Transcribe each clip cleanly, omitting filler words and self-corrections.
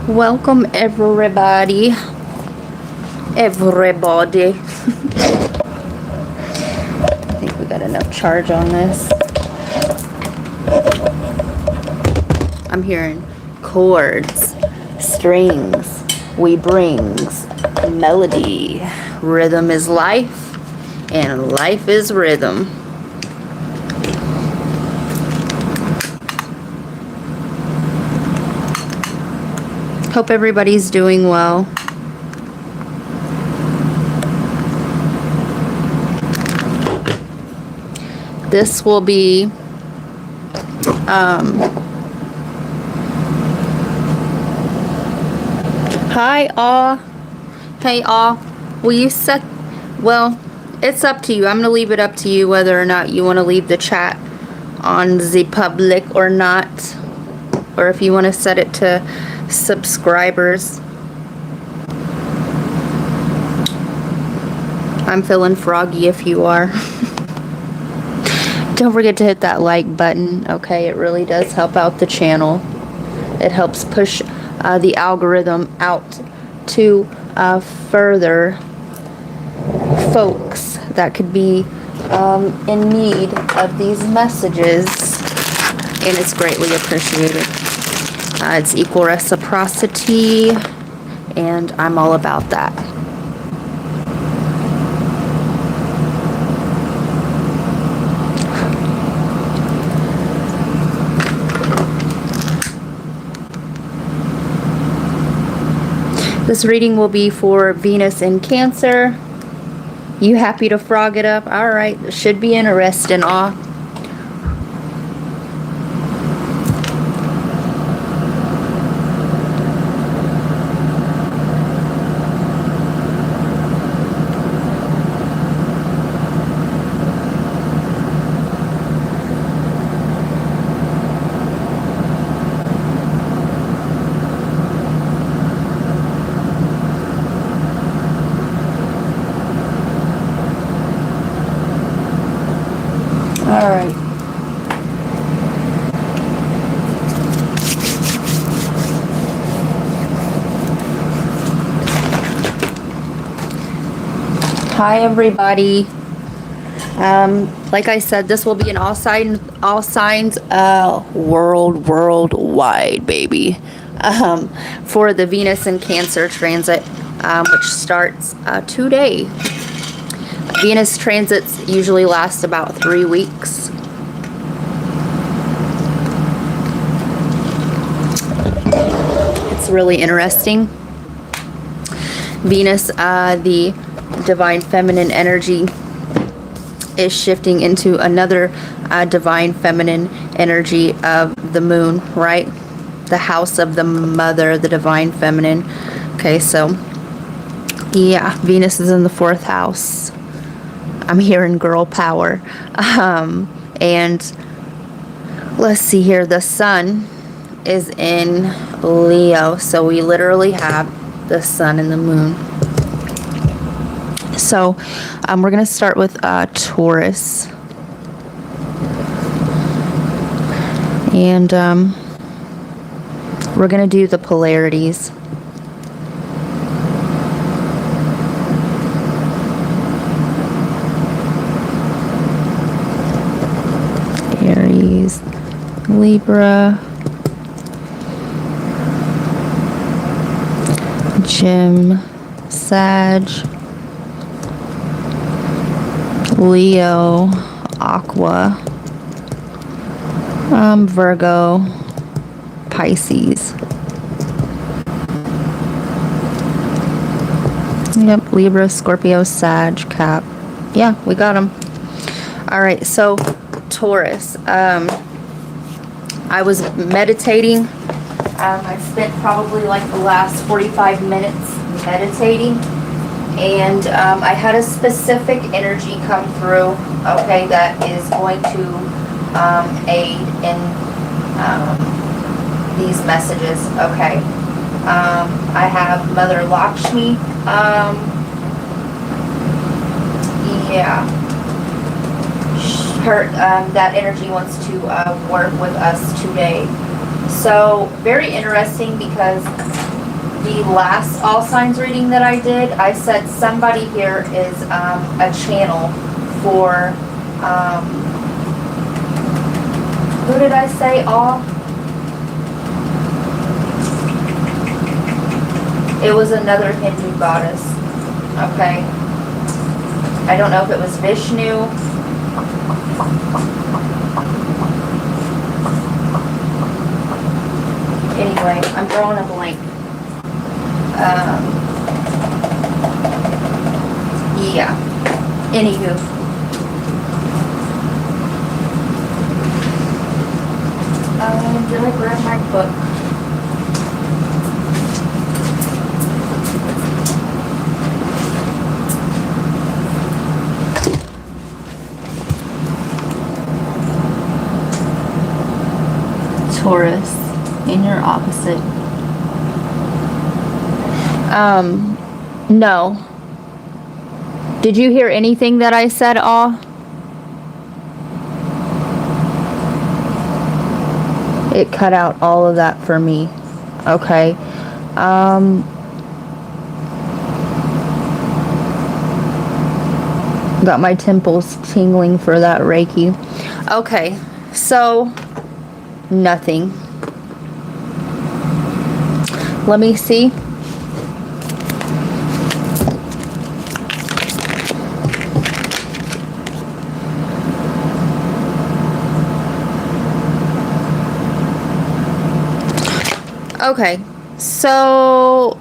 Welcome everybody. Everybody. I think we got enough charge on this. I'm hearing chords, strings, we brings, melody. Rhythm is life, and life is rhythm. Hope everybody's doing well. This will be hi all. Hey all. Will you set, well, it's up to you. I'm gonna leave it up to you whether or not you want to leave the chat on the public or not, or if you want to set it to subscribers. I'm feeling froggy if you are. Don't forget to hit that like button, okay? It really does help out the channel. It helps push the algorithm out to further folks that could be in need of these messages, and it's greatly appreciated. It's equal reciprocity, and I'm all about that. This reading will be for Venus in Cancer. You happy to frog it up? All right, it should be interesting. All. All right. Hi everybody. Like I said, this will be an all signs worldwide, baby. For the Venus in Cancer transit, which starts today. Venus transits usually last about 3 weeks. It's really interesting. Venus, the divine feminine energy, is shifting into another divine feminine energy of the moon, right? The house of the mother, the divine feminine. Okay, so yeah, Venus is in the 4th house. I'm hearing girl power. And let's see here. The sun is in Leo. So we literally have the sun and the moon. So we're going to start with Taurus. And we're going to do the polarities. Aries, Libra, Gem, Sag, Leo, Aqua, Virgo, Pisces. Yep, Libra, Scorpio, Sag, Cap. Yeah, we got them. All right, so Taurus. I was meditating. I spent probably like the last 45 minutes meditating, and I had a specific energy come through, okay, that is going to aid in these messages, okay. I have Mother Lakshmi. Yeah. Her, that energy wants to work with us today. So very interesting because the last all signs reading that I did, I said somebody here is a channel for, who did I say all? It was another Hindu goddess, okay? I don't know if it was Vishnu. Anyway, I'm drawing a blank. Yeah. Anywho. Did I grab my book? Taurus in your opposite. No. Did you hear anything that I said, Aw? It cut out all of that for me. Okay. Got my temples tingling for that Reiki. Okay, so nothing. Let me see. Okay, so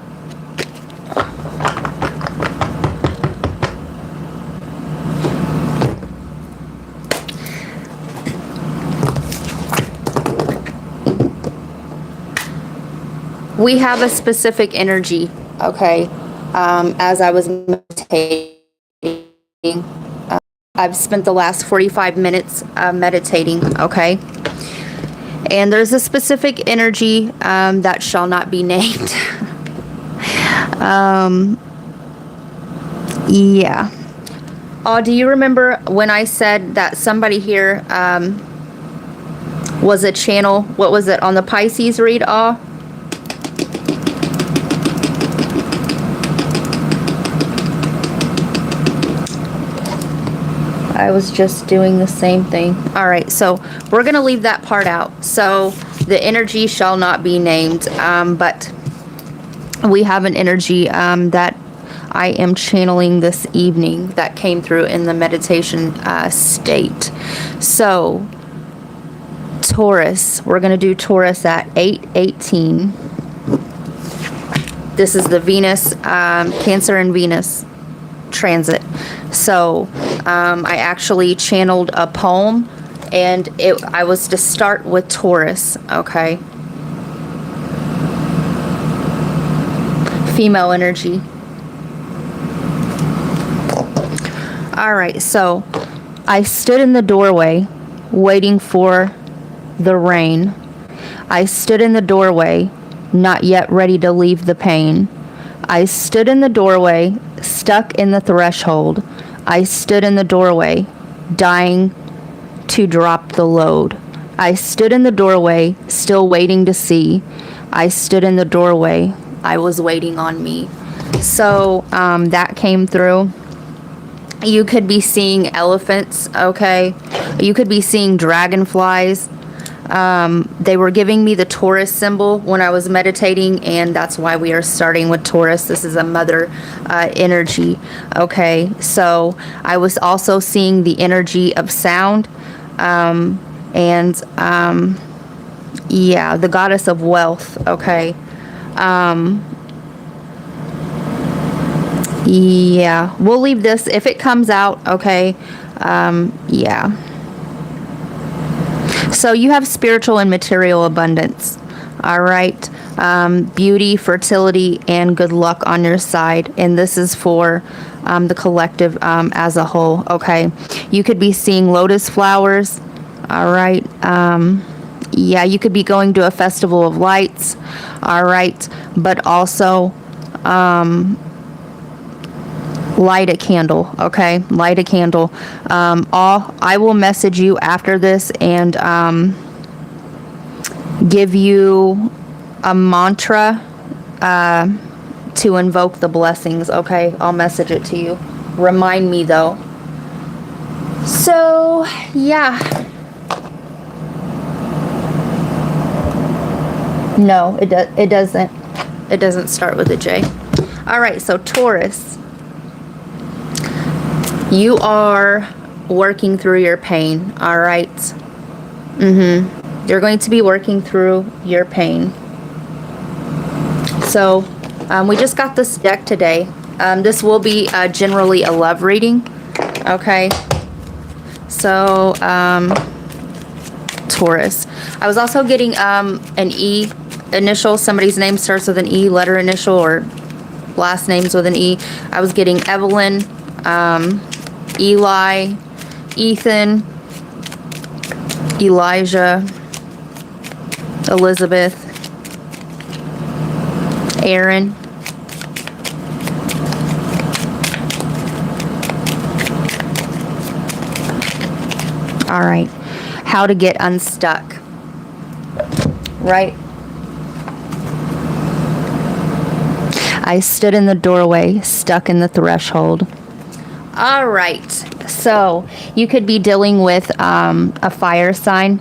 we have a specific energy, okay? As I was meditating, I've spent the last 45 minutes meditating, okay? And there's a specific energy that shall not be named. Yeah. Oh, do you remember when I said that somebody here was a channel? What was it on the Pisces read? Oh, I was just doing the same thing. All right, so we're going to leave that part out. So the energy shall not be named, but we have an energy that I am channeling this evening that came through in the meditation state. So Taurus, we're going to do Taurus at 8:18. This is the Venus, Cancer and Venus transit. So I actually channeled a poem, and I was to start with Taurus, okay? Female energy. All right, so I stood in the doorway waiting for the rain. I stood in the doorway, not yet ready to leave the pain. I stood in the doorway, stuck in the threshold. I stood in the doorway, dying to drop the load. I stood in the doorway, still waiting to see. I stood in the doorway, I was waiting on me. So that came through. You could be seeing elephants, okay? You could be seeing dragonflies. They were giving me the Taurus symbol when I was meditating, and that's why we are starting with Taurus. This is a mother energy, okay? So I was also seeing the energy of sound, yeah, the goddess of wealth, okay? Yeah, we'll leave this if it comes out, okay? Yeah. So you have spiritual and material abundance, all right? Beauty, fertility, and good luck on your side. And this is for the collective as a whole, okay? You could be seeing lotus flowers, all right? Yeah, you could be going to a festival of lights, all right? But also light a candle, okay? Light a candle. I will message you after this and give you a mantra to invoke the blessings. Okay, I'll message it to you. Remind me though. So yeah, no, it doesn't start with a J. All right, so Taurus, you are working through your pain. All right. You're going to be working through your pain. So we just got this deck today. This will be generally a love reading. Okay. So Taurus. I was also getting an E initial. Somebody's name starts with an E, letter initial, or last names with an E. I was getting Evelyn, Eli, Ethan, Elijah, Elizabeth, Aaron, all right. How to get unstuck, right? I stood in the doorway, stuck in the threshold. All right. So you could be dealing with a fire sign.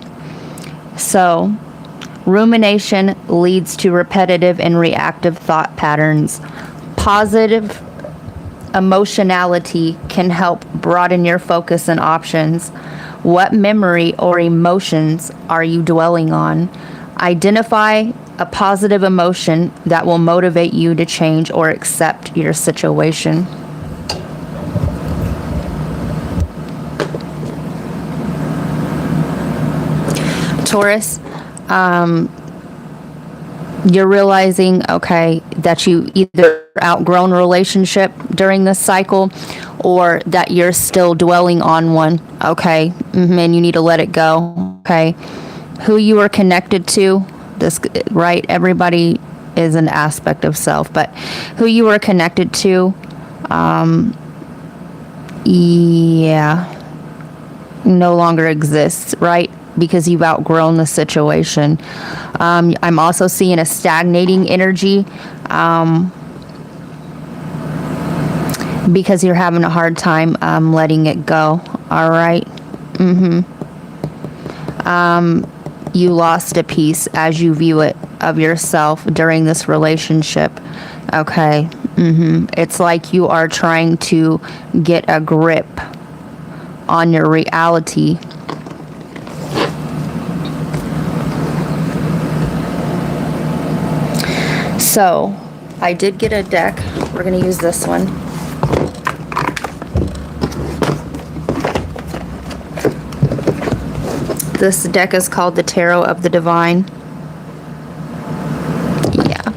So rumination leads to repetitive and reactive thought patterns. Positive emotionality can help broaden your focus and options. What memory or emotions are you dwelling on? Identify a positive emotion that will motivate you to change or accept your situation. Taurus, you're realizing, okay, that you either outgrown a relationship during this cycle or that you're still dwelling on one, okay, and you need to let it go, okay. Who you are connected to, this, right, everybody is an aspect of self, but who you are connected to, yeah, no longer exists, right? Because you've outgrown the situation. I'm also seeing a stagnating energy because you're having a hard time letting it go. All right. You lost a piece as you view it of yourself during this relationship. Okay. It's like you are trying to get a grip on your reality. So, I did get a deck. We're going to use this one. This deck is called the Tarot of the Divine. Yeah.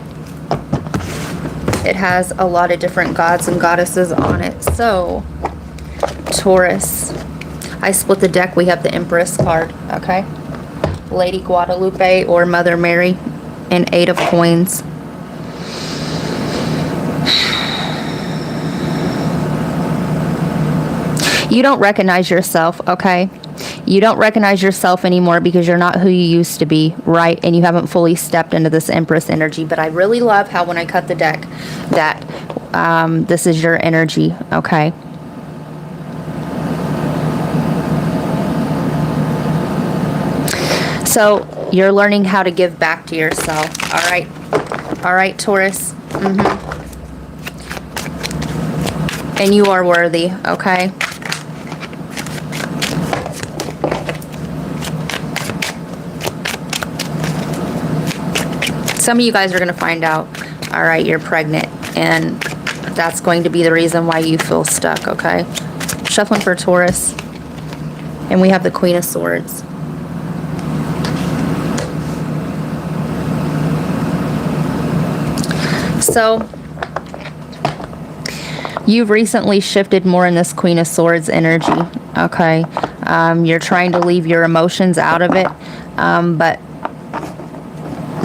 It has a lot of different gods and goddesses on it. So, Taurus. I split the deck. We have the Empress card, okay? Lady Guadalupe or Mother Mary, and Eight of Coins. You don't recognize yourself, okay? You don't recognize yourself anymore because you're not who you used to be, right? And you haven't fully stepped into this Empress energy. But I really love how when I cut the deck that this is your energy, okay? So you're learning how to give back to yourself, all right? All right, Taurus? And you are worthy, okay? Some of you guys are going to find out, all right, you're pregnant, and that's going to be the reason why you feel stuck, okay? Shuffling for Taurus, and we have the Queen of Swords. So, you've recently shifted more in this Queen of Swords energy, okay? You're trying to leave your emotions out of it, but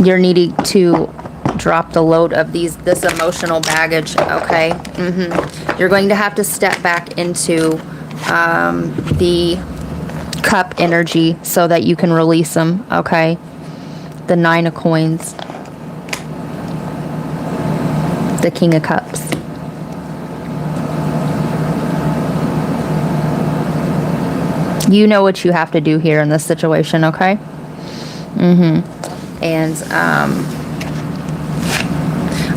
you're needing to drop the load of this emotional baggage, okay? You're going to have to step back into the Cup energy so that you can release them, okay? The Nine of Coins. The King of Cups. You know what you have to do here in this situation, okay? And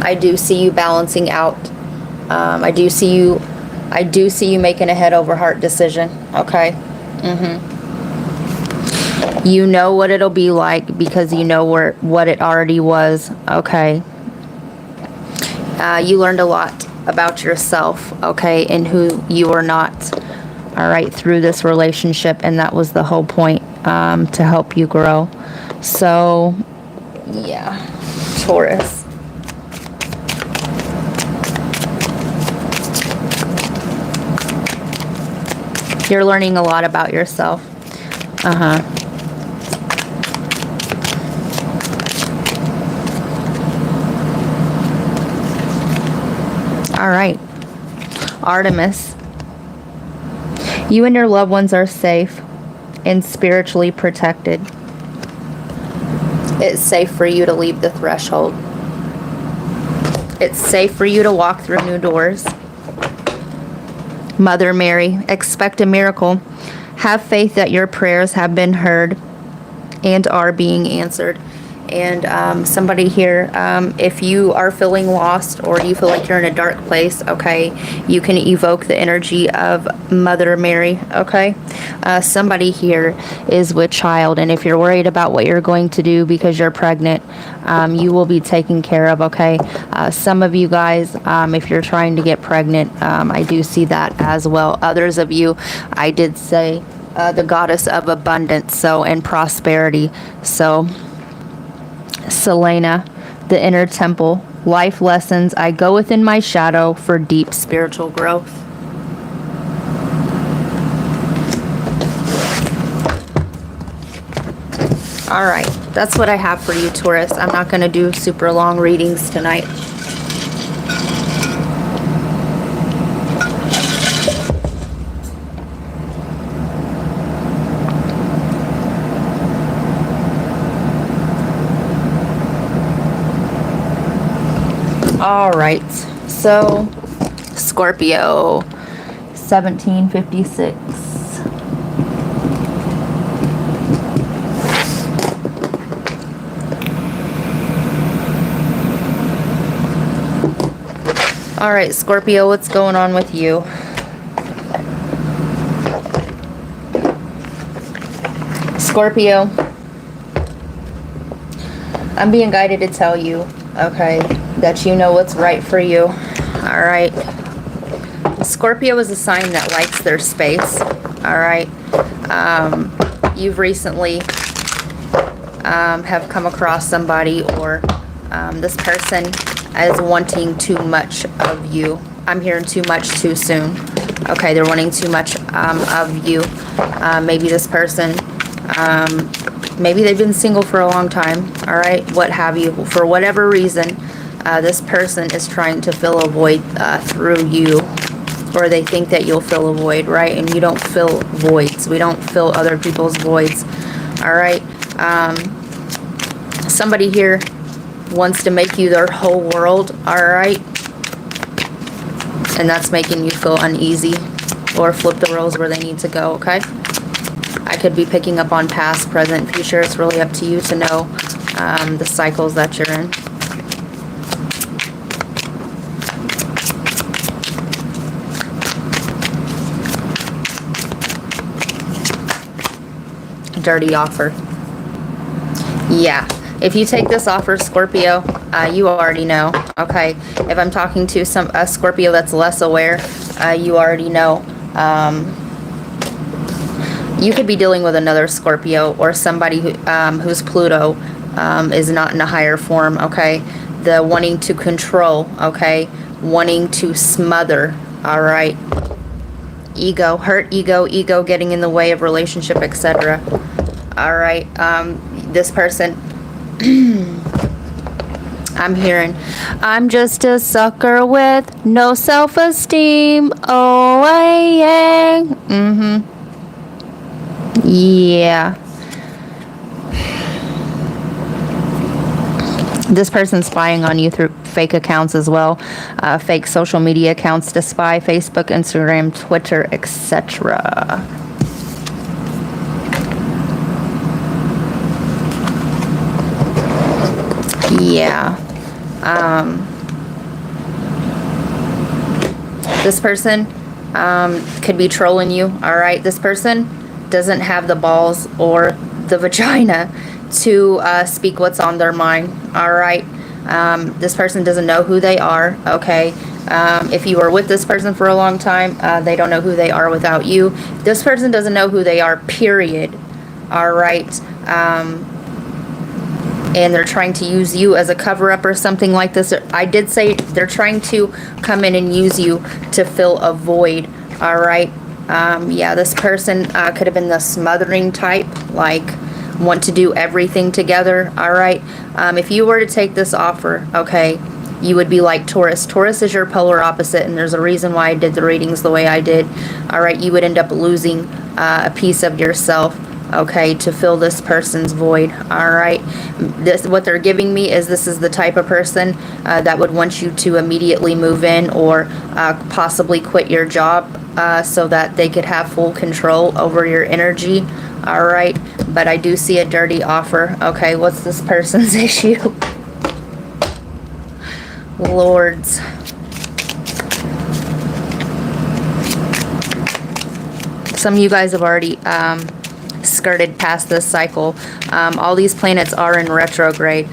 I do see you balancing out. I do see you making a head over heart decision, okay? You know what it'll be like because you know what it already was, okay? You learned a lot about yourself, okay, and who you are not, all right, through this relationship, and that was the whole point, to help you grow. So, yeah, Taurus. You're learning a lot about yourself. All right, Artemis. You and your loved ones are safe and spiritually protected. It's safe for you to leave the threshold. It's safe for you to walk through new doors. Mother Mary, expect a miracle. Have faith that your prayers have been heard and are being answered. And somebody here, if you are feeling lost or you feel like you're in a dark place, okay, you can evoke the energy of Mother Mary, okay? Somebody here is with child, and if you're worried about what you're going to do because you're pregnant, you will be taken care of, okay? Some of you guys, if you're trying to get pregnant, I do see that as well. Others of you, I did say the goddess of abundance, so, and prosperity, so... Selena, the inner temple, life lessons. I go within my shadow for deep spiritual growth. All right, that's what I have for you, Taurus. I'm not going to do super long readings tonight. All right, so Scorpio, 1756. All right, Scorpio, what's going on with you? Scorpio, I'm being guided to tell you, okay, that you know what's right for you. All right. Scorpio is a sign that likes their space. All right. You've recently have come across somebody, or this person is wanting too much of you. I'm hearing too much too soon. Okay, they're wanting too much of you. Maybe this person, maybe they've been single for a long time. All right, what have you. For whatever reason, this person is trying to fill a void through you, or they think that you'll fill a void, right? And you don't fill voids. We don't fill other people's voids. All right. Somebody here wants to make you their whole world. All right. And that's making you feel uneasy, or flip the roles where they need to go. Okay. I could be picking up on past, present, future. It's really up to you to know the cycles that you're in. Dirty offer. Yeah, if you take this offer, Scorpio, you already know. Okay, if I'm talking to a Scorpio that's less aware, you already know. You could be dealing with another Scorpio, or somebody whose Pluto is not in a higher form. Okay, the wanting to control. Okay, wanting to smother. All right. Ego, hurt ego, getting in the way of relationship, etc. All right, this person, I'm hearing, I'm just a sucker with no self-esteem. Oh, yeah. Yeah. This person's spying on you fake accounts as well, fake social media accounts to spy, Facebook, Instagram, Twitter, etc. Yeah. This person could be trolling you, all right? This person doesn't have the balls or the vagina to speak what's on their mind, all right? This person doesn't know who they are, okay? If you were with this person for a long time, they don't know who they are without you. This person doesn't know who they are, period, all right? And they're trying to use you as a cover-up or something like this. I did say they're trying to come in and use you to fill a void, all right? Yeah, this person could have been the smothering type, like want to do everything together, all right? If you were to take this offer, okay, you would be like Taurus. Taurus is your polar opposite, and there's a reason why I did the readings the way I did, all right? You would end up losing a piece of yourself, okay, to fill this person's void, all right? What they're giving me is this is the type of person that would want you to immediately move in or possibly quit your job so that they could have full control over your energy, all right? But I do see a dirty offer, okay? What's this person's issue? Lords. Some of you guys have already skirted past this cycle. All these planets are in retrograde,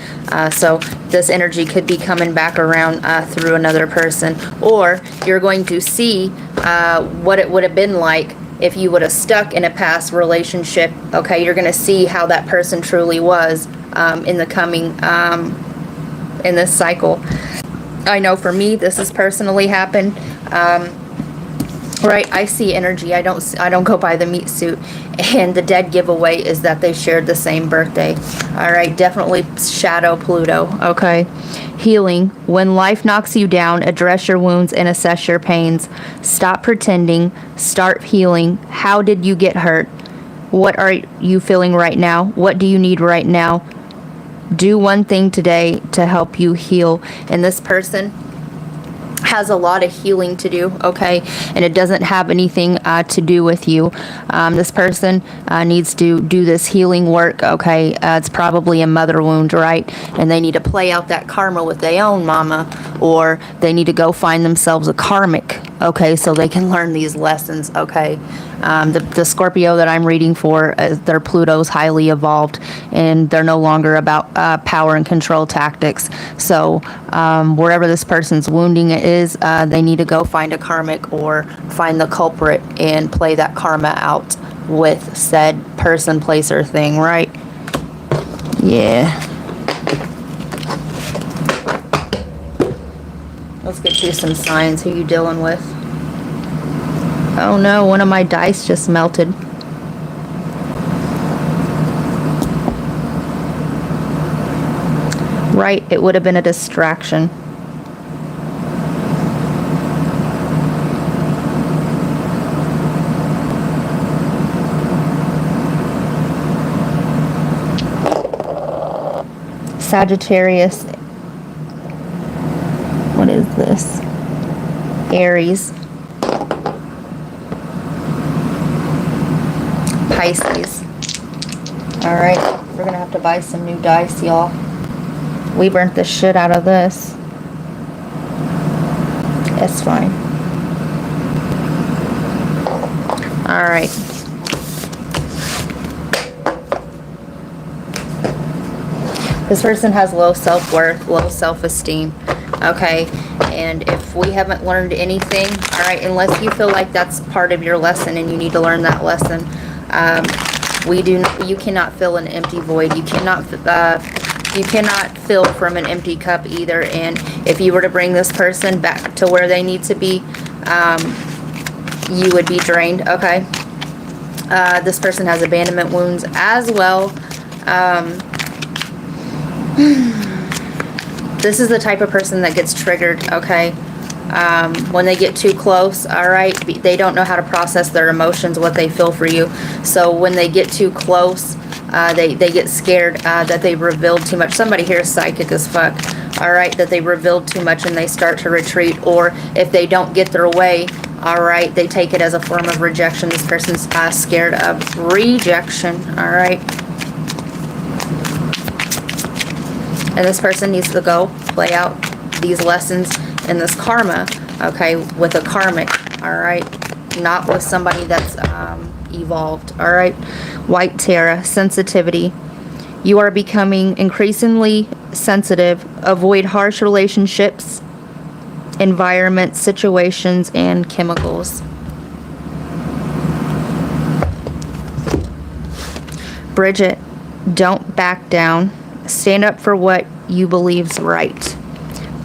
so this energy could be coming back around through another person, or you're going to see what it would have been like if you would have stuck in a past relationship. Okay, you're going to see how that person truly was in the coming in this cycle. I know for me this has personally happened. Right, I see energy. I don't go by the meat suit. And the dead giveaway is that they shared the same birthday. All right, definitely shadow Pluto. Okay, healing. When life knocks you down, address your wounds and assess your pains. Stop pretending. Start healing. How did you get hurt? What are you feeling right now? What do you need right now? Do one thing today to help you heal. And this person has a lot of healing to do, okay, and it doesn't have anything to do with you. This person needs to do this healing work, okay. It's probably a mother wound, right, and they need to play out that karma with their own mama, or they need to go find themselves a karmic, okay, so they can learn these lessons, okay. The Scorpio that I'm reading for, their Pluto's highly evolved, and they're no longer about power and control tactics. So wherever this person's wounding is, they need to go find a karmic or find the culprit and play that karma out with said person, place, or thing, right? Yeah. Let's get you some signs. Who you dealing with? Oh no, one of my dice just melted. Right, it would have been a distraction. Sagittarius. What is this? Aries. Pisces. Alright, we're gonna have to buy some new dice, y'all. We burnt the shit out of this. It's fine. Alright. This person has low self-worth, low self-esteem. Okay, and if we haven't learned anything, alright, unless you feel like that's part of your lesson and you need to learn that lesson, you cannot fill an empty void. You cannot fill from an empty cup either. And if you were to bring this person back to where they need to be, you would be drained. Okay. This person has abandonment wounds as well. This is the type of person that gets triggered. Okay. When they get too close, all right, they don't know how to process their emotions, what they feel for you. So when they get too close, they get scared that they've revealed too much. Somebody here is psychic as fuck. all right, that they revealed too much and they start to retreat. Or if they don't get their way, all right, they take it as a form of rejection. This person's scared of rejection, all right. And this person needs to go play out these lessons in this karma, okay, with a karmic, all right, not with somebody that's evolved, all right. White Tara, sensitivity. You are becoming increasingly sensitive. Avoid harsh relationships, environments, situations, and chemicals. Bridget, don't back down. Stand up for what you believe's right.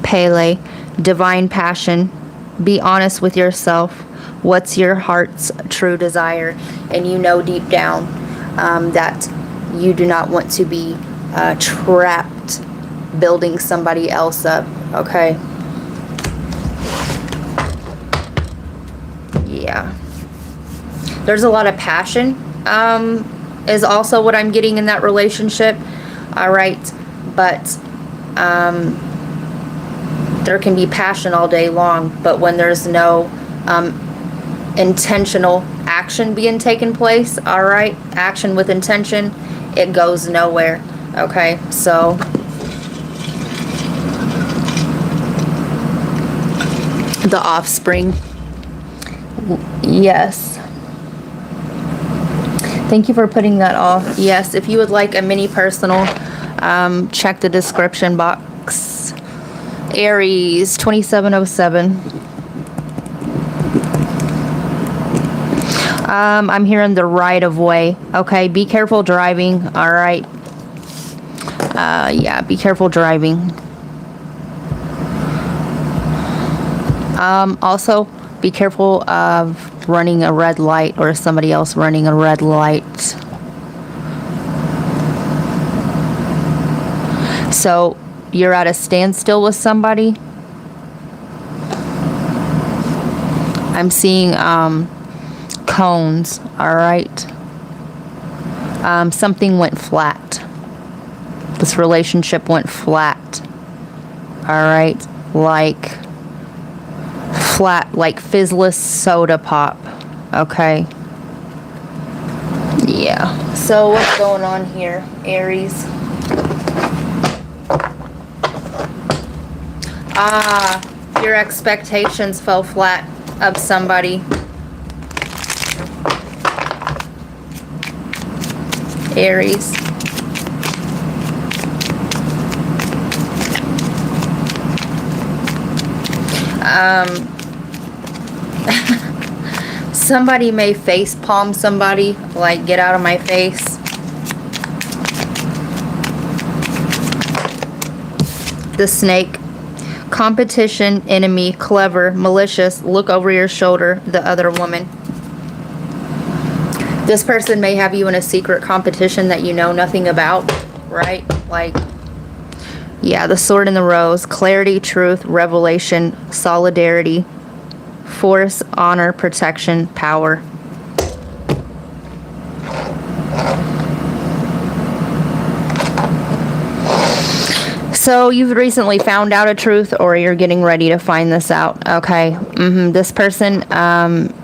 Pele, divine passion. Be honest with yourself. What's your heart's true desire? And you know deep down that you do not want to be trapped building somebody else up, okay? Yeah. There's a lot of passion is also what I'm getting in that relationship, all right? But there can be passion all day long, but when there's no intentional action being taken place, all right? Action with intention, it goes nowhere, okay? So the offspring, yes, thank you for putting that off. Yes, if you would like a mini personal, check the description box. Aries 2707. I'm hearing the right of way. Okay, be careful driving. All right. Yeah, be careful driving. Also, be careful of running a red light or somebody else running a red light. So, you're at a standstill with somebody. I'm seeing cones, all right. Something went flat. This relationship went flat, all right, like flat, like fizzless soda pop, okay. Yeah, so what's going on here, Aries? Your expectations fell flat of somebody. Aries. Somebody may face palm somebody, like get out of my face. The snake. Competition, enemy, clever, malicious, look over your shoulder, the other woman. This person may have you in a secret competition that you know nothing about, right? Like, yeah, the sword and the rose, clarity, truth, revelation, solidarity, force, honor, protection, power. So you've recently found out a truth, or you're getting ready to find this out, okay? This person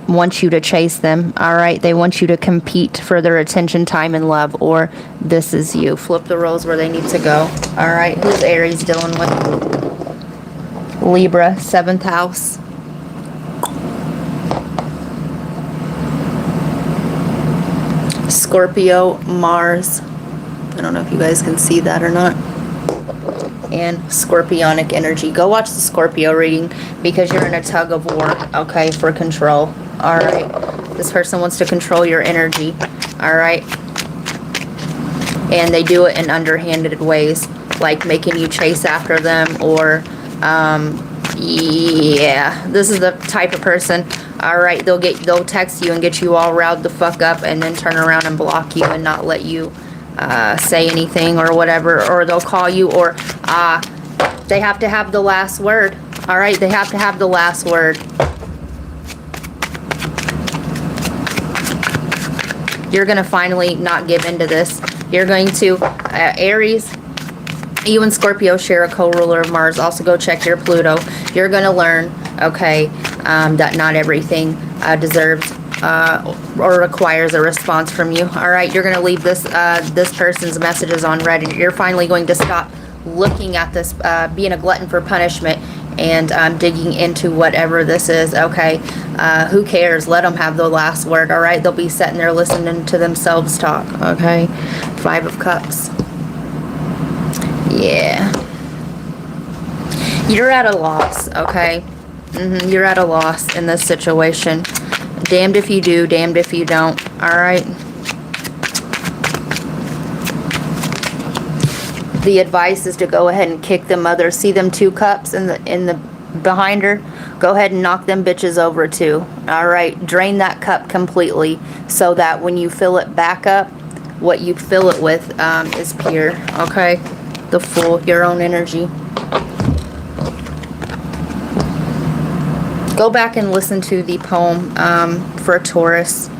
wants you to chase them, all right? They want you to compete for their attention, time, and love, or this is you. Flip the roles where they need to go, all right? Who's Aries dealing with? Libra, 7th house. Scorpio, Mars. I don't know if you guys can see that or not. And scorpionic energy. Go watch the Scorpio reading because you're in a tug of war, okay, for control. All right. This person wants to control your energy. All right. And they do it in underhanded ways, like making you chase after them, or yeah, this is the type of person. All right, they'll text you and get you all riled the fuck up, and then turn around and block you and not let you say anything or whatever, or they'll call you, or they have to have the last word. All right, they have to have the last word. You're gonna finally not give into this. You're going to Aries, You and Scorpio share a co-ruler of Mars. Also go check your Pluto. You're going to learn, okay, that not everything deserves or requires a response from you. All right, you're going to leave this this person's messages on read. You're finally going to stop looking at this, being a glutton for punishment, and digging into whatever this is. Okay, who cares? Let them have the last word. All right, they'll be sitting there listening to themselves talk. Okay, 5 of Cups. Yeah, you're at a loss. Okay, you're at a loss in this situation. Damned if you do, damned if you don't. All right. The advice is to go ahead and kick them other. See them 2 cups in the behind her? Go ahead and knock them bitches over too. All right. Drain that cup completely so that when you fill it back up, what you fill it with is pure. Okay. The Fool, your own energy. Go back and listen to the poem for Taurus.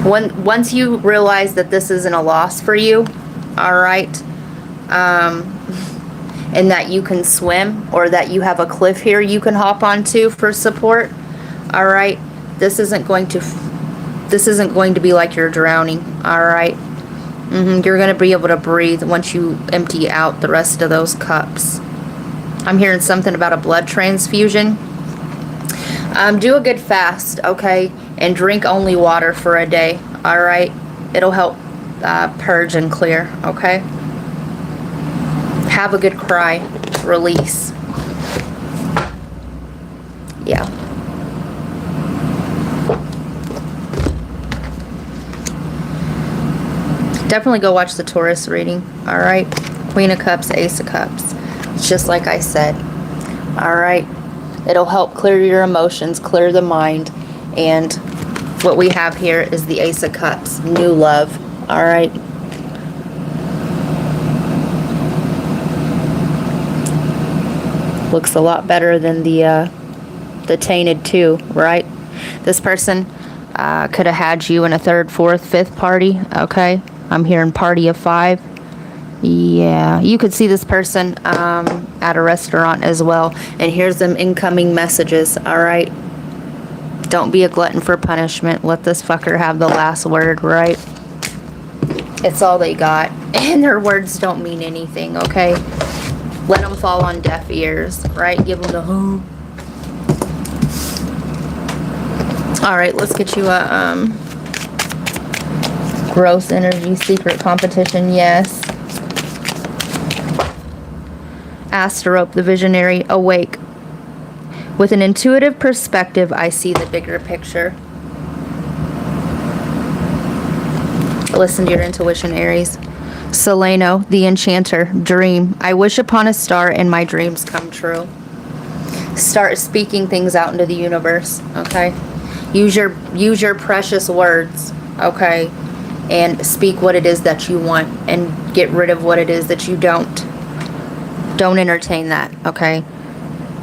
Once you realize that this isn't a loss for you, all right, and that you can swim, or that you have a cliff here you can hop onto for support, all right, this isn't going to be like you're drowning. All right, you're going to be able to breathe once you empty out the rest of those cups. I'm hearing something about a blood transfusion. Do a good fast, okay, and drink only water for a day. All right, it'll help purge and clear. Okay, have a good cry, release. Yeah. Definitely go watch the Taurus reading. All right, Queen of Cups, Ace of Cups. It's just like I said. All right, it'll help clear your emotions, clear the mind, and what we have here is the Ace of Cups, new love. All right. Looks a lot better than the Tainted 2, right? This person could have had you in a 3rd, 4th, 5th party. Okay, I'm hearing party of 5. Yeah, you could see this person at a restaurant as well. And here's them incoming messages. All right, don't be a glutton for punishment. Let this fucker have the last word, right? It's all they got, and their words don't mean anything. Okay, let them fall on deaf ears, right? Give them the who. All right, let's get you a gross energy, secret competition. Yes. Asterope, the visionary, awake. With an intuitive perspective, I see the bigger picture. Listen to your intuition, Aries. Seleno, the enchanter, dream. I wish upon a star and my dreams come true. Start speaking things out into the universe, okay? Use your precious words, okay? And speak what it is that you want, and get rid of what it is that you don't. Don't entertain that, okay?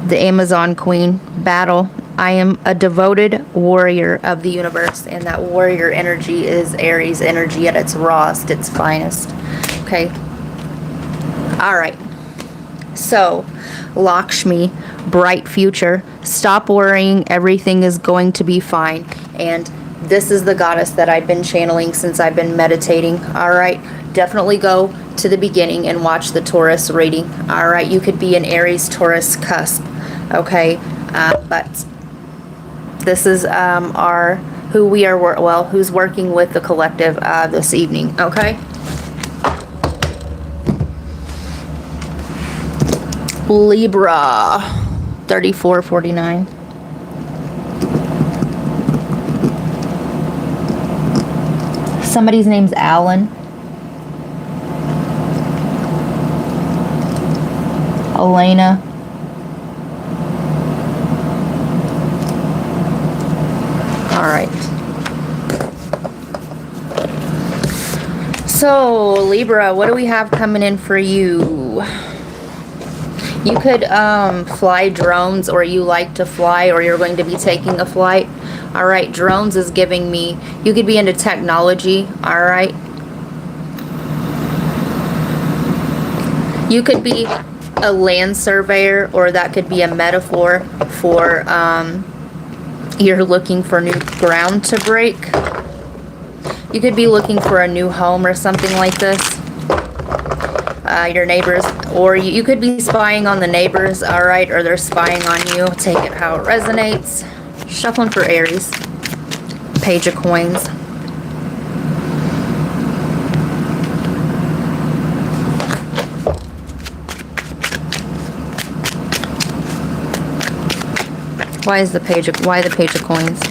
The Amazon Queen, battle. I am a devoted warrior of the universe, and that warrior energy is Aries energy at its rawest, its finest. Okay. All right. So, Lakshmi, bright future. Stop worrying. Everything is going to be fine. And this is the goddess that I've been channeling since I've been meditating. All right. Definitely go to the beginning and watch the Taurus reading. All right. You could be an Aries Taurus cusp. Okay. But this is who's working with the collective this evening. Okay. Libra, 3449. Somebody's name's Alan. Elena. All right. So, Libra, what do we have coming in for you? You could fly drones, or you like to fly, or you're going to be taking a flight. All right, drones is giving me, you could be into technology. All right. You could be a land surveyor, or that could be a metaphor for you're looking for new ground to break. You could be looking for a new home or something like this. Your neighbors, or you could be spying on the neighbors, all right, or they're spying on you. Take it how it resonates. Shuffling for Aries. Page of Coins. Why the Page of Coins?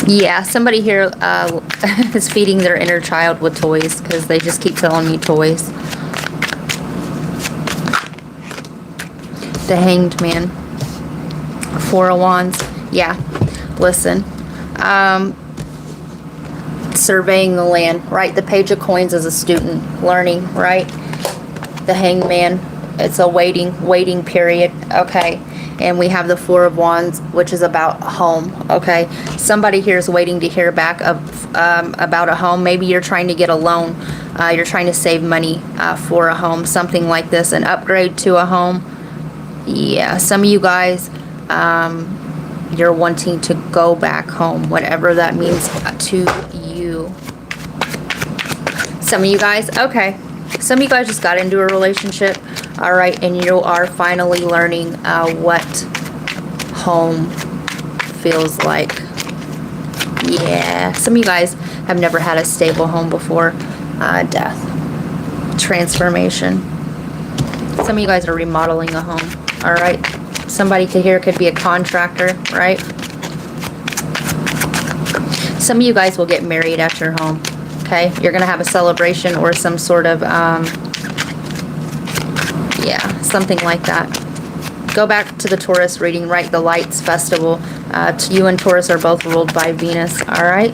Yeah, somebody here is feeding their inner child with toys, because they just keep telling me toys. The Hanged Man. Four of Wands. Yeah, listen. Surveying the land, right? The Page of Coins is a student learning, right? The Hanged Man, it's a waiting period, okay? And we have the Four of Wands, which is about home, okay? Somebody here is waiting to hear back about a home. Maybe you're trying to get a loan. You're trying to save money for a home, something like this, an upgrade to a home. Yeah, some of you guys, you're wanting to go back home, whatever that means to you. Some of you guys, okay. Some of you guys just got into a relationship, all right, and you are finally learning what home feels like. Yeah, some of you guys have never had a stable home before. Death. Transformation. Some of you guys are remodeling a home, all right. Somebody here could be a contractor, right? Some of you guys will get married at your home, okay? You're going to have a celebration or some sort of, yeah, something like that. Go back to the Taurus reading, right? The Lights Festival. You and Taurus are both ruled by Venus, all right?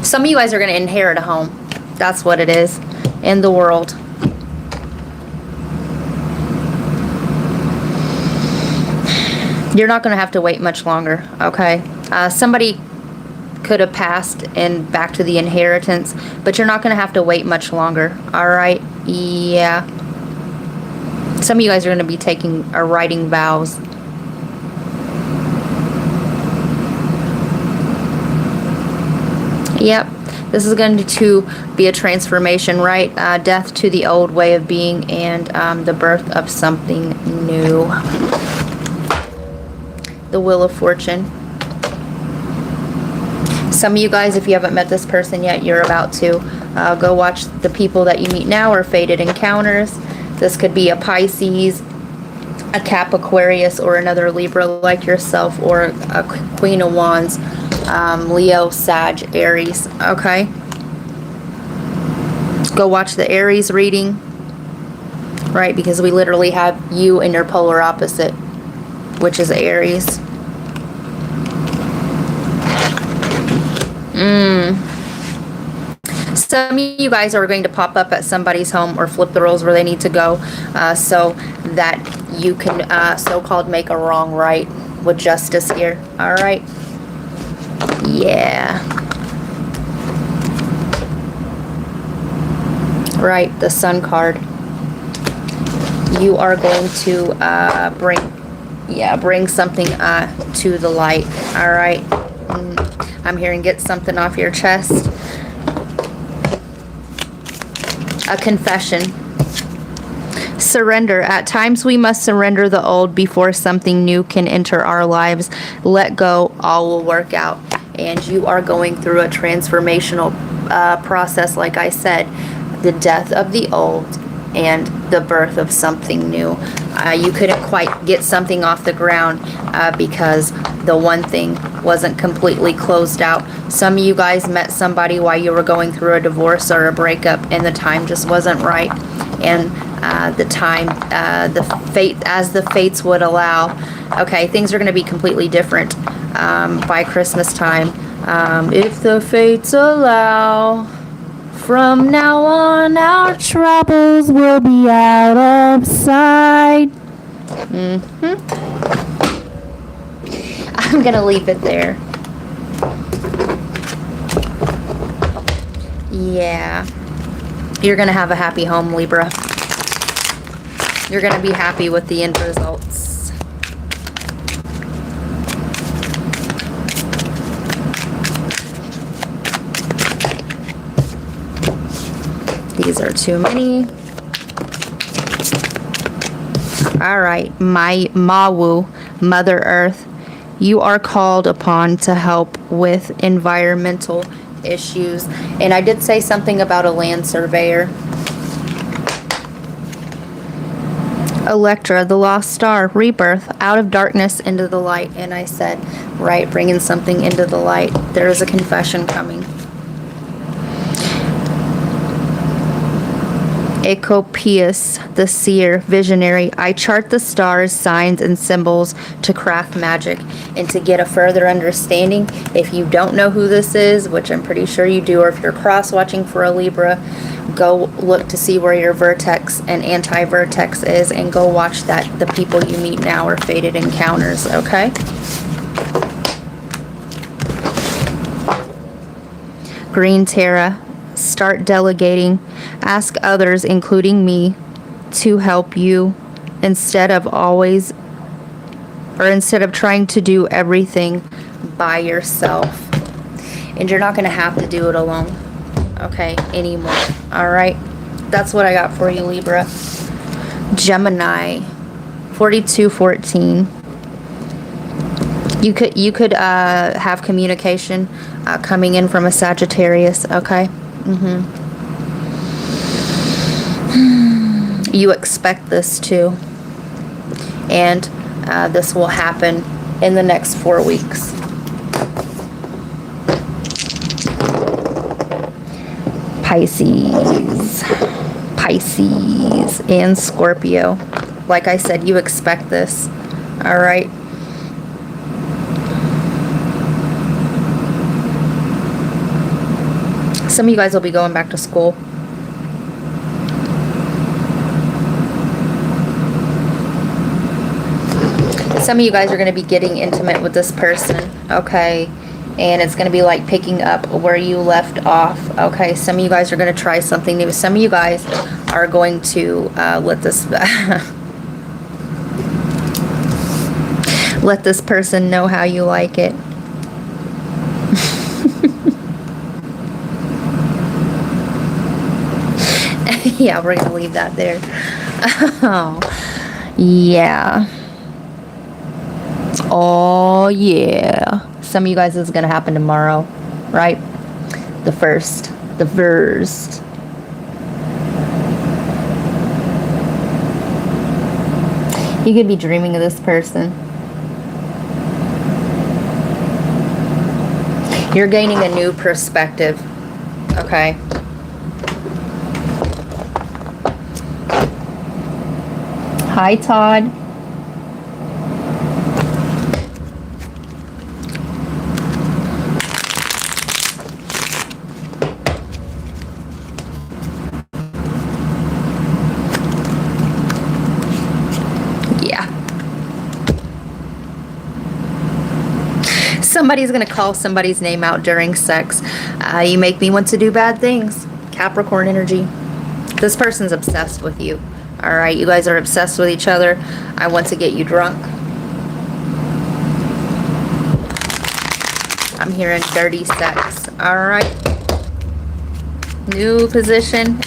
Some of you guys are going to inherit a home. That's what it is in the world. You're not going to have to wait much longer, okay? Somebody could have passed and back to the inheritance, but you're not going to have to wait much longer, all right? Yeah. Some of you guys are going to be taking or writing vows. Yep. This is going to be a transformation, right? Death to the old way of being and the birth of something new. The Wheel of Fortune. Some of you guys, if you haven't met this person yet, you're about to. Go watch The People That You Meet Now or Fated Encounters. This could be a Pisces, a Cap, Aquarius, or another Libra like yourself, or a Queen of Wands, Leo, Sag, Aries, okay? Go watch the Aries reading, right? Because we literally have you in your polar opposite, which is Aries. Some of you guys are going to pop up at somebody's home or flip the roles where they need to go, so that you can so-called make a wrong right with justice here. All right. Yeah. Right, the Sun card. You are going to bring something to the light. All right. I'm hearing get something off your chest. A confession. Surrender. At times we must surrender the old before something new can enter our lives. Let go. All will work out. And you are going through a transformational process, like I said. The death of the old and the birth of something new. You couldn't quite get something off the ground because the one thing wasn't completely closed out. Some of you guys met somebody while you were going through a divorce or a breakup, and the time just wasn't right. And the time, the fate, as the fates would allow. Okay, things are going to be completely different by Christmas time. If the fates allow, from now on our troubles will be out of sight. I'm going to leave it there. Yeah. You're going to have a happy home, Libra. You're going to be happy with the end results. These are too many. All right. My Mawu, Mother Earth, you are called upon to help with environmental issues. And I did say something about a land surveyor. Electra, the lost star, rebirth, out of darkness into the light. And I said, right, bringing something into the light. There is a confession coming. Ecopius, the seer, visionary. I chart the stars, signs, and symbols to craft magic and to get a further understanding. If you don't know who this is, which I'm pretty sure you do, or if you're cross-watching for a Libra, go look to see where your vertex and anti-vertex is, and go watch that. The people you meet now are fated encounters, okay? Green Terra, start delegating. Ask others, including me, to help you instead of trying to do everything by yourself. And you're not going to have to do it alone, okay, anymore. All right, that's what I got for you, Libra. Gemini, 4214. You could have communication coming in from a Sagittarius, okay? You expect this too, and this will happen in the next 4 weeks. Pisces and Scorpio. Like I said, you expect this. All right. Some of you guys will be going back to school. Some of you guys are going to be getting intimate with this person, okay? And it's going to be like picking up where you left off, okay? Some of you guys are going to try something new. Some of you guys are going to let this let this person know how you like it. Yeah, we're going to leave that there. Oh, yeah. Oh, yeah. Some of you guys, this is going to happen tomorrow, right? The first. You could be dreaming of this person. You're gaining a new perspective, okay? Hi, Todd. Somebody's going to call somebody's name out during sex. You make me want to do bad things. Capricorn energy. This person's obsessed with you. All right, you guys are obsessed with each other. I want to get you drunk. I'm hearing dirty sex. All right. New position.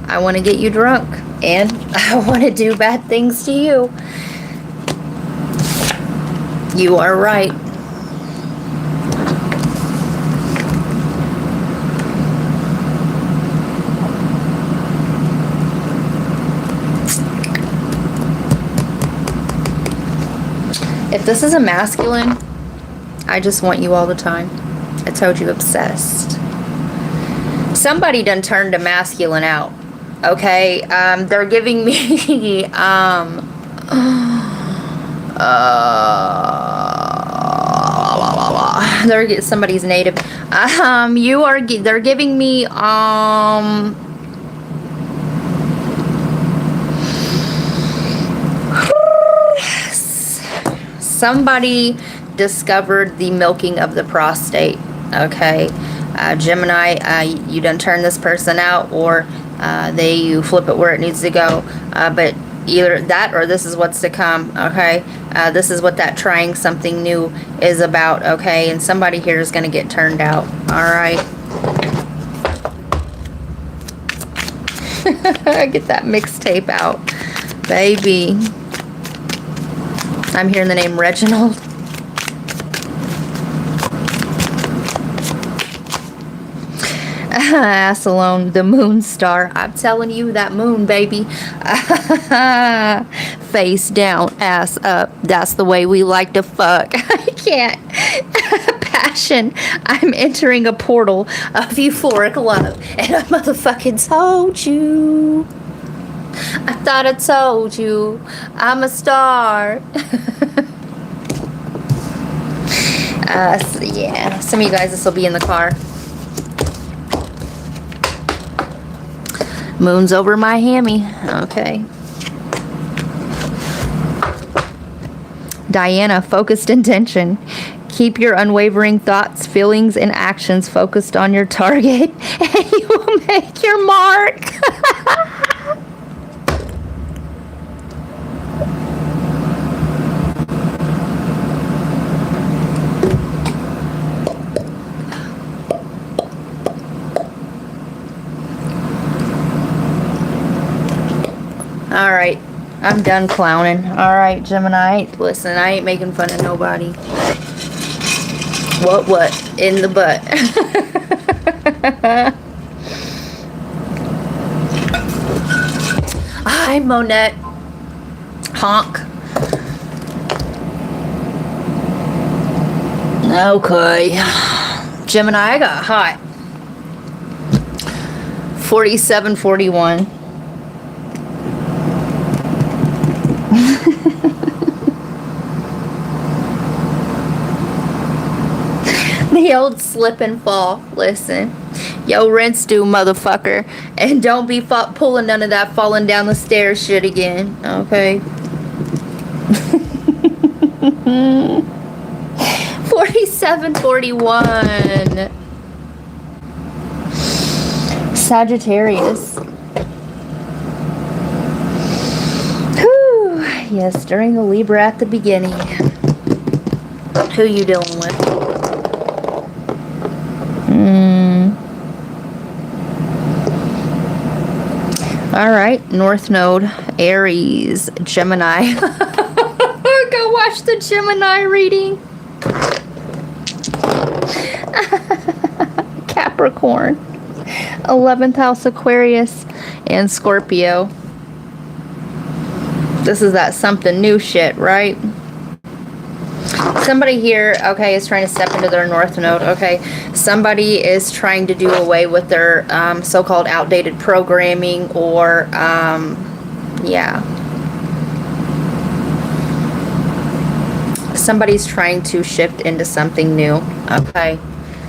I want to get you drunk. And I want to do bad things to you. You are right. If this is a masculine, I just want you all the time. I told you, obsessed. Somebody done turned a masculine out. Okay, they're giving me somebody's native. They're giving me somebody discovered the milking of the prostate. Okay, Gemini, you done turn this person out, or you flip it where it needs to go. But either that or this is what's to come. Okay, this is what that trying something new is about. Okay, and somebody here is going to get turned out. All right. Get that mixtape out, baby. I'm hearing the name Reginald. Ass alone, the moon star. I'm telling you, that moon, baby. Face down, ass up. That's the way we like to fuck. I can't. Passion. I'm entering a portal of euphoric love. And I motherfucking told you. I thought I told you. I'm a star. So yeah, some of you guys, this will be in the car. Moon's over my hammy. Okay. Diana, focused intention. Keep your unwavering thoughts, feelings, and actions focused on your target, and you will make your mark. All right, I'm done clowning. All right, Gemini, listen, I ain't making fun of nobody. What? In the butt. Hi, Monette. Honk. Okay. Gemini, I got hot. 47-41. The old slip and fall. Listen, yo, rinse do, motherfucker, and don't be pulling none of that falling down the stairs shit again. Okay. 47-41. Sagittarius. Whew. Yes, during the Libra at the beginning. Who you dealing with? All right, North Node, Aries, Gemini. Go watch the Gemini reading. Capricorn, 11th house, Aquarius, and Scorpio. This is that something new shit, right? Somebody here, okay, is trying to step into their North Node, okay? Somebody is trying to do away with their so-called outdated programming, or, yeah. Somebody's trying to shift into something new, okay?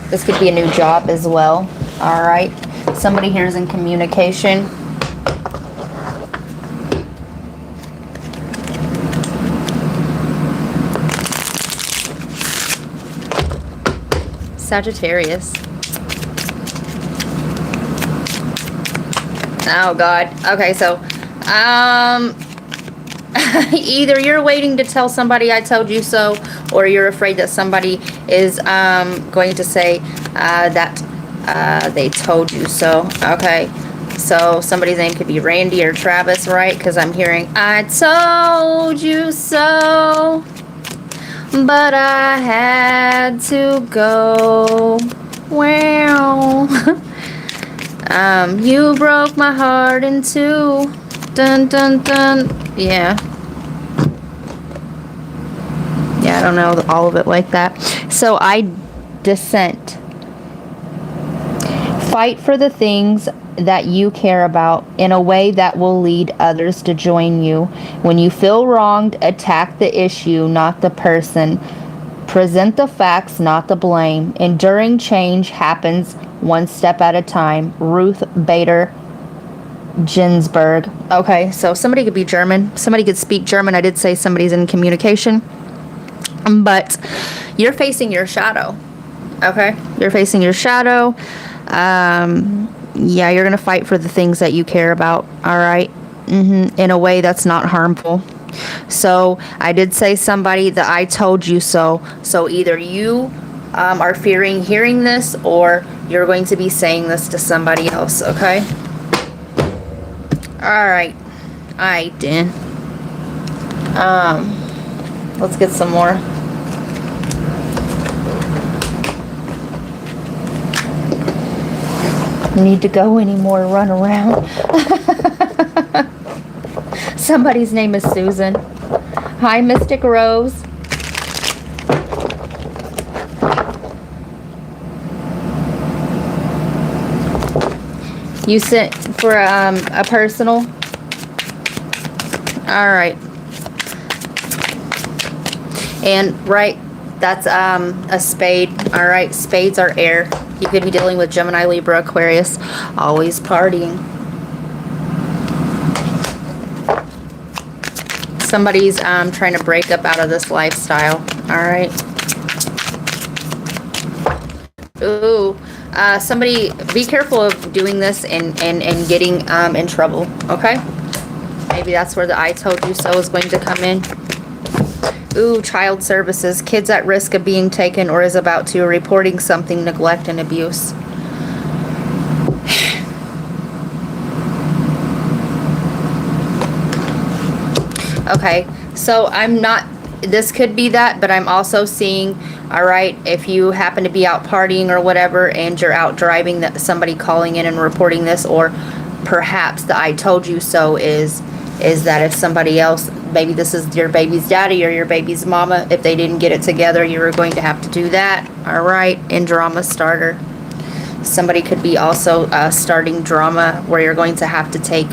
This could be a new job as well, all right? Somebody here is in communication. Sagittarius. Oh God. Okay, so either you're waiting to tell somebody I told you so, or you're afraid that somebody is going to say that they told you so. Okay, so somebody's name could be Randy or Travis, right? Because I'm hearing I told you so, but I had to go. Wow. You broke my heart in two. Dun dun dun. Yeah. Yeah, I don't know all of it like that. So I dissent. fight for the things that you care about in a way that will lead others to join you. When you feel wronged, attack the issue, not the person. Present the facts, not the blame. Enduring change happens one step at a time. Ruth Bader Ginsburg. Okay, so somebody could be German. Somebody could speak German. I did say somebody's in communication. But you're facing your shadow. Okay? You're facing your shadow. Yeah, you're going to fight for the things that you care about. All right? In a way that's not harmful. So I did say somebody that I told you so. So either you are fearing hearing this, or you're going to be saying this to somebody else. Okay? All right. All right, then. Let's get some more. Need to go anymore, run around. Somebody's name is Susan. Hi, Mystic Rose. You sent for a personal? All right. And right, that's a spade. All right, spades are air. You could be dealing with Gemini, Libra, Aquarius. Always partying. Somebody's trying to break up out of this lifestyle. All right. Ooh. Somebody, be careful of doing this and getting in trouble. Okay? Maybe that's where the I told you so is going to come in. Ooh, child services. Kids at risk of being taken or is about to, reporting something, neglect and abuse. Okay, so I'm not, this could be that, but I'm also seeing, all right, if you happen to be out partying or whatever and you're out driving, that somebody calling in and reporting this, or perhaps the I told you so is that if somebody else, maybe this is your baby's daddy or your baby's mama, if they didn't get it together, you were going to have to do that. All right, in drama starter. Somebody could be also starting drama where you're going to have to take,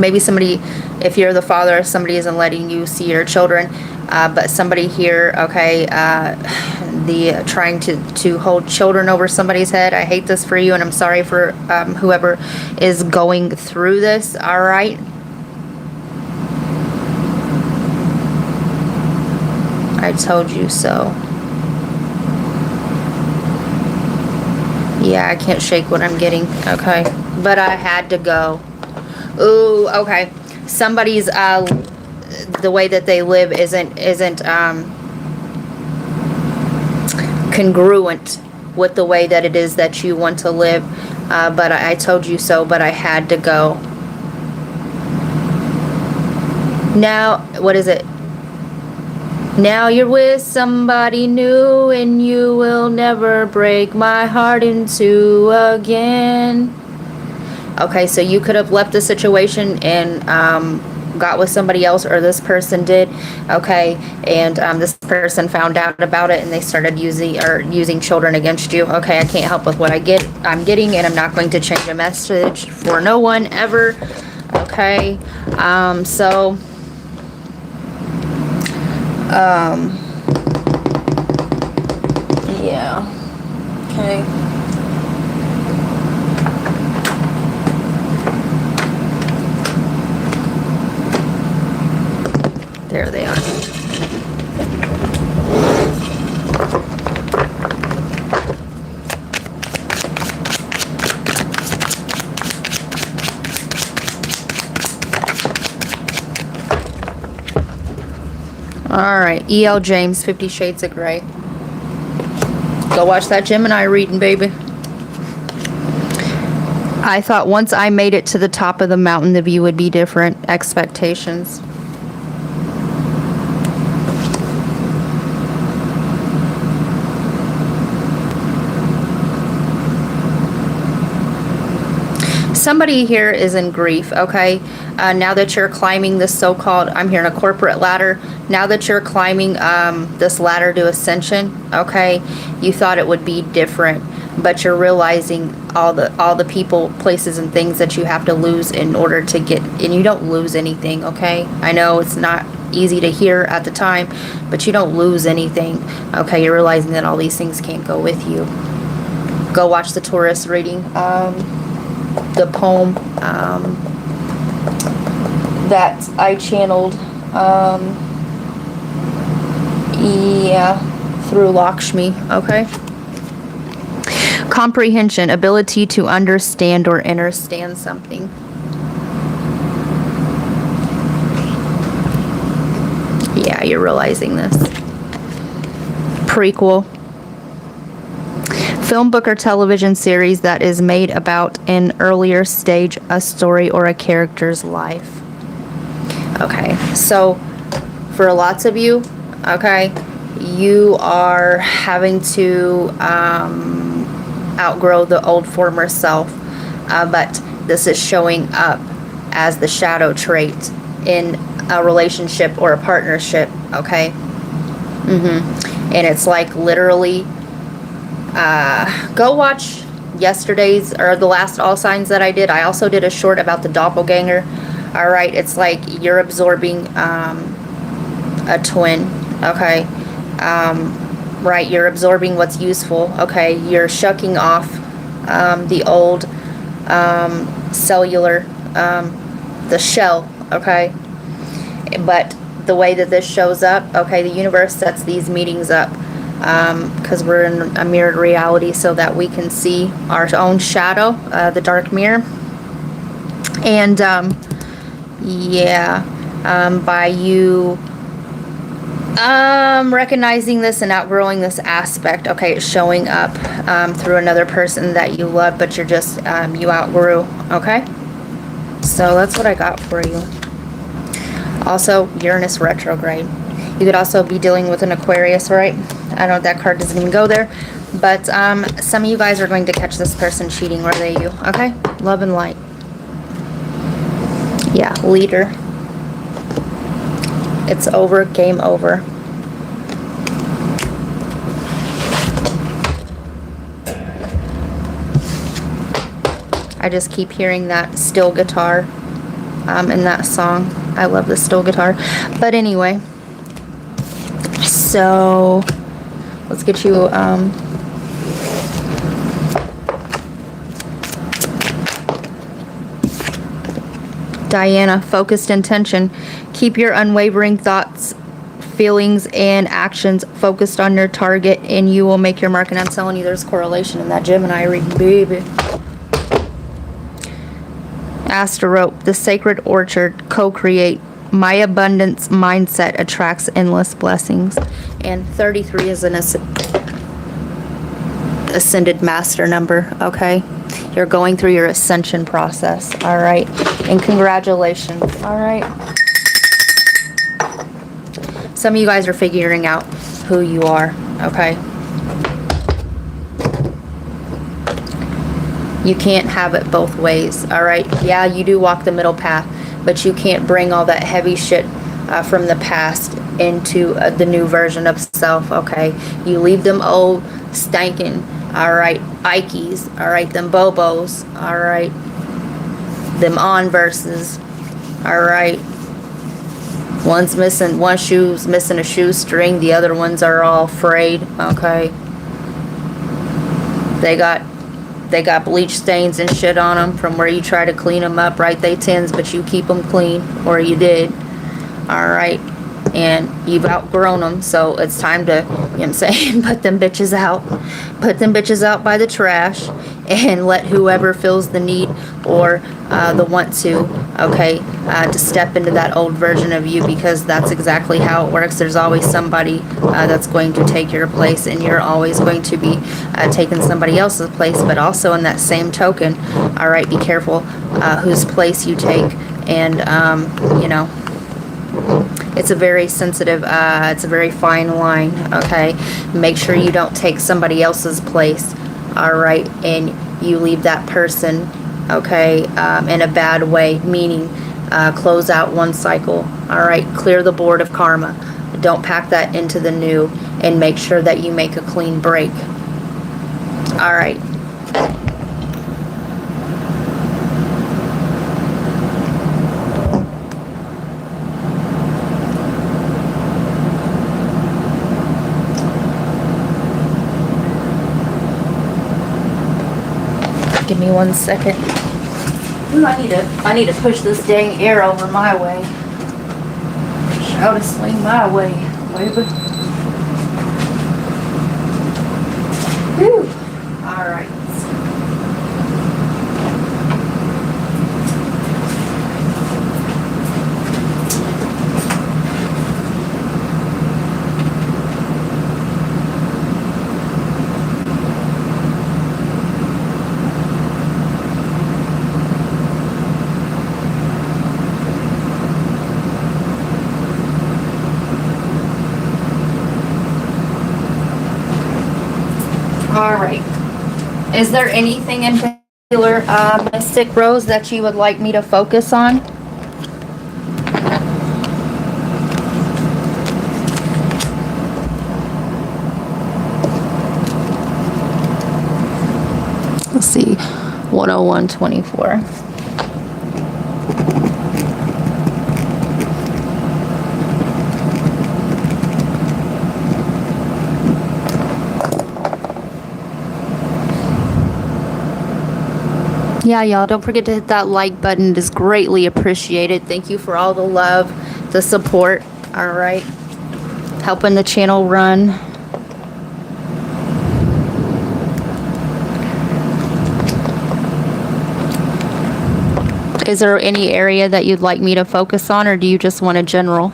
maybe somebody, if you're the father, somebody isn't letting you see your children, but somebody here, okay, the trying to hold children over somebody's head. I hate this for you, and I'm sorry for whoever is going through this. All right. I told you so. Yeah, I can't shake what I'm getting. Okay, but I had to go. Ooh, okay. Somebody's the way that they live isn't congruent with the way that it is that you want to live. But I told you so, but I had to go. Now, what is it? Now you're with somebody new and you will never break my heart in two again. Okay, so you could have left the situation and got with somebody else, or this person did, okay, and this person found out about it and they started using children against you. Okay, I can't help with what I'm getting, and I'm not going to change a message for no one ever. Okay, so yeah, okay. There they are. All right, E.L. James, 50 Shades of Grey. Go watch that Gemini reading, baby. I thought once I made it to the top of the mountain, the view would be different. Expectations. Somebody here is in grief, okay? Now that you're climbing this so-called, I'm hearing a corporate ladder. Now that you're climbing this ladder to ascension, okay, you thought it would be different. but you're realizing all the people, places, and things that you have to lose in order to get, and you don't lose anything, okay? I know it's not easy to hear at the time, but you don't lose anything, okay? You're realizing that all these things can't go with you. Go watch the Taurus reading, the poem that I channeled, yeah, through Lakshmi, okay? Comprehension, ability to understand or understand something. Yeah, you're realizing this. Prequel. Film, book, or television series that is made about an earlier stage, a story, or a character's life. Okay, so for lots of you, okay, you are having to outgrow the old former self, but this is showing up as the shadow trait in a relationship or a partnership, okay? And it's like literally, go watch yesterday's or the last all signs that I did. I also did a short about the doppelganger. All right, it's like you're absorbing a twin, okay? Right, you're absorbing what's useful, okay? You're shucking off the old cellular, the shell, okay? But the way that this shows up, okay, the universe sets these meetings up because we're in a mirrored reality so that we can see our own shadow, the dark mirror. And yeah, by you recognizing this and outgrowing this aspect, okay, it's showing up through another person that you love, but you're just you outgrew, okay? So that's what I got for you. Also, Uranus retrograde. You could also be dealing with an Aquarius, right? I know that card doesn't even go there, but some of you guys are going to catch this person cheating, or they you, okay? Love and light. Yeah, leader. It's over, game over. I just keep hearing that steel guitar in that song. I love the steel guitar. But anyway, so let's get you Diana, focused intention. Keep your unwavering thoughts, feelings, and actions focused on your target, and you will make your mark. And I'm telling you, there's correlation in that Gemini reading, baby. Asterope, the sacred orchard, co-create. My abundance mindset attracts endless blessings. And 33 is an ascended master number, okay? You're going through your ascension process, all right? And congratulations, all right? Some of you guys are figuring out who you are, okay? You can't have it both ways, all right? Yeah, you do walk the middle path, but you can't bring all that heavy shit from the past into the new version of self, okay? You leave them old, stankin', all right, Ikeys, all right, them Bobos, all right, them on verses, all right. One's missing, one shoe's missing a shoestring, the other ones are all frayed, okay. They got bleach stains and shit on them from where you try to clean them up, right? They tins, but you keep them clean, or you did, all right. And you've outgrown them, so it's time to, you know what I'm saying, put them bitches out. Put them bitches out by the trash and let whoever feels the need or the want to, okay, to step into that old version of you, because that's exactly how it works. There's always somebody that's going to take your place, and you're always going to be taking somebody else's place. But also in that same token, all right, be careful whose place you take, and, you know, it's a very sensitive, it's a very fine line, okay? Make sure you don't take somebody else's place, all right? And you leave that person, okay, in a bad way, meaning close out one cycle, all right? Clear the board of karma. Don't pack that into the new, and make sure that you make a clean break, All right. Give me 1 second. Ooh, I need to push this dang air over my way. Shout to swing my way, baby. Whew. All right. All right. Is there anything in particular, Mystic Rose, that you would like me to focus on? Let's see. 101.24. Yeah, y'all, don't forget to hit that like button. It is greatly appreciated. Thank you for all the love, the support. All right. Helping the channel run. Is there any area that you'd like me to focus on, or do you just want a general?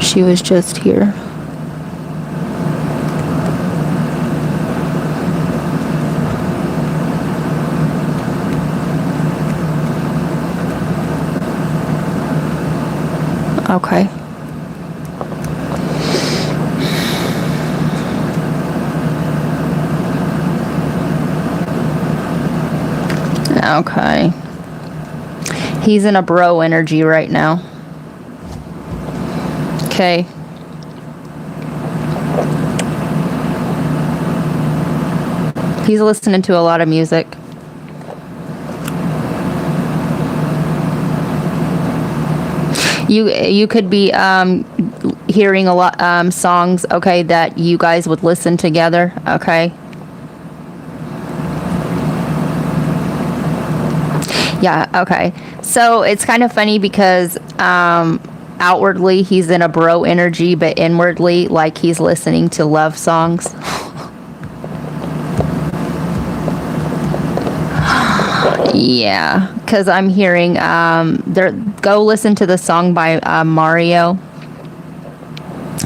She was just here. Okay. Okay. He's in a bro energy right now. Okay. He's listening to a lot of music. You could be hearing a lot songs, okay, that you guys would listen together, okay? Yeah, okay. So it's kind of funny because outwardly he's in a bro energy, but inwardly, like, he's listening to love songs. Yeah, because I'm hearing go listen to the song by Mario.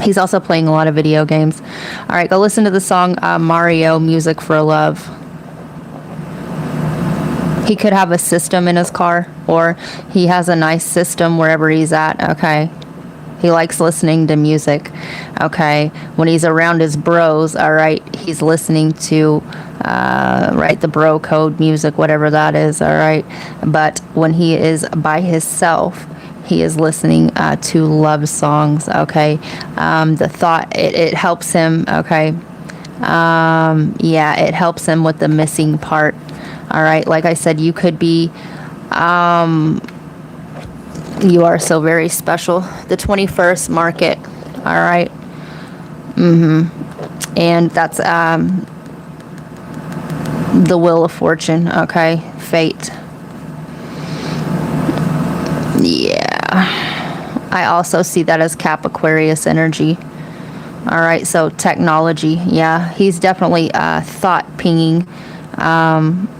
He's also playing a lot of video games. All right, go listen to the song Mario, Music for Love. He could have a system in his car, or he has a nice system wherever he's at, okay? He likes listening to music, okay? When he's around his bros, all right, he's listening to, right, the bro code music, whatever that is, all right? But when he is by himself, he is listening to love songs, okay? The thought, it helps him, okay? Yeah, it helps him with the missing part. All right, like I said, you could be, you are so very special. The 21st market, all right? And that's the Wheel of Fortune, okay? Fate. Yeah. I also see that as Aquarius energy. All right, so technology, yeah. He's definitely thought pinging.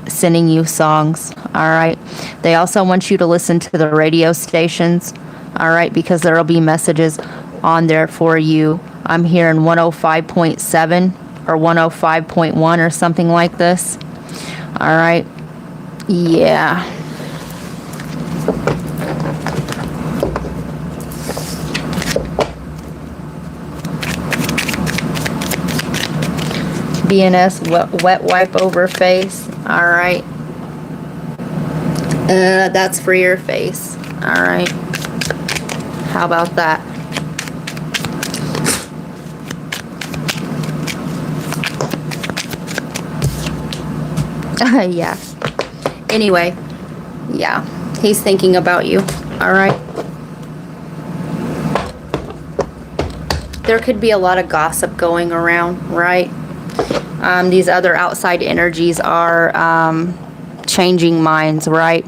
Sending you songs, all right? They also want you to listen to the radio stations, all right, because there will be messages on there for you. I'm hearing 105.7 or 105.1 or something like this, all right? Yeah. BNS wet wipe over face. All right. That's for your face. All right. How about that? Yeah. Anyway, yeah. He's thinking about you. All right. There could be a lot of gossip going around, right? These other outside energies are changing minds, right?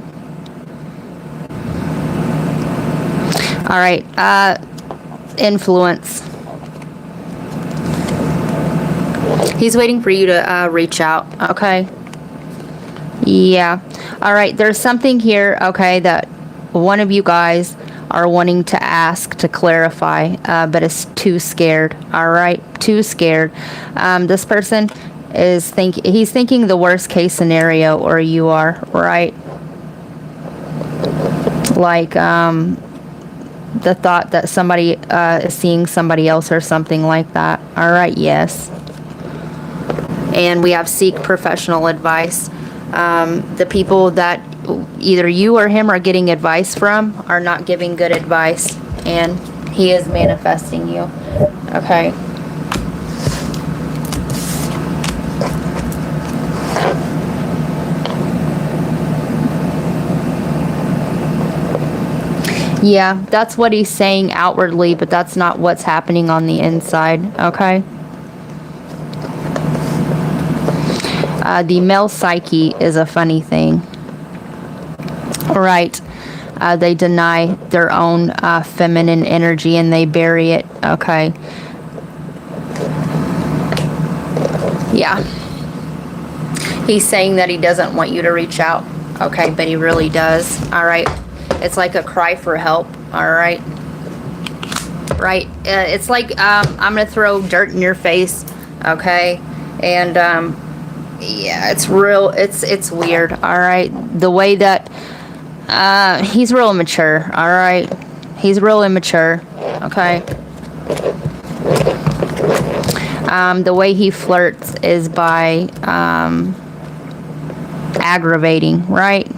All right. Influence. He's waiting for you to reach out, okay? Yeah. All right. There's something here, okay, that one of you guys are wanting to ask to clarify, but is too scared. All right, too scared. This person is he's thinking the worst case scenario, or you are, right? Like the thought that somebody is seeing somebody else or something like that. All right, yes. And we have seek professional advice. The people that either you or him are getting advice from are not giving good advice, and he is manifesting you. Okay. Yeah, that's what he's saying outwardly, but that's not what's happening on the inside. Okay. The male psyche is a funny thing. Right. They deny their own feminine energy and they bury it. Okay. Yeah. He's saying that he doesn't want you to reach out. Okay, but he really does. All right. It's like a cry for help. All right. Right. It's like I'm going to throw dirt in your face. Okay. And yeah, it's real. It's weird. All right. The way that he's real immature. All right. He's real immature. Okay. The way he flirts is by aggravating, right?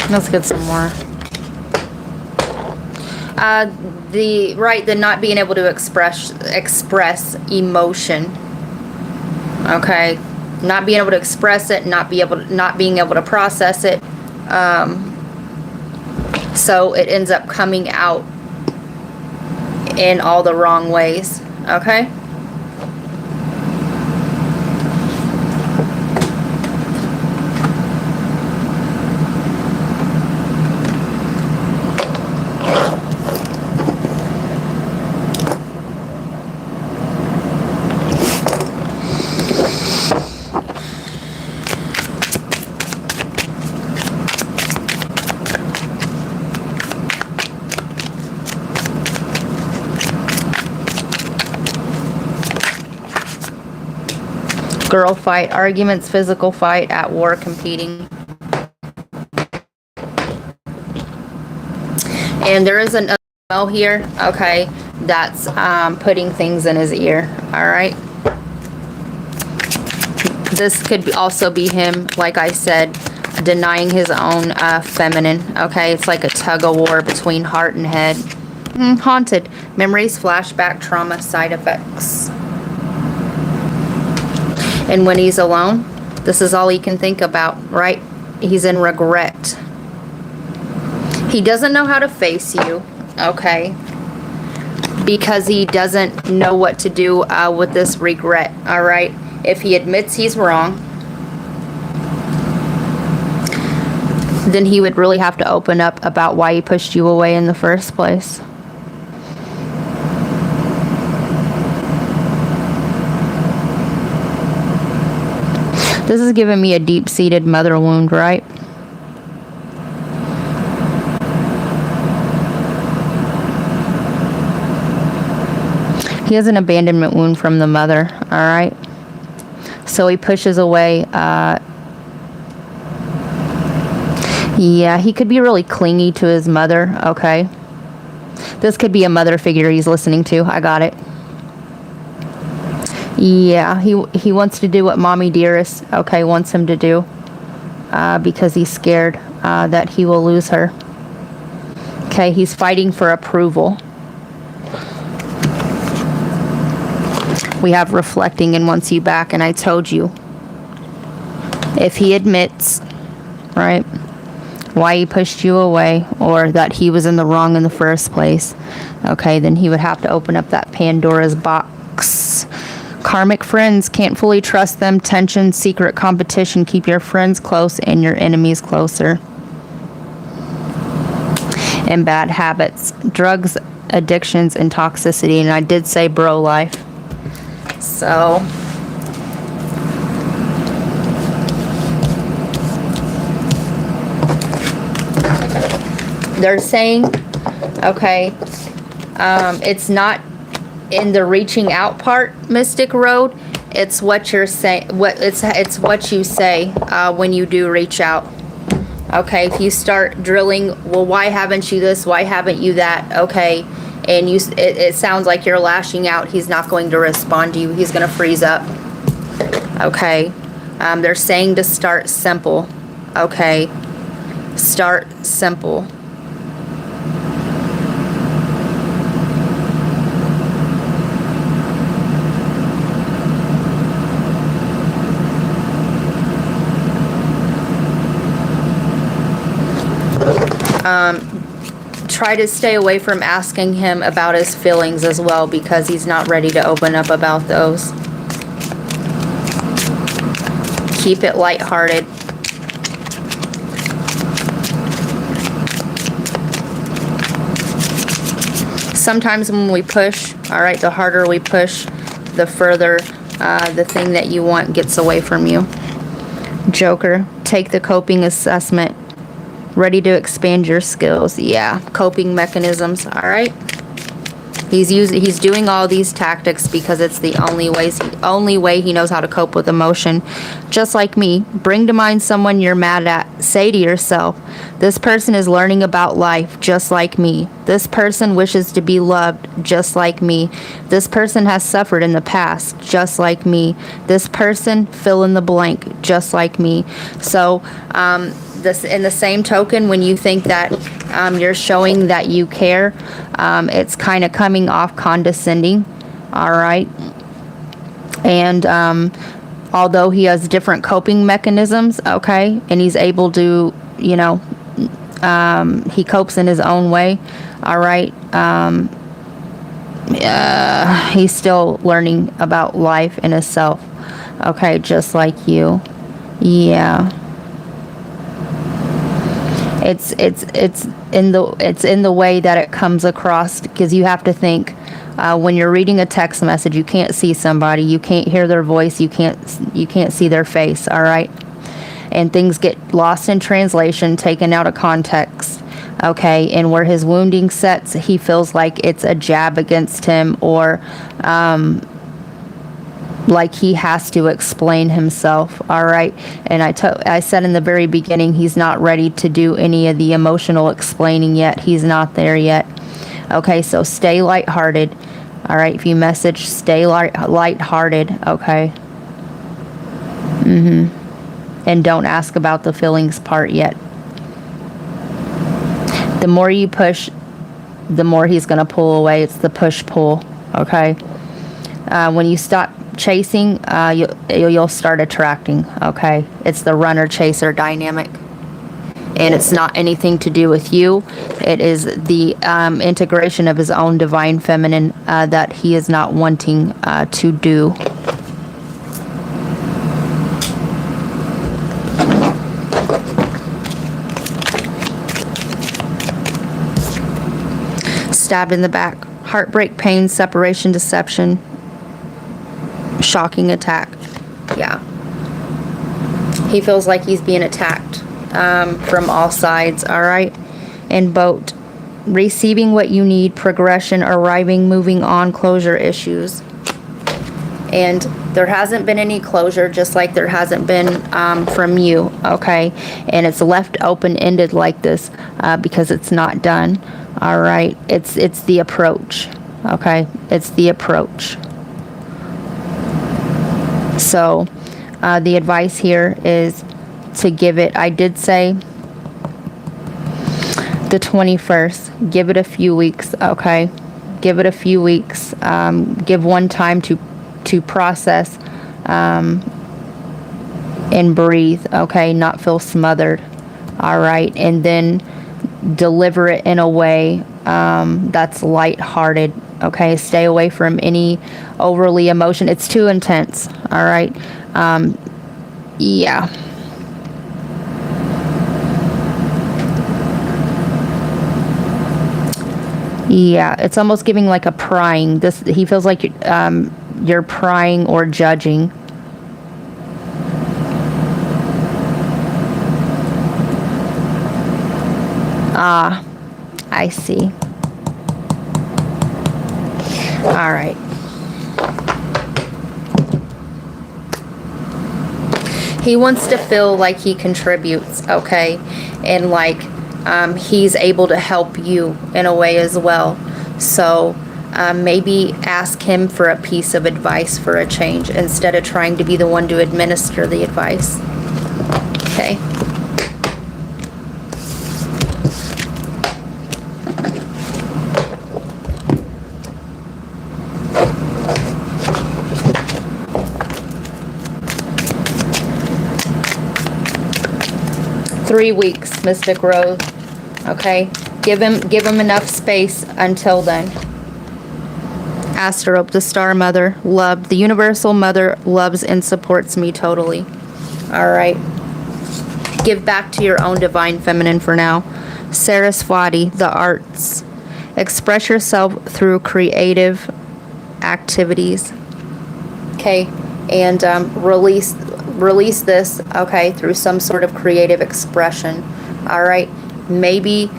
Let's get some more. The not being able to express emotion. Okay, not being able to express it, not being able to process it. So it ends up coming out in all the wrong ways. Okay. Girl fight, arguments, physical fight, at war, competing. And there is another male here, okay, that's putting things in his ear, all right? This could also be him, like I said, denying his own feminine, okay? It's like a tug of war between heart and head. Haunted. Memories, flashback, trauma, side effects. And when he's alone, this is all he can think about, right? He's in regret. He doesn't know how to face you, okay? Because he doesn't know what to do with this regret, all right? If he admits he's wrong, then he would really have to open up about why he pushed you away in the first place. This is giving me a deep-seated mother wound, right? He has an abandonment wound from the mother, all right? So he pushes away. Yeah, he could be really clingy to his mother, okay? This could be a mother figure he's listening to. I got it. Yeah, he wants to do what Mommy Dearest, okay, wants him to do. Because he's scared that he will lose her. Okay, he's fighting for approval. We have reflecting and wants you back, and I told you, if he admits, right, why he pushed you away, or that he was in the wrong in the first place, okay, then he would have to open up that Pandora's box. Karmic friends, can't fully trust them. Tension, secret competition. Keep your friends close and your enemies closer. And bad habits, drugs, addictions, and toxicity. And I did say bro life. So they're saying, okay, it's not in the reaching out part, Mystic Road. It's what you're saying. It's what you say when you do reach out. Okay, if you start drilling, well, why haven't you this? Why haven't you that? Okay, and it sounds like you're lashing out. He's not going to respond to you. He's going to freeze up. Okay, they're saying to start simple. Okay, start simple. Try to stay away from asking him about his feelings as well, because he's not ready to open up about those. Keep it lighthearted. Sometimes when we push, all right, the harder we push, the further the thing that you want gets away from you. Joker, take the coping assessment. Ready to expand your skills. Yeah, coping mechanisms. All right. He's doing all these tactics because it's the only way he knows how to cope with emotion. Just like me, bring to mind someone you're mad at. Say to yourself, this person is learning about life just like me. This person wishes to be loved just like me. This person has suffered in the past just like me. This person, fill in the blank, just like me. So, in the same token, when you think that you're showing that you care, it's kind of coming off condescending. All right. And although he has different coping mechanisms, okay, and he's able to, you know, he copes in his own way. All right. He's still learning about life and himself. Okay, just like you. Yeah. It's in the way that it comes across, because you have to think when you're reading a text message, you can't see somebody, you can't hear their voice, you can't see their face, all right? And things get lost in translation, taken out of context, okay? And where his wounding sets, he feels like it's a jab against him, or like he has to explain himself, all right? And I said in the very beginning, he's not ready to do any of the emotional explaining yet. He's not there yet. Okay, so stay lighthearted, all right? If you message, stay lighthearted, okay? And don't ask about the feelings part yet. The more you push, the more he's going to pull away. It's the push-pull, okay? When you stop chasing, you'll start attracting, okay? It's the runner-chaser dynamic. And it's not anything to do with you. It is the integration of his own divine feminine that he is not wanting to do. Stabbed in the back. Heartbreak, pain, separation, deception. Shocking attack. Yeah. He feels like he's being attacked from all sides, all right? And boat. Receiving what you need, progression, arriving, moving on, closure issues. And there hasn't been any closure, just like there hasn't been from you, okay? And it's left open-ended like this because it's not done, all right? It's the approach, okay? It's the approach. So the advice here is to give it, I did say the 21st, give it a few weeks, okay? Give it a few weeks. Give one time to process and breathe, okay? Not feel smothered, all right? And then deliver it in a way that's lighthearted, okay? Stay away from any overly emotion. It's too intense, all right? Yeah. Yeah, it's almost giving like a prying. He feels like you're prying or judging. Ah, I see. All right. He wants to feel like he contributes, okay? And like he's able to help you in a way as well. So maybe ask him for a piece of advice for a change instead of trying to be the one to administer the advice. Okay. Three weeks, Mystic Rose. Okay, give him enough space until then. Asterope, the Star Mother, love, the Universal Mother loves and supports me totally. All right, give back to your own Divine Feminine for now. Saraswati, the arts, express yourself through creative activities. Okay, and release this, okay, through some sort of creative expression. All right, maybe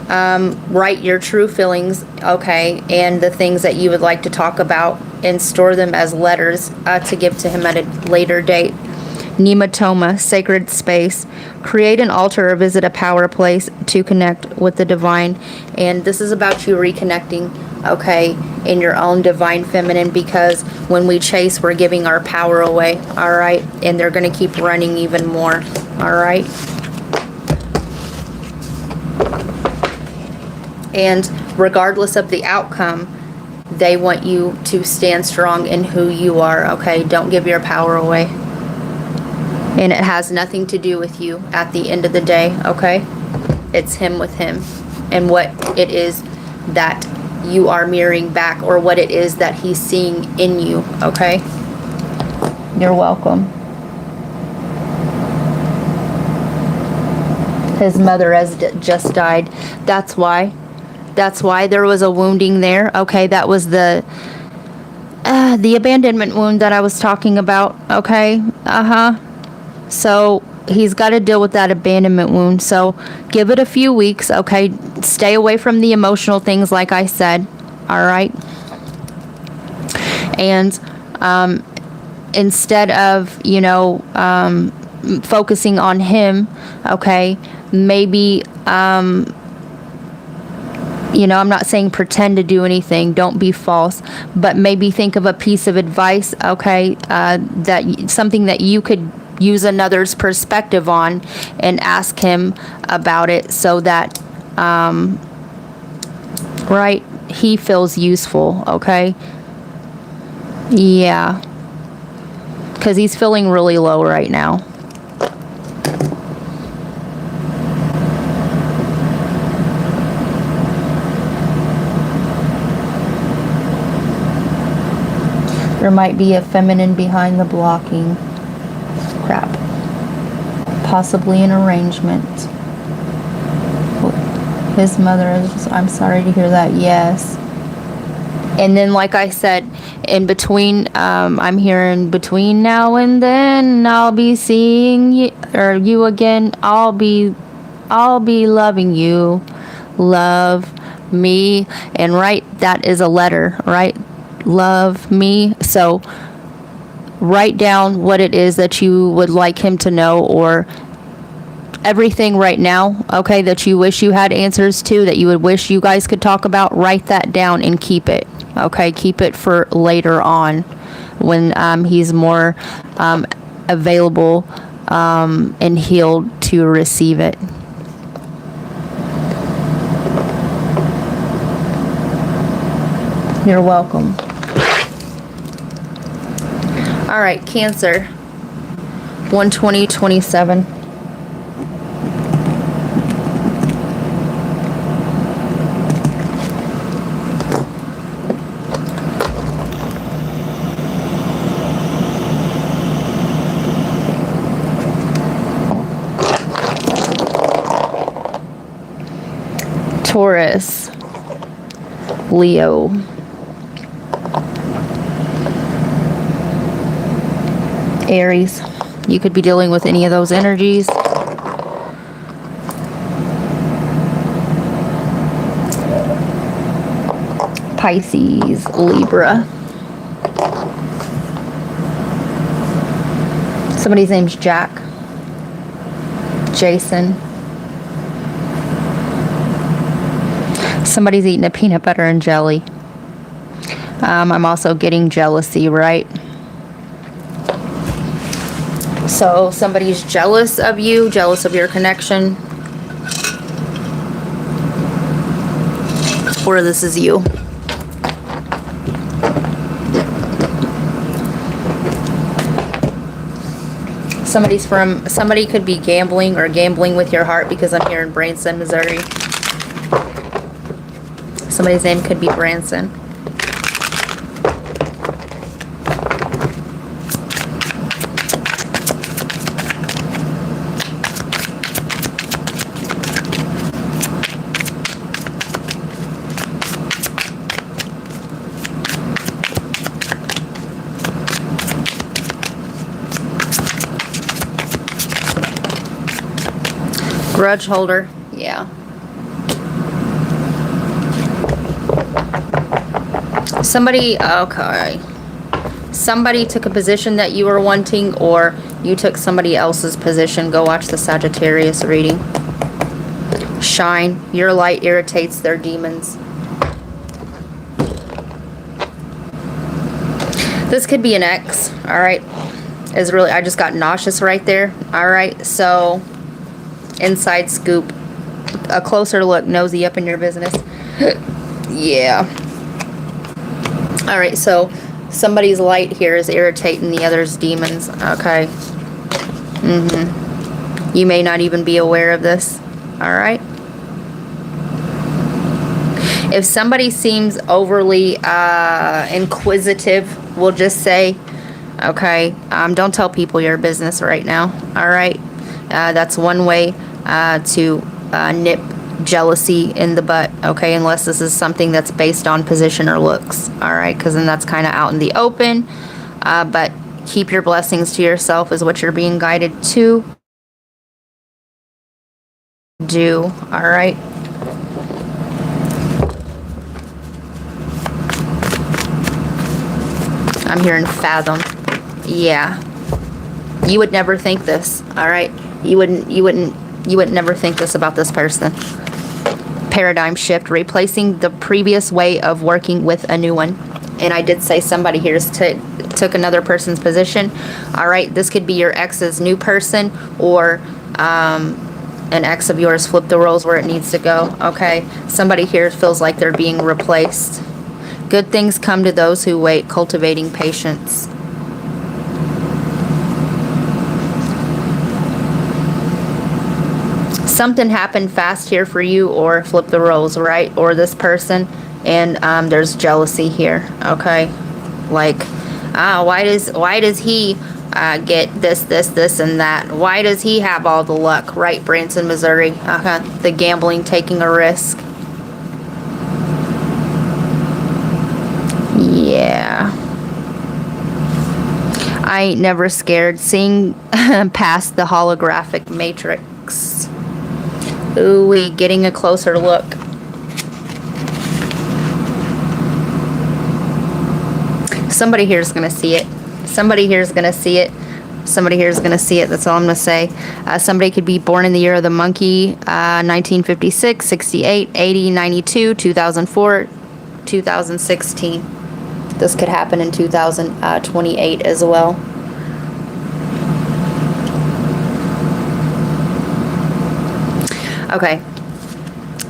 write your true feelings, okay, and the things that you would like to talk about, and store them as letters to give to him at a later date. Nematoma, sacred space, create an altar or visit a power place to connect with the divine. And this is about you reconnecting, okay, in your own Divine Feminine, because when we chase, we're giving our power away, all right? And they're going to keep running even more, all right? And regardless of the outcome, they want you to stand strong in who you are, okay? Don't give your power away. And it has nothing to do with you at the end of the day, okay? It's him with him and what it is that you are mirroring back, or what it is that he's seeing in you, okay? You're welcome. His mother has just died. That's why there was a wounding there, okay? That was the abandonment wound that I was talking about, okay? So he's got to deal with that abandonment wound. So give it a few weeks, okay? Stay away from the emotional things, like I said, all right? And instead of, focusing on him, okay, maybe, I'm not saying pretend to do anything. Don't be false. But maybe think of a piece of advice, okay, something that you could use another's perspective on, and ask him about it so that, right, he feels useful, okay? Yeah. Because he's feeling really low right now. There might be a feminine behind the blocking. Crap. Possibly an arrangement. His mother is, I'm sorry to hear that, yes. And then, like I said, in between, I'm hearing between now and then, I'll be seeing you again. I'll be loving you. Love me. And right, that is a letter, right? Love me. So write down what it is that you would like him to know, or everything right now, okay, that you wish you had answers to, that you would wish you guys could talk about. Write that down and keep it, okay? Keep it for later on when he's more available and healed to receive it. You're welcome. All right, Cancer, 1/20/27. Taurus, Leo, Aries. You could be dealing with any of those energies. Pisces, Libra. Somebody's name's Jack, Jason. Somebody's eating a peanut butter and jelly. I'm also getting jealousy, right? So somebody's jealous of you, jealous of your connection. Or this is you. Somebody could be gambling or gambling with your heart, because I'm here in Branson, Missouri. Somebody's name could be Branson. Grudge holder, yeah. Okay. Somebody took a position that you were wanting, or you took somebody else's position. Go watch the Sagittarius reading. Shine. Your light irritates their demons. This could be an ex, all right? I just got nauseous right there, all right? So, inside scoop. A closer look, nosy up in your business. Yeah. All right, so somebody's light here is irritating the other's demons, okay? You may not even be aware of this, all right? If somebody seems overly inquisitive, we'll just say, okay, don't tell people your business right now, all right? That's one way to nip jealousy in the butt, okay, unless this is something that's based on position or looks, all right, because then that's kind of out in the open. But keep your blessings to yourself is what you're being guided to do, all right? I'm hearing fathom. Yeah, you would never think this, all right? You would never think this about this person. Paradigm shift, replacing the previous way of working with a new one. And I did say somebody here took another person's position. All right, this could be your ex's new person, or an ex of yours. Flip the roles where it needs to go, okay? Somebody here feels like they're being replaced. Good things come to those who wait, cultivating patience. Something happened fast here for you, or flip the roles, right? Or this person, and there's jealousy here, okay? Like, why does he get this, and that? Why does he have all the luck, right? Branson, Missouri. The gambling, taking a risk. Yeah. I ain't never scared. Seeing past the holographic matrix. Ooh, getting a closer look. Somebody here is going to see it. Somebody here is going to see it. Somebody here is going to see it. That's all I'm going to say. Somebody could be born in the year of the monkey, 1956, 68, 80, 92, 2004, 2016. This could happen in 2028 as well. Okay.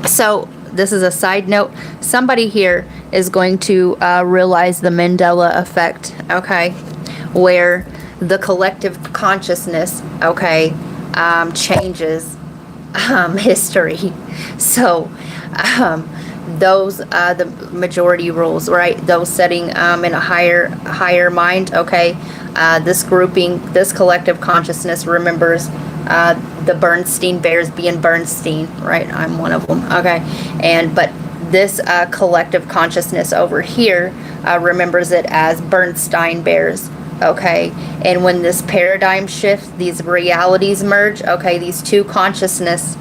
So this is a side note. Somebody here is going to realize the Mandela effect, okay, where the collective consciousness, okay, changes history. So those the majority rules, right? Those setting in a higher mind, okay. This grouping, this collective consciousness remembers the Bernstein Bears being Bernstein, right? I'm one of them, okay. But this collective consciousness over here remembers it as Bernstein Bears, okay. And when this paradigm shifts, these realities merge, okay, these two consciousness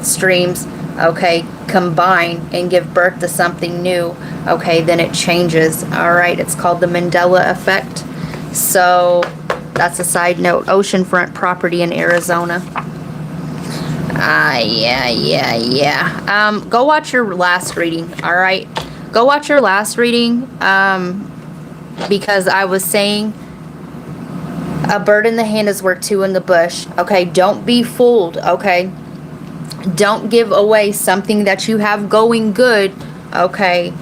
streams, okay, combine and give birth to something new, okay, then it changes. All right, it's called the Mandela effect. So that's a side note. Oceanfront property in Arizona. Yeah. Go watch your last reading. All right, go watch your last reading, because I was saying a bird in the hand is worth two in the bush. Okay, don't be fooled. Okay, don't give away something that you have going good, okay,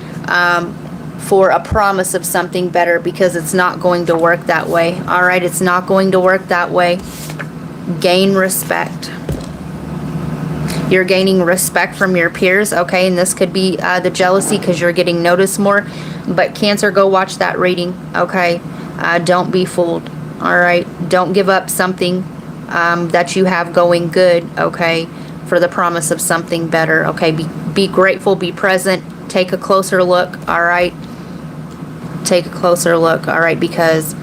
for a promise of something better, because it's not going to work that way. All right, it's not going to work that way. Gain respect. You're gaining respect from your peers, okay, and this could be the jealousy because you're getting noticed more. But Cancer, go watch that reading, okay. Don't be fooled. All right, don't give up something that you have going good, okay, for the promise of something better, okay. Be grateful, be present, take a closer look, all right. Take a closer look, all right, because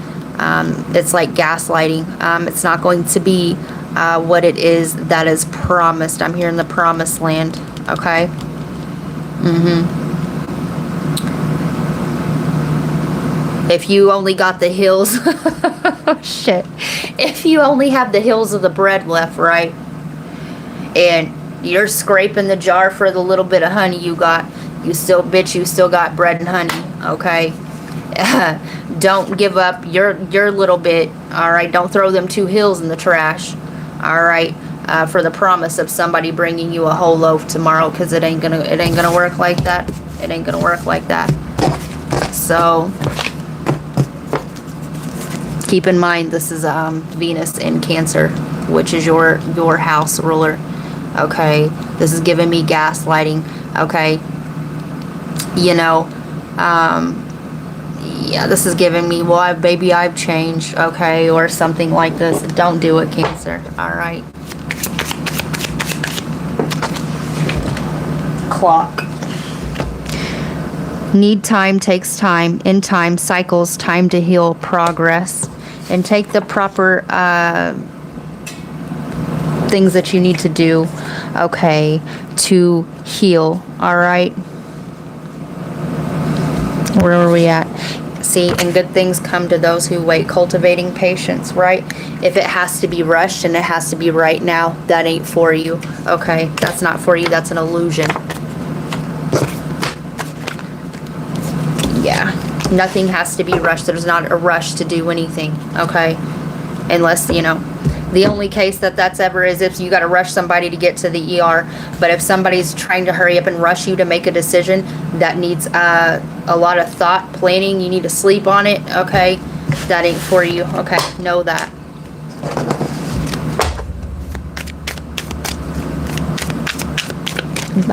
it's like gaslighting. It's not going to be what it is that is promised. I'm here in the promised land, okay. If you only got the hills, shit. If you only have the hills of the bread left, right, and you're scraping the jar for the little bit of honey you got, you still got bread and honey, okay. Don't give up your little bit, all right. Don't throw them two hills in the trash, all right, for the promise of somebody bringing you a whole loaf tomorrow, because it ain't gonna work like that. It ain't gonna work like that. So keep in mind, this is Venus in Cancer, which is your house ruler, okay. This is giving me gaslighting, okay. You know, yeah, this is giving me, well, baby, I've changed, okay, or something like this. Don't do it, Cancer, all right. Clock. Need time, takes time. In time, cycles, time to heal, progress. And take the proper things that you need to do, okay, to heal, all right. Where are we at? See, and good things come to those who wait, cultivating patience, right? If it has to be rushed and it has to be right now, that ain't for you, okay? That's not for you, that's an illusion. Yeah, nothing has to be rushed. There's not a rush to do anything, okay? Unless, you know, the only case that's ever is if you got to rush somebody to get to the ER. But if somebody's trying to hurry up and rush you to make a decision that needs a lot of thought, planning, you need to sleep on it, okay? That ain't for you, okay? Know that.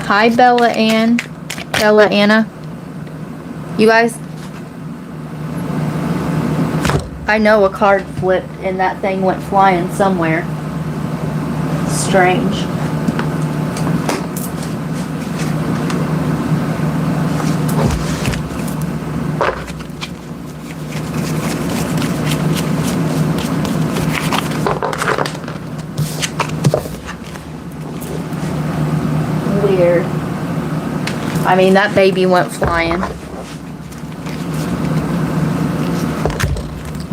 Hi, Bella Anna. You guys? I know a card flipped and that thing went flying somewhere. Strange. Weird. I mean, that baby went flying.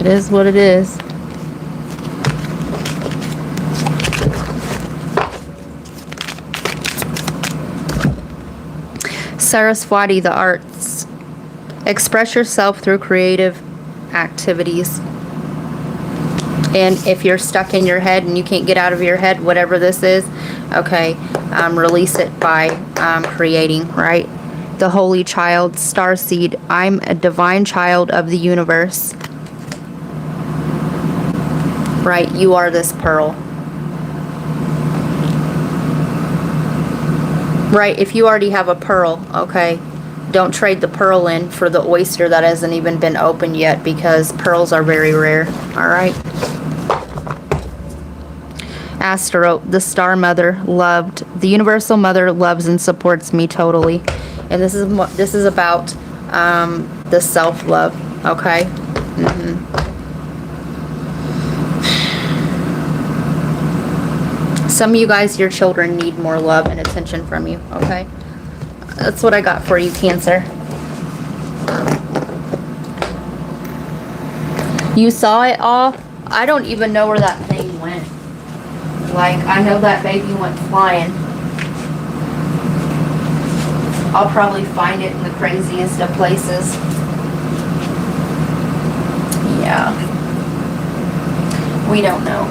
It is what it is. Saraswati, the arts. Express yourself through creative activities. And if you're stuck in your head and you can't get out of your head, whatever this is, okay, release it by creating, right? The Holy Child, Starseed. I'm a divine child of the universe. Right? You are this pearl. Right? If you already have a pearl, okay, don't trade the pearl in for the oyster that hasn't even been opened yet, because pearls are very rare. All right? Astaroth, the Star Mother, loved. The Universal Mother loves and supports me totally. And this is about the self-love, okay? Some of you guys, your children need more love and attention from you, okay? That's what I got for you, Cancer. You saw it all? I don't even know where that thing went. Like, I know that baby went flying. I'll probably find it in the craziest of places. Yeah. We don't know.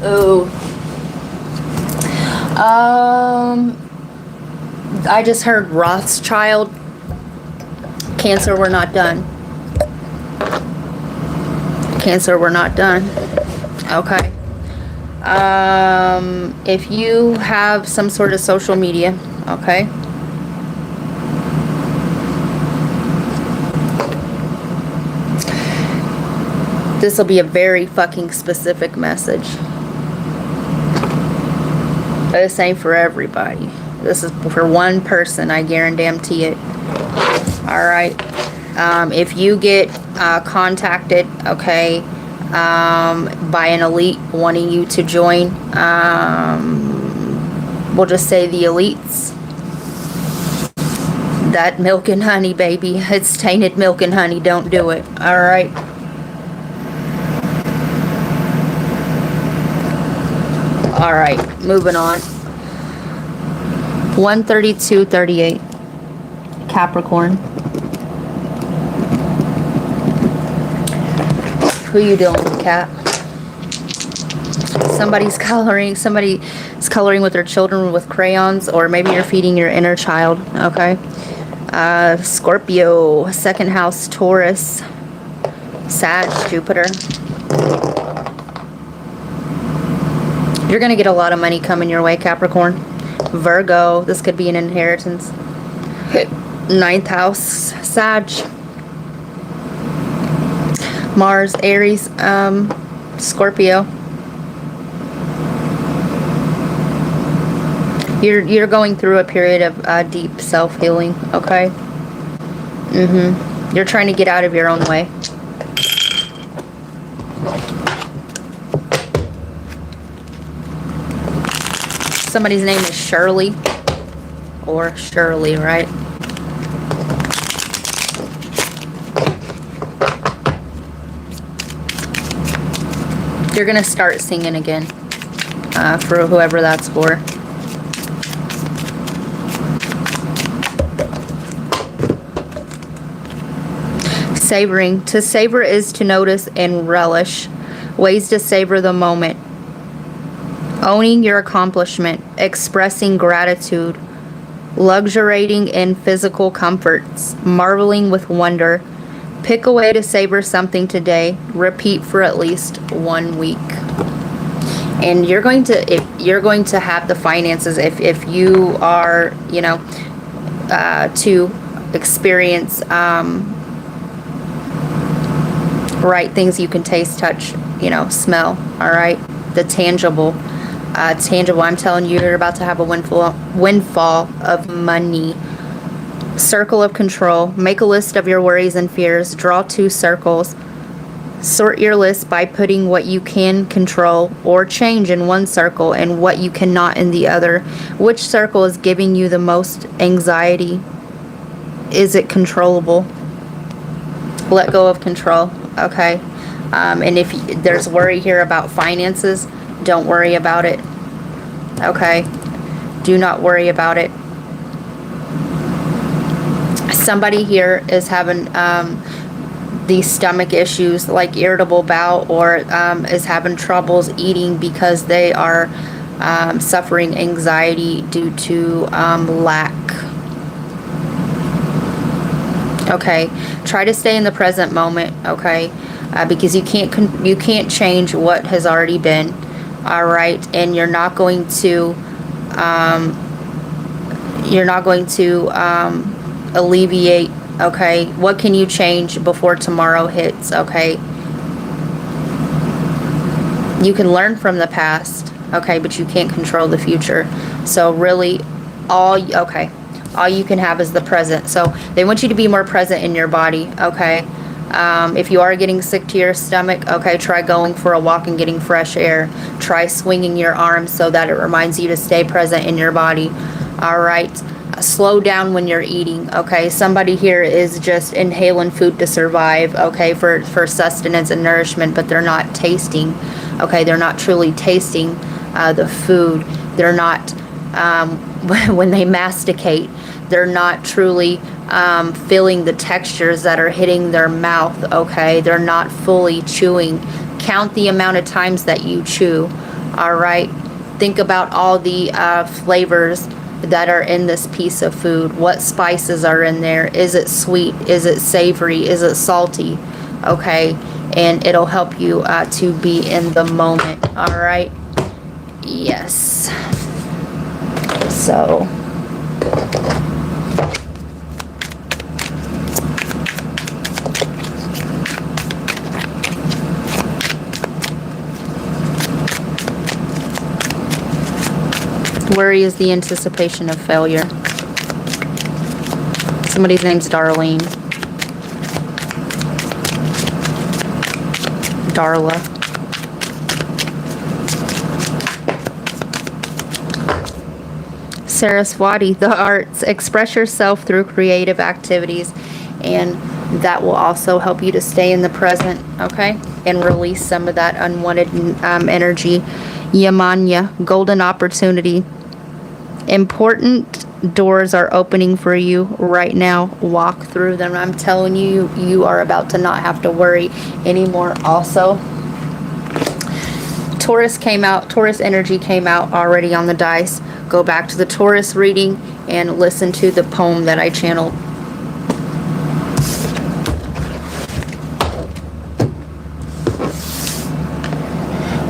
Ooh. I just heard Rothschild. Cancer, we're not done. Cancer, we're not done. Okay. If you have some sort of social media, okay, this will be a very fucking specific message. This ain't for everybody. This is for one person, I guarantee it. Alright. If you get contacted, okay, by an elite wanting you to join, we'll just say the elites, that milk and honey, baby, it's tainted milk and honey, don't do it. Alright. Alright, moving on. 132:38. Capricorn. Who you dealing with, Cap? Somebody's coloring with their children with crayons, or maybe you're feeding your inner child, okay? Scorpio, second house, Taurus, Sag, Jupiter. You're going to get a lot of money coming your way, Capricorn. Virgo, this could be an inheritance. Ninth house, Sag. Mars, Aries, Scorpio. You're going through a period of deep self-healing, okay? You're trying to get out of your own way. Somebody's name is Shirley, or Shirley, right? You're gonna start singing again, for whoever that's for. Savoring. To savor is to notice and relish. Ways to savor the moment. Owning your accomplishment. Expressing gratitude. Luxuriating in physical comforts. Marveling with wonder. Pick a way to savor something today. Repeat for at least 1 week. And you're going to have the finances if you are, you know, to experience right things you can taste, touch, you know, smell. All right, the tangible. I'm telling you, you're about to have a windfall of money. Circle of control. Make a list of your worries and fears. Draw 2 circles. Sort your list by putting what you can control or change in one circle and what you cannot in the other. Which circle is giving you the most anxiety? Is it controllable? Let go of control, okay? And if there's worry here about finances, don't worry about it, okay? Do not worry about it. Somebody here is having these stomach issues, like irritable bowel, or is having troubles eating because they are suffering anxiety due to lack. Okay, try to stay in the present moment, okay? Because you can't change what has already been, all right? And you're not going to alleviate. Okay, what can you change before tomorrow hits? Okay, you can learn from the past, okay, but you can't control the future. So really, all you can have is the present. So they want you to be more present in your body, okay? If you are getting sick to your stomach, okay, try going for a walk and getting fresh air. Try swinging your arms so that it reminds you to stay present in your body, all right? Slow down when you're eating, okay? Somebody here is just inhaling food to survive, okay, for sustenance and nourishment, but they're not tasting, okay? They're not truly tasting the food. They're not, when they masticate, they're not truly feeling the textures that are hitting their mouth, okay? They're not fully chewing. Count the amount of times that you chew, all right? Think about all the flavors that are in this piece of food. What spices are in there? Is it sweet? Is it savory? Is it salty? Okay, and it'll help you to be in the moment. All right. Yes. So worry is the anticipation of failure. Somebody's name's Darlene. Darla. Saraswati, the arts. Express yourself through creative activities, and that will also help you to stay in the present, okay? And release some of that unwanted energy. Yamanya, golden opportunity. Important doors are opening for you right now. Walk through them. I'm telling you, you are about to not have to worry anymore. Also, Taurus came out. Taurus energy came out already on the dice. Go back to the Taurus reading and listen to the poem that I channeled.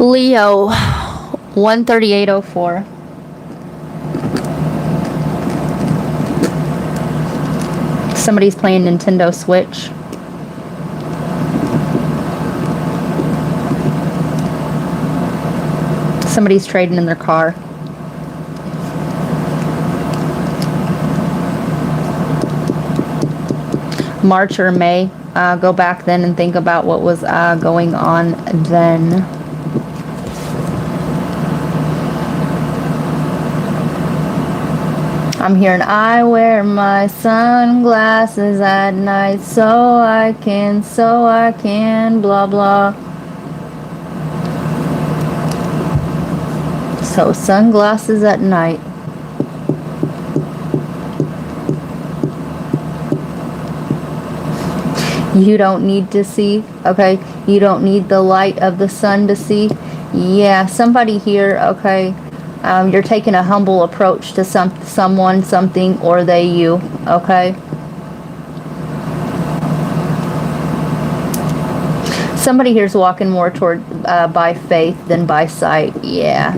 Leo, 13804. Somebody's playing Nintendo Switch. Somebody's trading in their car. March or May. Go back then and think about what was going on then. I'm hearing, I wear my sunglasses at night so I can, blah, blah. So sunglasses at night. You don't need to see, okay? You don't need the light of the sun to see. Yeah, somebody here, okay? You're taking a humble approach to someone, something, or they, you, okay? Somebody here's walking more toward by faith than by sight. Yeah.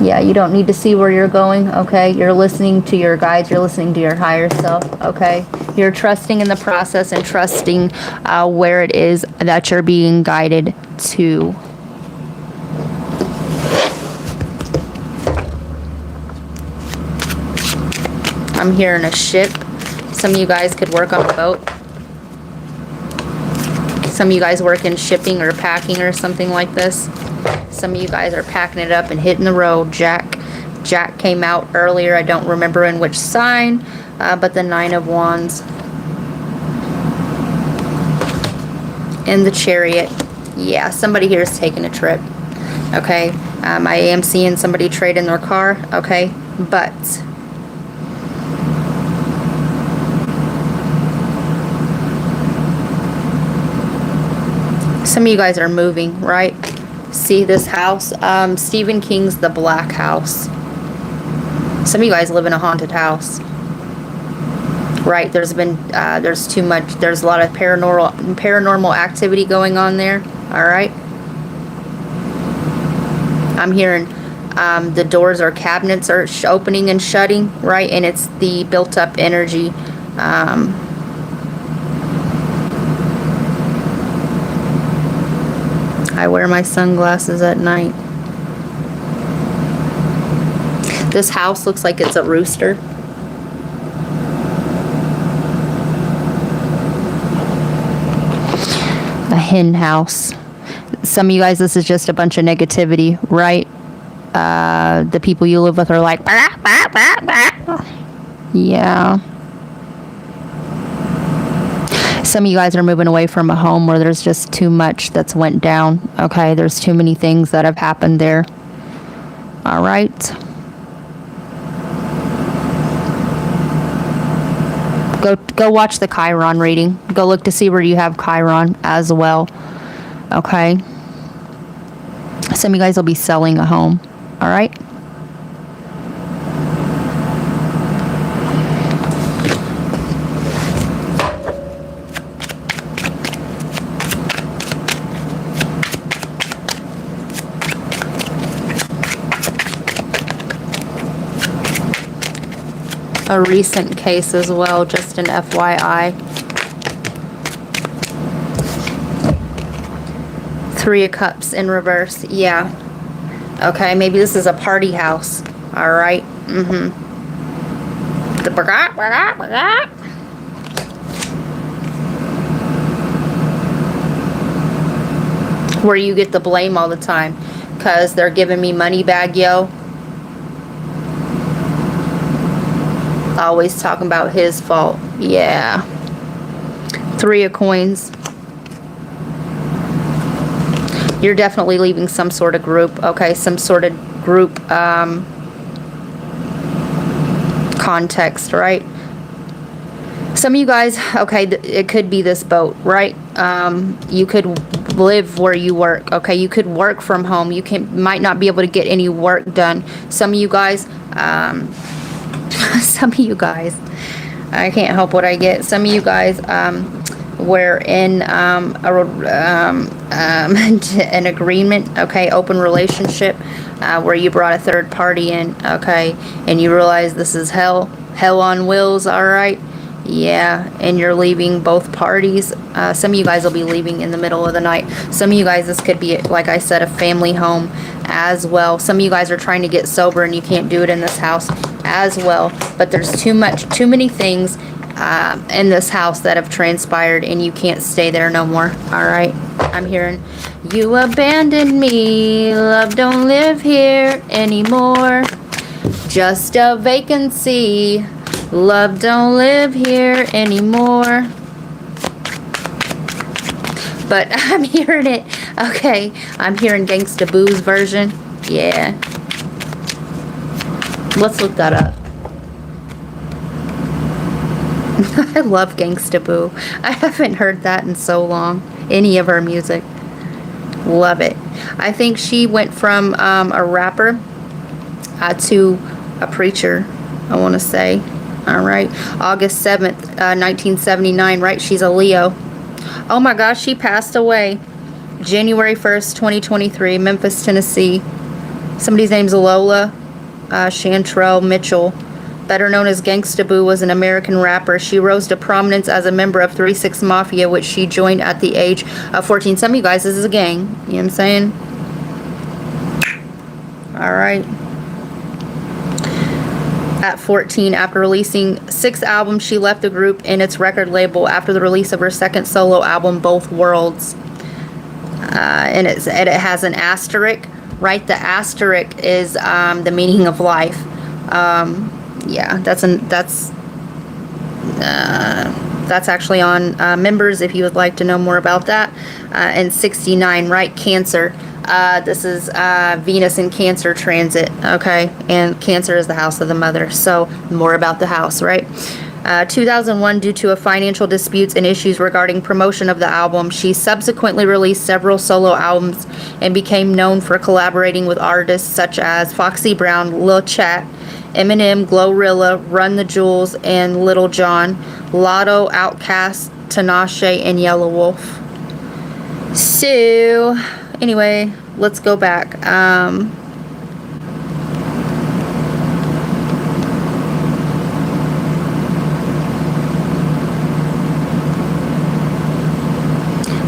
Yeah, you don't need to see where you're going, okay? You're listening to your guides. You're listening to your higher self, okay? You're trusting in the process and trusting where it is that you're being guided to. I'm hearing a ship. Some of you guys could work on a boat. Some of you guys work in shipping or packing or something like this. Some of you guys are packing it up and hitting the road. Jack came out earlier. I don't remember in which sign, but the 9 of Wands. And the Chariot. Yeah, somebody here is taking a trip. Okay, I am seeing somebody trade in their car. Okay, but some of you guys are moving, right? See this house? Stephen King's The Black House. Some of you guys live in a haunted house. Right, there's too much, there's a lot of paranormal activity going on there. All right. I'm hearing the doors or cabinets are opening and shutting, right? And it's the built up energy. I wear my sunglasses at night. This house looks like it's a rooster. A hen house. Some of you guys, this is just a bunch of negativity, right? The people you live with are like, bah, bah, bah, bah. Yeah. Some of you guys are moving away from a home where there's just too much that's went down. Okay, there's too many things that have happened there. All right. Go watch the Chiron reading. Go look to see where you have Chiron as well. Okay. Some of you guys will be selling a home. All right. A recent case as well, just an FYI. 3 of Cups in reverse. Yeah. Okay, maybe this is a party house. All right. The where you get the blame all the time because they're giving me money bag, yo. Always talking about his fault. Yeah. 3 of Coins. You're definitely leaving some sort of group. Okay, some sort of group context, right? Some of you guys, okay, it could be this boat, right? You could live where you work. Okay, you could work from home. You might not be able to get any work done. Some of you guys, I can't help what I get. Some of you guys were in an agreement, okay, open relationship, where you brought a third party in, okay, and you realize this is hell on wheels, all right? Yeah, and you're leaving both parties. Some of you guys will be leaving in the middle of the night. Some of you guys, this could be, like I said, a family home as well. Some of you guys are trying to get sober and you can't do it in this house as well. But there's too many things in this house that have transpired and you can't stay there no more. All right, I'm hearing you abandoned me. Love don't live here anymore. Just a vacancy. Love don't live here anymore. But I'm hearing it. Okay, I'm hearing Gangsta Boo's version. Yeah. Let's look that up. I love Gangsta Boo. I haven't heard that in so long. Any of her music. Love it. I think she went from a rapper to a preacher, I want to say. All right. August 7th, 1979, right? She's a Leo. Oh my gosh, she passed away. January 1st, 2023, Memphis, Tennessee. Somebody's name's Lola Chantrell Mitchell, better known as Gangsta Boo, was an American rapper. She rose to prominence as a member of 3 6 Mafia, which she joined at the age of 14. Some of you guys, this is a gang. You know what I'm saying? All right. At 14, after releasing 6 albums, she left the group and its record label after the release of her second solo album, Both Worlds. And it has an asterisk, right? The asterisk is the meaning of life. Yeah, that's actually on members if you would like to know more about that. And 69, right? Cancer. This is Venus in Cancer transit, okay? And Cancer is the house of the mother, so more about the house, right? 2001, due to a financial disputes and issues regarding promotion of the album, she subsequently released several solo albums and became known for collaborating with artists such as Foxy Brown, Lil Chat, Eminem, Glorilla, Run the Jewels, and Little John, Lotto, Outkast, Tinashe, and Yellow Wolf. So, anyway, let's go back.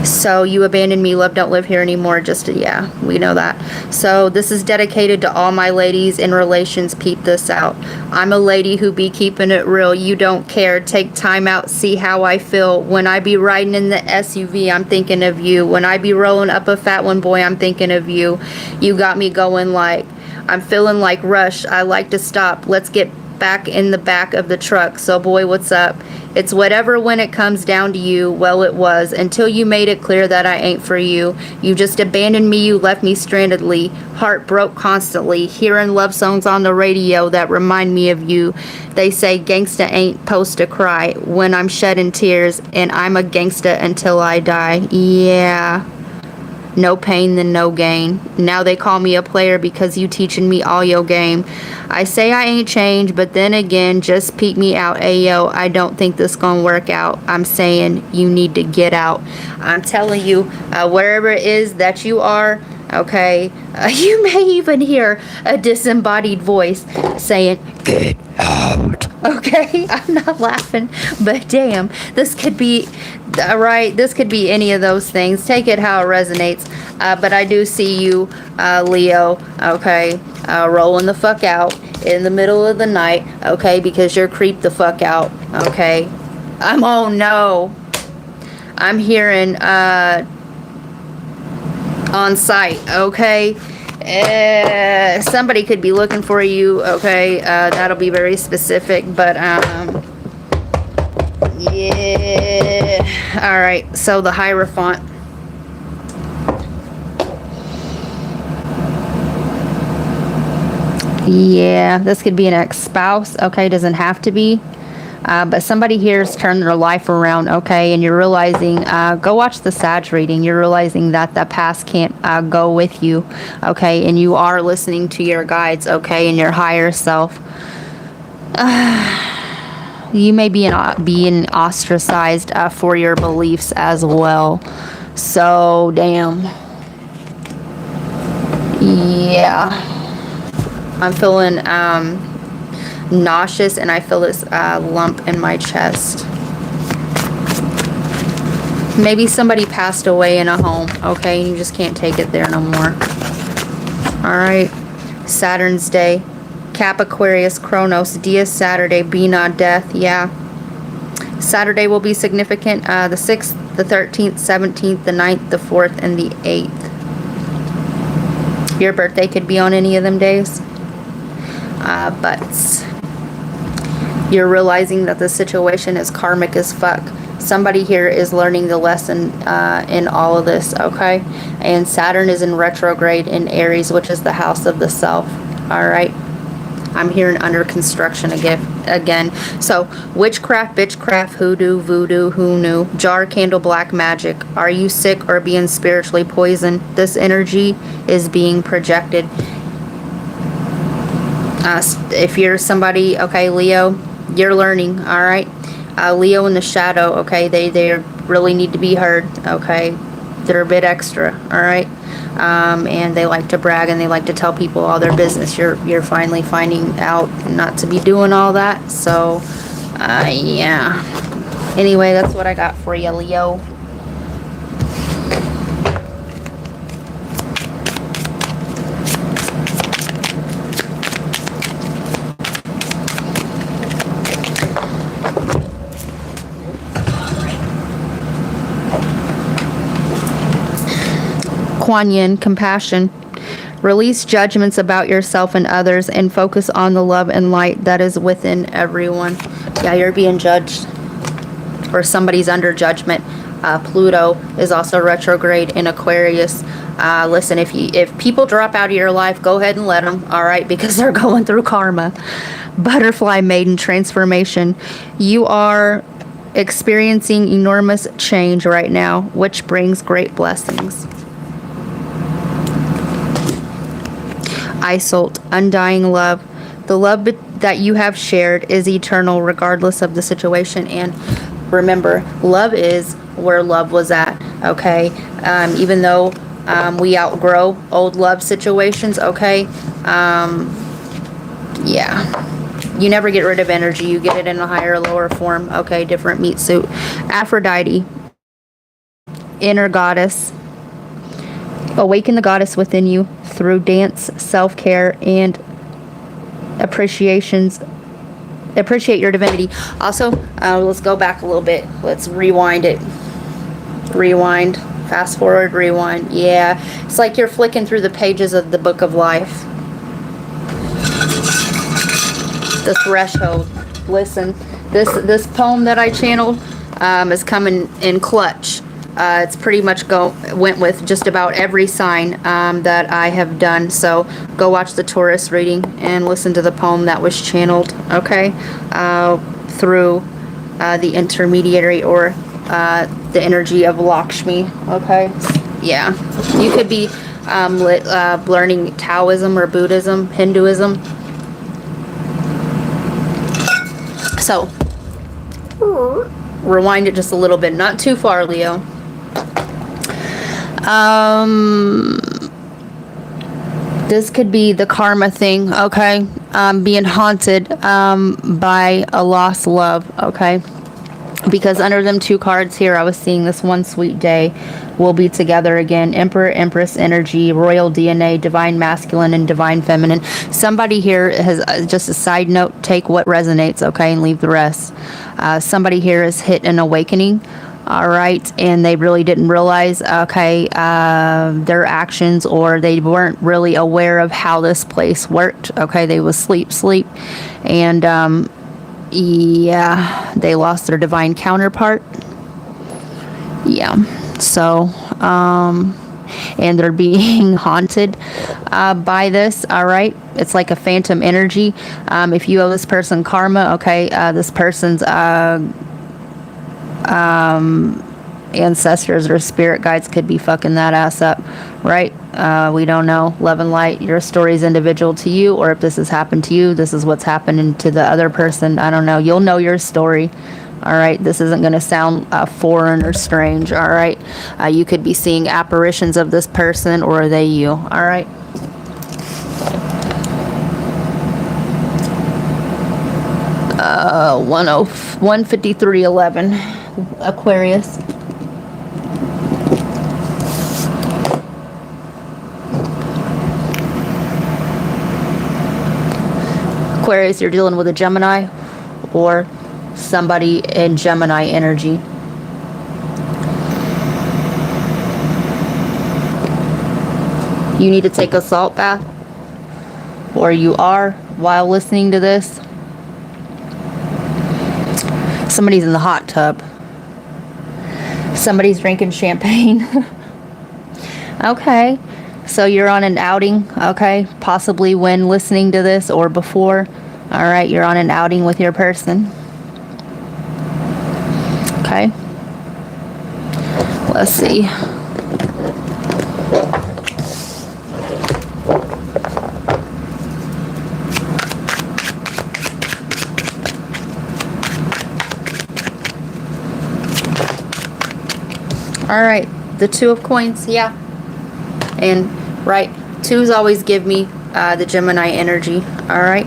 So you abandoned me, love don't live here anymore. Just, yeah, we know that. So this is dedicated to all my ladies in relations. Peep this out. I'm a lady who be keeping it real. You don't care. Take time out, see how I feel. When I be riding in the SUV, I'm thinking of you. When I be rolling up a fat one, boy, I'm thinking of you. You got me going like, I'm feeling like Rush. I like to stop. Let's get back in the back of the truck. So boy, what's up? It's whatever when it comes down to you. Well, it was until you made it clear that I ain't for you. You just abandoned me. You left me strandedly. Heart broke constantly. Hearing love songs on the radio that remind me of you. They say gangsta ain't supposed to cry when I'm shedding tears, and I'm a gangsta until I die. Yeah. No pain, then no gain. Now they call me a player because you teaching me all your game. I say I ain't changed, but then again, just peep me out. Ayo, I don't think this gonna work out. I'm saying you need to get out. I'm telling you, wherever it is that you are, okay, you may even hear a disembodied voice saying, get out. Okay, I'm not laughing, but damn, this could be, right, this could be any of those things. Take it how it resonates. But I do see you, Leo, okay, rolling the fuck out in the middle of the night, okay, because you're creeped the fuck out, okay. Oh no, I'm hearing, on site, okay. Somebody could be looking for you, okay. That'll be very specific, but yeah. All right, so the Hierophant. Yeah, this could be an ex-spouse, okay. Doesn't have to be. But somebody here has turned their life around, okay, and you're realizing, go watch the Sag reading, you're realizing that the past can't go with you, okay, and you are listening to your guides, okay, and your higher self. You may be being ostracized for your beliefs as well, so damn. Yeah, I'm feeling, nauseous, and I feel this lump in my chest. Maybe somebody passed away in a home, okay, and you just can't take it there no more. All right, Saturn's day, Cap, Aquarius, Kronos, Dia, Saturday, be not death. Yeah, Saturday will be significant. The 6th, the 13th, 17th, the 9th, the 4th, and the 8th. Your birthday could be on any of them days. But you're realizing that the situation is karmic as fuck. Somebody here is learning the lesson in all of this, okay? And Saturn is in retrograde in Aries, which is the house of the self, all right? I'm hearing under construction again. So, witchcraft, bitchcraft, hoodoo, voodoo, who knew? Jar, candle, black magic. Are you sick or being spiritually poisoned? This energy is being projected. If you're somebody, okay, Leo, you're learning, all right? Leo in the shadow, okay, they really need to be heard, okay? They're a bit extra, all right? And they like to brag and they like to tell people all their business. You're finally finding out not to be doing all that, so, yeah. Anyway, that's what I got for you, Leo. Kuan Yin, compassion. Release judgments about yourself and others and focus on the love and light that is within everyone. Yeah, you're being judged, or somebody's under judgment. Pluto is also retrograde in Aquarius. Listen, if people drop out of your life, go ahead and let them, all right, because they're going through karma. Butterfly maiden, transformation. You are experiencing enormous change right now, which brings great blessings. Isolt, undying love. The love that you have shared is eternal regardless of the situation. And remember, love is where love was at, okay? Even though we outgrow old love situations, okay? Yeah. You never get rid of energy. You get it in a higher or lower form, okay? Different meat suit. Aphrodite, inner goddess. Awaken the goddess within you through dance, self-care, and appreciate your divinity. Also, let's go back a little bit. Let's rewind it. Rewind. Fast forward, rewind. Yeah. It's like you're flicking through the pages of the book of life. The threshold. Listen, this poem that I channeled is coming in clutch. It's pretty much went with just about every sign that I have done. So go watch the Taurus reading and listen to the poem that was channeled, okay, through the intermediary or the energy of Lakshmi, okay? Yeah. You could be learning Taoism or Buddhism, Hinduism. So rewind it just a little bit, not too far, Leo. This could be the karma thing, okay? Being haunted by a lost love, okay? Because under them two cards here, I was seeing this one sweet day. We'll be together again. Emperor, Empress energy, royal DNA, divine masculine, and divine feminine. Somebody here has, just a side note, take what resonates, okay, and leave the rest. Somebody here has hit an awakening. All right, and they really didn't realize, okay, their actions, or they weren't really aware of how this place worked. Okay, they was sleep, and yeah, they lost their divine counterpart. Yeah, so and they're being haunted by this. All right, it's like a phantom energy. If you owe this person karma, okay, this person's ancestors or spirit guides could be fucking that ass up, right? We don't know. Love and light, your story is individual to you, or if this has happened to you, this is what's happening to the other person. I don't know. You'll know your story. All right, this isn't going to sound foreign or strange. All right, you could be seeing apparitions of this person, or are they you? All right. Uh, 153:11. Aquarius. Aquarius, you're dealing with a Gemini or somebody in Gemini energy. You need to take a salt bath, or you are, while listening to this. Somebody's in the hot tub. Somebody's drinking champagne. Okay, so you're on an outing, okay, possibly when listening to this or before. All right, you're on an outing with your person. Okay, let's see. All right, the Two of Coins, yeah. And, right, twos always give me the Gemini energy, all right?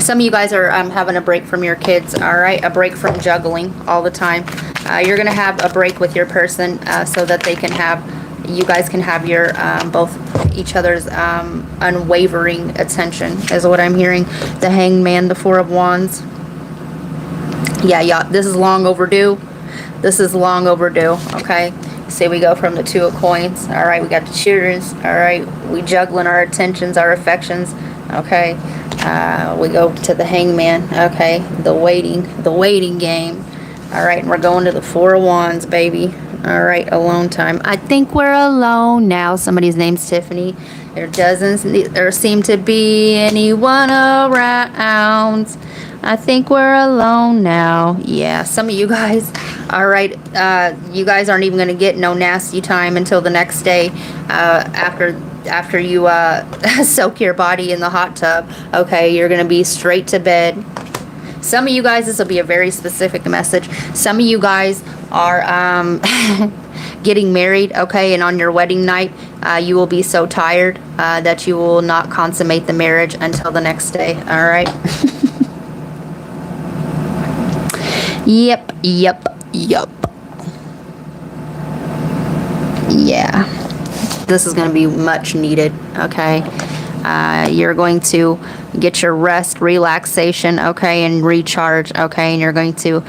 Some of you guys are having a break from your kids, all right? A break from juggling all the time. You're going to have a break with your person so that they can have, you guys can have your, both each other's unwavering attention, is what I'm hearing. The Hangman, the Four of Wands. Yeah, this is long overdue. This is long overdue, okay? See, we go from the Two of Coins. All right, we got the Cheaters. All right, we juggling our attentions, our affections. Okay, we go to the Hangman. Okay, the waiting game. All right, and we're going to the Four of Wands, baby. All right, alone time. I think we're alone now. Somebody's name's Tiffany. There doesn't seem to be anyone around. I think we're alone now. Yeah, some of you guys. All right, you guys aren't even gonna get no nasty time until the next day, after you soak your body in the hot tub. Okay, you're gonna be straight to bed. Some of you guys, this will be a very specific message. Some of you guys are getting married, okay, and on your wedding night, you will be so tired that you will not consummate the marriage until the next day. All right. Yep. Yeah, this is going to be much needed. Okay, you're going to get your rest, relaxation, okay, and recharge. Okay, and you're going to,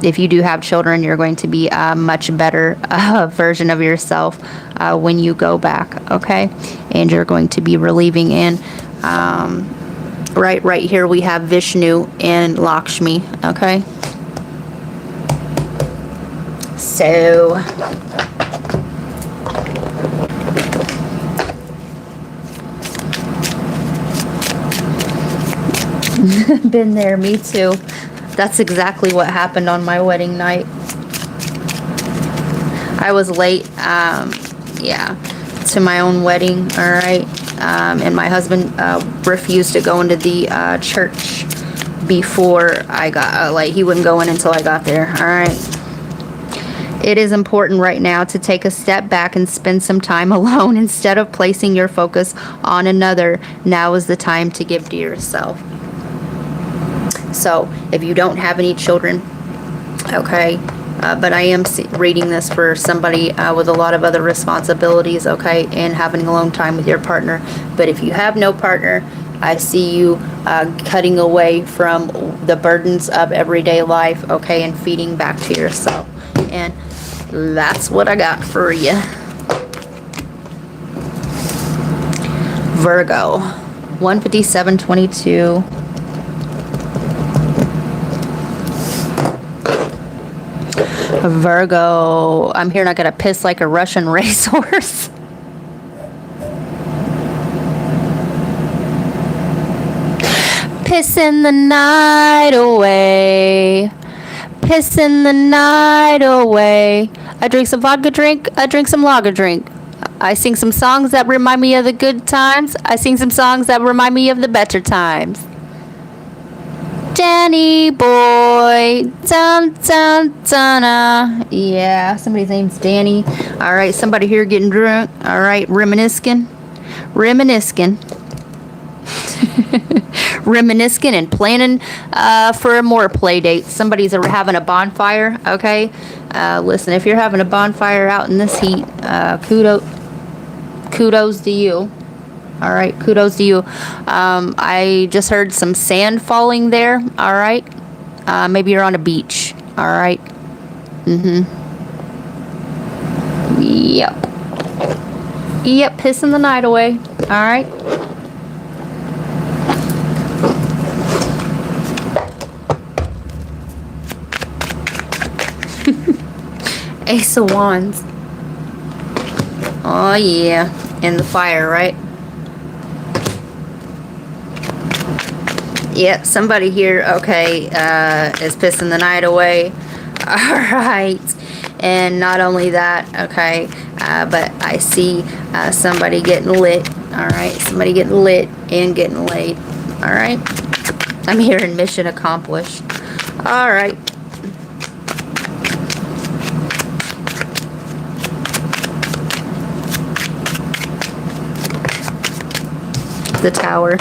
if you do have children, you're going to be a much better version of yourself when you go back. Okay, and you're going to be relieving in. Right here we have Vishnu and Lakshmi. Okay. So, been there, me too. That's exactly what happened on my wedding night. I was late, yeah, to my own wedding, all right, and my husband refused to go into the church before I got, like, he wouldn't go in until I got there, all right. It is important right now to take a step back and spend some time alone instead of placing your focus on another. Now is the time to give to yourself. So, if you don't have any children, okay, but I am reading this for somebody with a lot of other responsibilities, okay, and having alone time with your partner. But if you have no partner, I see you cutting away from the burdens of everyday life, okay, and feeding back to yourself. And that's what I got for you. Virgo, 157:22. Virgo, I'm here not gonna piss like a Russian racehorse. Pissing the night away. Pissing the night away. I drink some vodka drink. I drink some lager drink. I sing some songs that remind me of the good times. I sing some songs that remind me of the better times. Danny boy. Dun, dun, dun, yeah, somebody's name's Danny. All right, somebody here getting drunk. All right, reminiscing. Reminiscing and planning for more play dates. Somebody's having a bonfire, okay? Listen, if you're having a bonfire out in this heat, kudos to you. All right, kudos to you. I just heard some sand falling there, all right? Maybe you're on a beach, all right? Yep, pissing the night away, all right? Ace of Wands. Oh yeah, in the fire, right? Yep, somebody here, okay, is pissing the night away. All right, and not only that, okay, but I see somebody getting lit. All right, somebody getting lit and getting laid. All right, I'm hearing mission accomplished. All right. The Tower.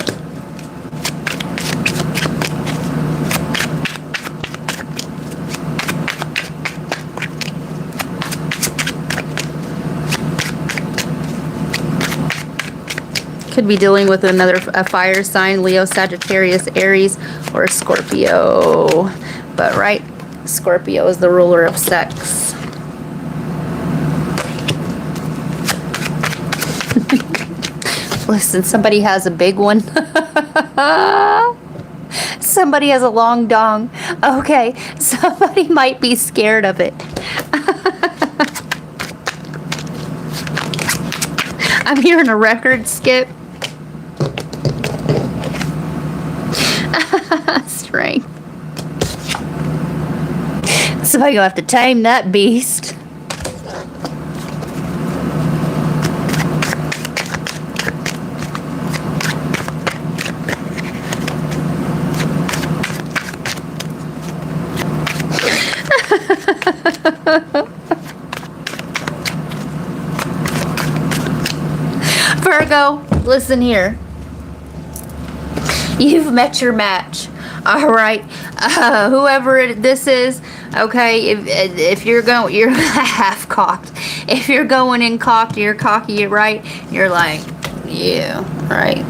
Could be dealing with a fire sign, Leo, Sagittarius, Aries, or Scorpio. But right, Scorpio is the ruler of sex. Listen, somebody has a big one. Somebody has a long dong. Okay, somebody might be scared of it. I'm hearing a record skip. Strength. Somebody gonna have to tame that beast. Virgo, listen here. You've met your match. All right. Whoever this is, okay, if you're going, you're half cocked. If you're going in cocked, you're cocky, right? You're like, yeah, right.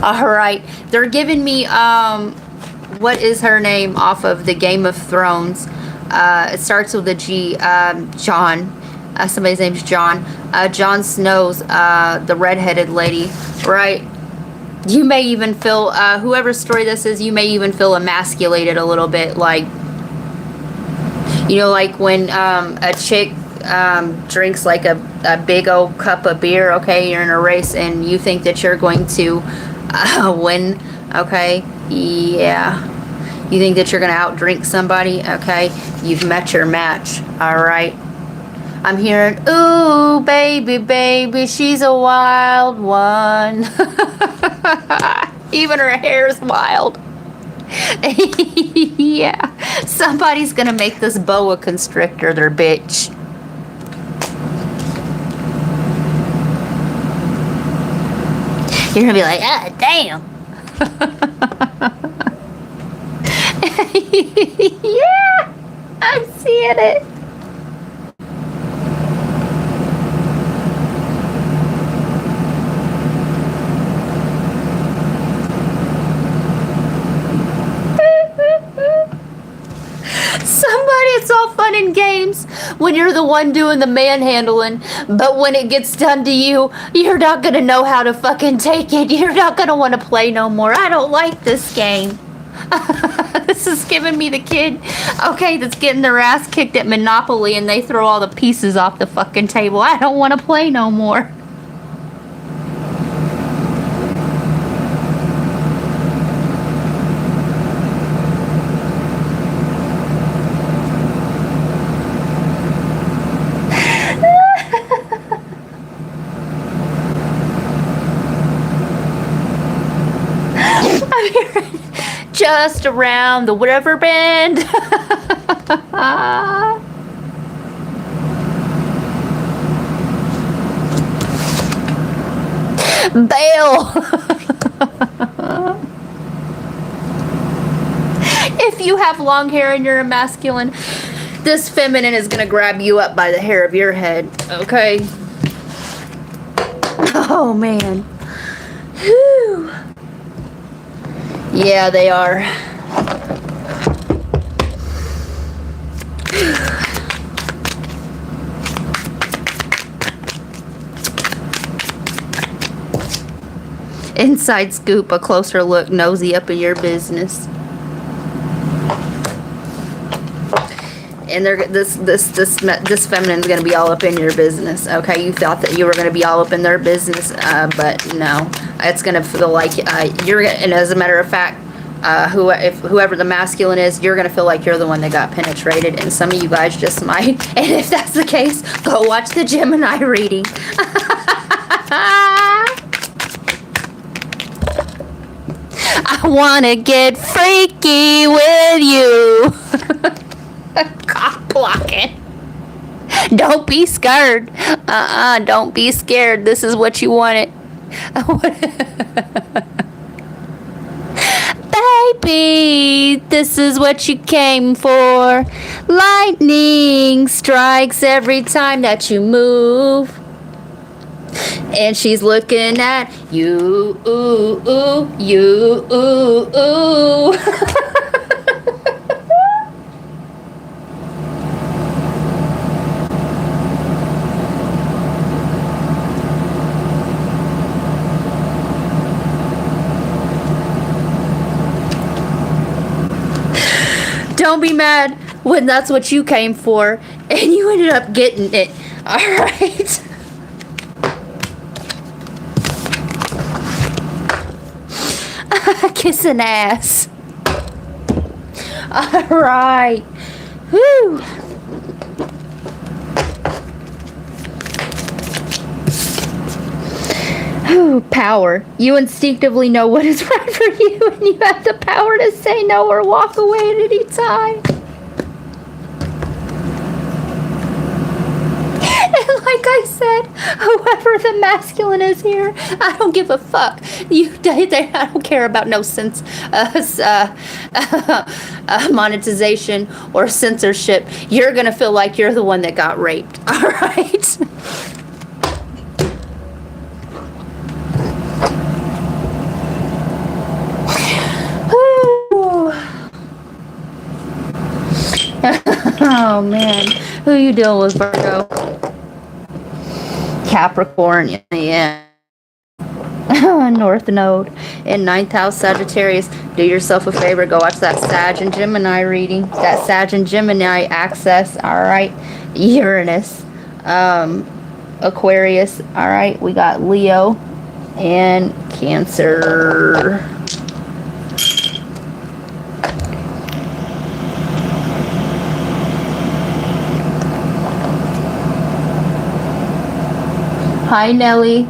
All right. They're giving me, what is her name off of the Game of Thrones? It starts with a G, John. Somebody's name's John. Jon Snow's, the redheaded lady, right? You may even feel, whoever's story this is, you may even feel emasculated a little bit. Like, you know, like when a chick drinks like a big old cup of beer, okay? You're in a race and you think that you're going to win, okay? Yeah. You think that you're going to outdrink somebody, okay? You've met your match, all right? I'm hearing, ooh, baby, baby, she's a wild one. Even her hair's wild. Yeah. Somebody's going to make this boa constrictor their bitch. You're going to be like, ah, damn. Yeah. I'm seeing it. Somebody, it's all fun and games when you're the one doing the manhandling, but when it gets done to you, you're not gonna know how to fucking take it. You're not gonna want to play no more. I don't like this game. This is giving me the kid, okay, that's getting their ass kicked at Monopoly and they throw all the pieces off the fucking table. I don't want to play no more. Just around the river bend. Bail. If you have long hair and you're a masculine, this feminine is going to grab you up by the hair of your head, okay? Oh, man. Whew. Yeah, they are. Inside scoop, a closer look, nosy up in your business. And they're this feminine's gonna be all up in your business. Okay, you thought that you were gonna be all up in their business, but no, it's gonna feel like you're. And as a matter of fact, whoever the masculine is, you're gonna feel like you're the one that got penetrated, and some of you guys just might. And if that's the case, go watch the Gemini reading. I wanna get freaky with you. Cock blocking. Don't be scared. Don't be scared. This is what you wanted. Baby, this is what you came for. Lightning strikes every time that you move. And she's looking at you, ooh, ooh, you, ooh, ooh. don't be mad when that's what you came for and you ended up getting it. All right. Kissing ass. All right. Whew. Ooh, power. You instinctively know what is right for you, and you have the power to say no or walk away at any time. And like I said, whoever the masculine is here, I don't give a fuck. I don't care about no monetization or censorship. You're gonna feel like you're the one that got raped. All right. Oh man, who you dealing with, Virgo? Capricorn, yeah. North Node in 9th house, Sagittarius. Do yourself a favor, go watch that Sag and Gemini reading. That Sag and Gemini access, all right. Uranus, Aquarius, all right. We got Leo and Cancer. Hi, Nelly.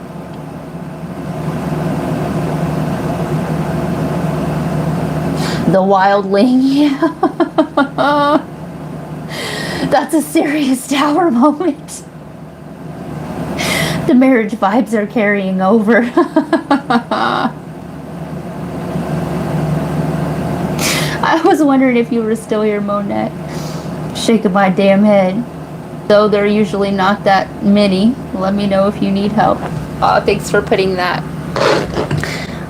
The wildling, yeah. That's a serious Tower moment. The marriage vibes are carrying over. I was wondering if you were still here, Monette. Shaking my damn head. Though they're usually not that many. Let me know if you need help. Thanks for putting that.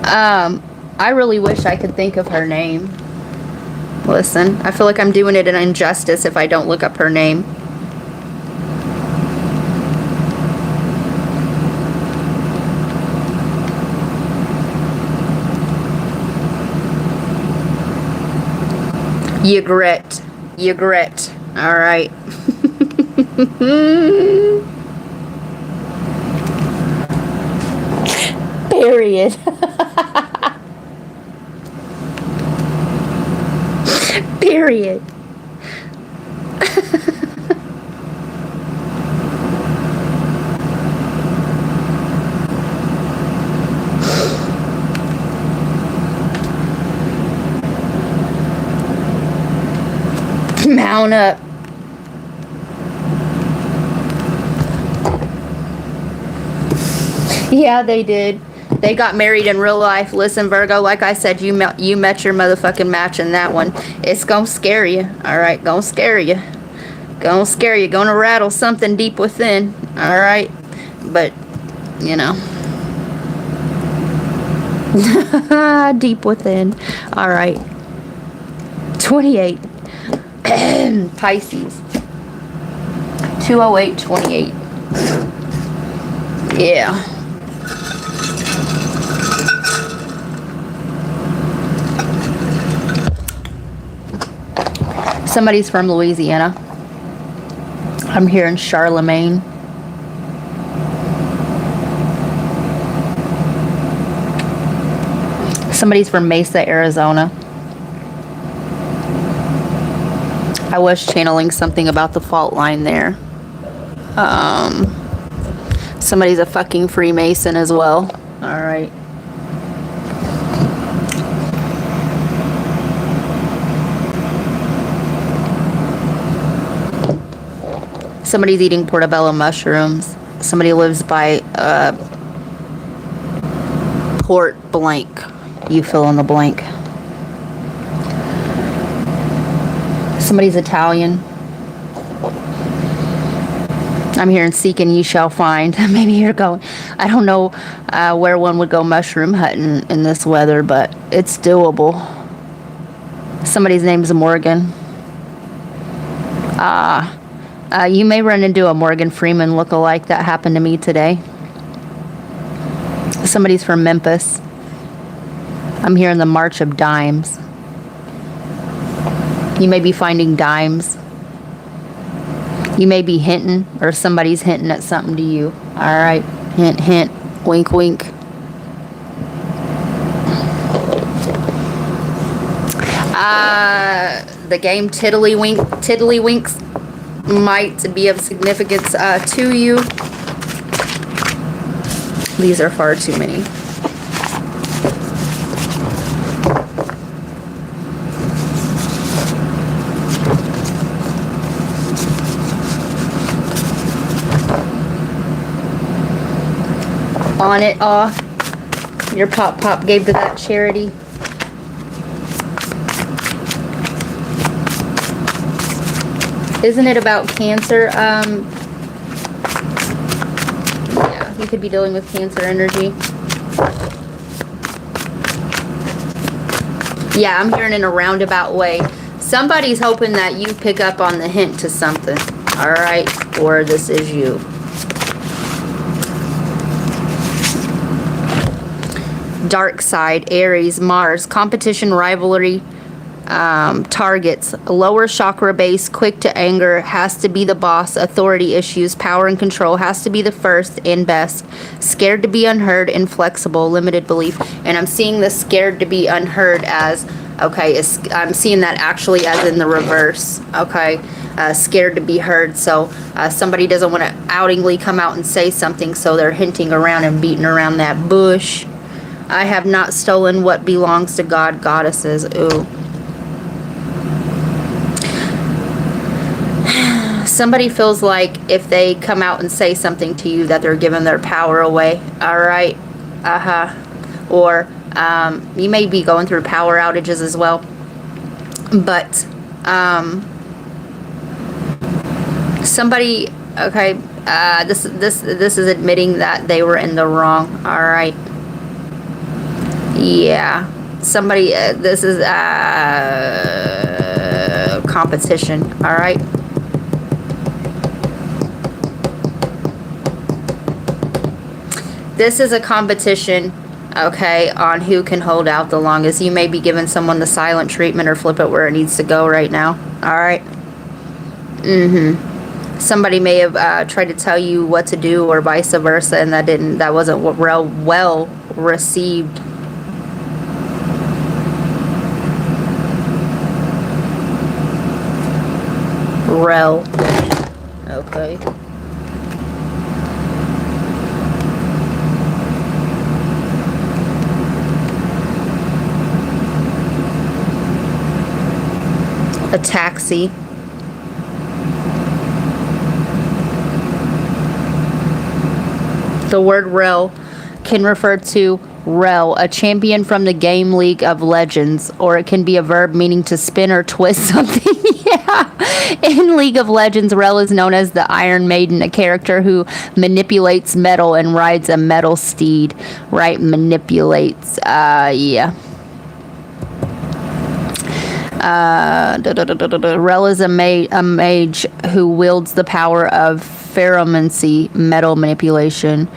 I really wish I could think of her name. Listen, I feel like I'm doing it an injustice if I don't look up her name. You grit. You grit. All right. Period. Period. Mount up. Yeah, they did. They got married in real life. Listen, Virgo, like I said, you met your motherfucking match in that one. It's gonna scare you. All right, gonna scare you. Gonna scare you. Gonna rattle something deep within. All right, but you know, deep within. All right. 28. Pisces. 20828. Yeah. Somebody's from Louisiana. I'm here in Charlemagne. Somebody's from Mesa, Arizona. I was channeling something about the fault line there. Somebody's a fucking Freemason as well. All right. Somebody's eating portobello mushrooms. Somebody lives by Port blank. You fill in the blank. Somebody's Italian. I'm here in Seek and Ye Shall Find. Maybe you're going. I don't know where one would go mushroom hunting in this weather, but it's doable. Somebody's name is Morgan. You may run into a Morgan Freeman look-alike. That happened to me today. Somebody's from Memphis. I'm here in the March of Dimes. You may be finding dimes. You may be hinting, or somebody's hinting at something to you. All right. Hint, hint. Wink, wink. The game Tiddlywinks might be of significance to you. These are far too many. On it, off. Your pop gave to that charity. Isn't it about cancer? Yeah, you could be dealing with cancer energy. Yeah, I'm hearing in a roundabout way. Somebody's hoping that you pick up on the hint to something. All right, or this is you. Dark side, Aries, Mars, competition, rivalry, targets, lower chakra base, quick to anger, has to be the boss, authority issues, power and control, has to be the first and best, scared to be unheard, inflexible, limited belief. And I'm seeing the scared to be unheard as, okay, I'm seeing that actually as in the reverse, okay, scared to be heard. So somebody doesn't want to outingly come out and say something, so they're hinting around and beating around that bush. I have not stolen what belongs to God, goddesses. Ooh. Somebody feels like if they come out and say something to you that they're giving their power away. All right. Or you may be going through power outages as well. But somebody, okay, this is admitting that they were in the wrong. All right. Yeah. Somebody, this is competition. All right. This is a competition, okay, on who can hold out the longest. You may be giving someone the silent treatment or flip it where it needs to go right now. All right. Somebody may have tried to tell you what to do or vice versa, and that wasn't well received. Rel. Okay. A taxi. The word rel can refer to rel, a champion from the game League of Legends, or it can be a verb meaning to spin or twist something. Yeah. In League of Legends, rel is known as the Iron Maiden, a character who manipulates metal and rides a metal steed. Right? Manipulates. Yeah. Rel is a mage who wields the power of pheromancy, metal manipulation.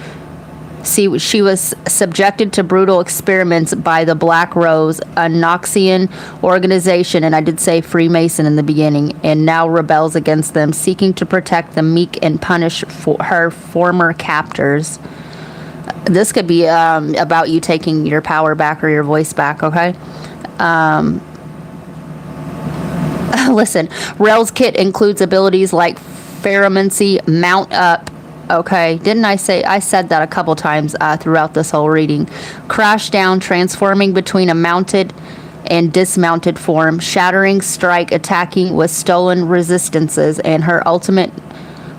See, she was subjected to brutal experiments by the Black Rose, a Noxian organization, and I did say Freemason in the beginning, and now rebels against them, seeking to protect the meek and punish her former captors. This could be about you taking your power back or your voice back, okay? Listen, Rel's kit includes abilities like pheromancy, mount up. Okay, didn't I say, I said that a couple times throughout this whole reading. Crash down, transforming between a mounted and dismounted form, shattering, strike, attacking with stolen resistances, and her ultimate,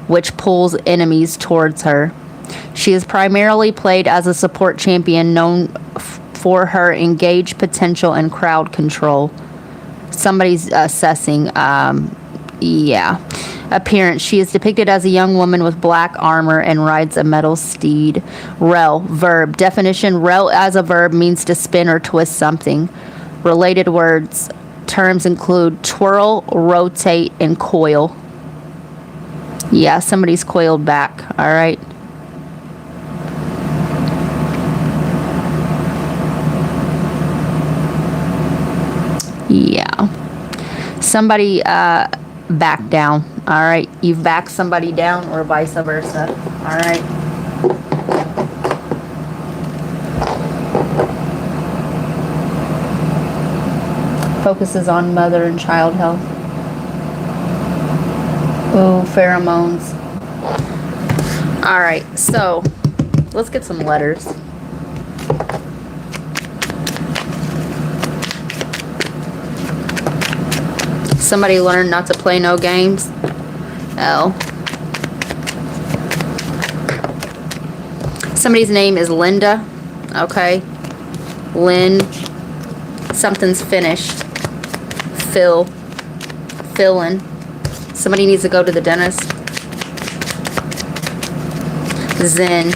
which pulls enemies towards her. She is primarily played as a support champion known for her engaged potential and crowd control. Somebody's assessing, yeah. Appearance. She is depicted as a young woman with black armor and rides a metal steed. Rel. Verb. Definition. Rel as a verb means to spin or twist something. Related words. Terms include twirl, rotate, and coil. Yeah, somebody's coiled back. All right. Yeah. Somebody back down. All right. You've backed somebody down or vice versa. All right. Focuses on mother and child health. Ooh, pheromones. All right. So let's get some letters. Somebody learned not to play no games. L. Somebody's name is Linda. Okay. Lynn. Something's finished. Phil. Philin. Somebody needs to go to the dentist. Zen.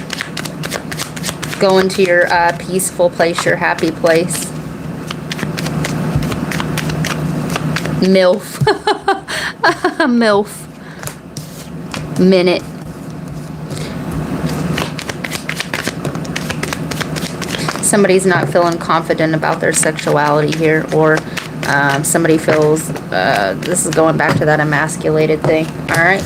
Go into your peaceful place, your happy place. MILF. MILF. Minute. Somebody's not feeling confident about their sexuality here, or somebody feels, this is going back to that emasculated thing, alright?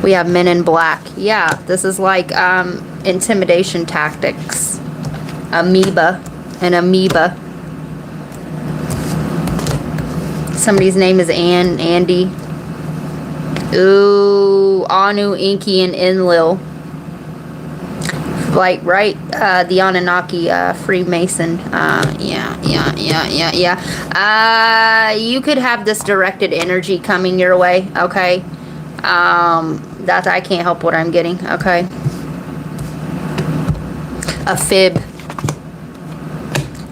We have men in black. Yeah, this is like intimidation tactics. Amoeba. An amoeba. Somebody's name is Andy. Ooh, Anu, Inky, and Enlil. Like, right? The Anunnaki, Freemason. Yeah. You could have this directed energy coming your way, okay? That I can't help what I'm getting, okay? A fib.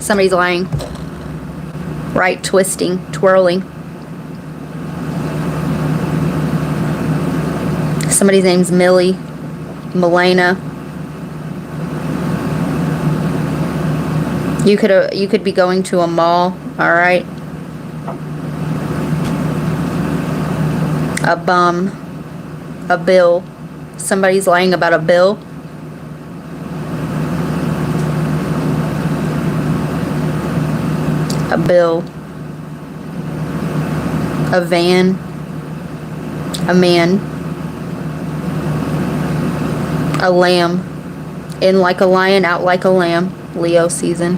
Somebody's lying. Right, twisting, twirling. Somebody's name's Millie. Milena. You could be going to a mall, alright? A bum. A bill. Somebody's lying about a bill. A bill. A van. A man. A lamb. In like a lion, out like a lamb. Leo season.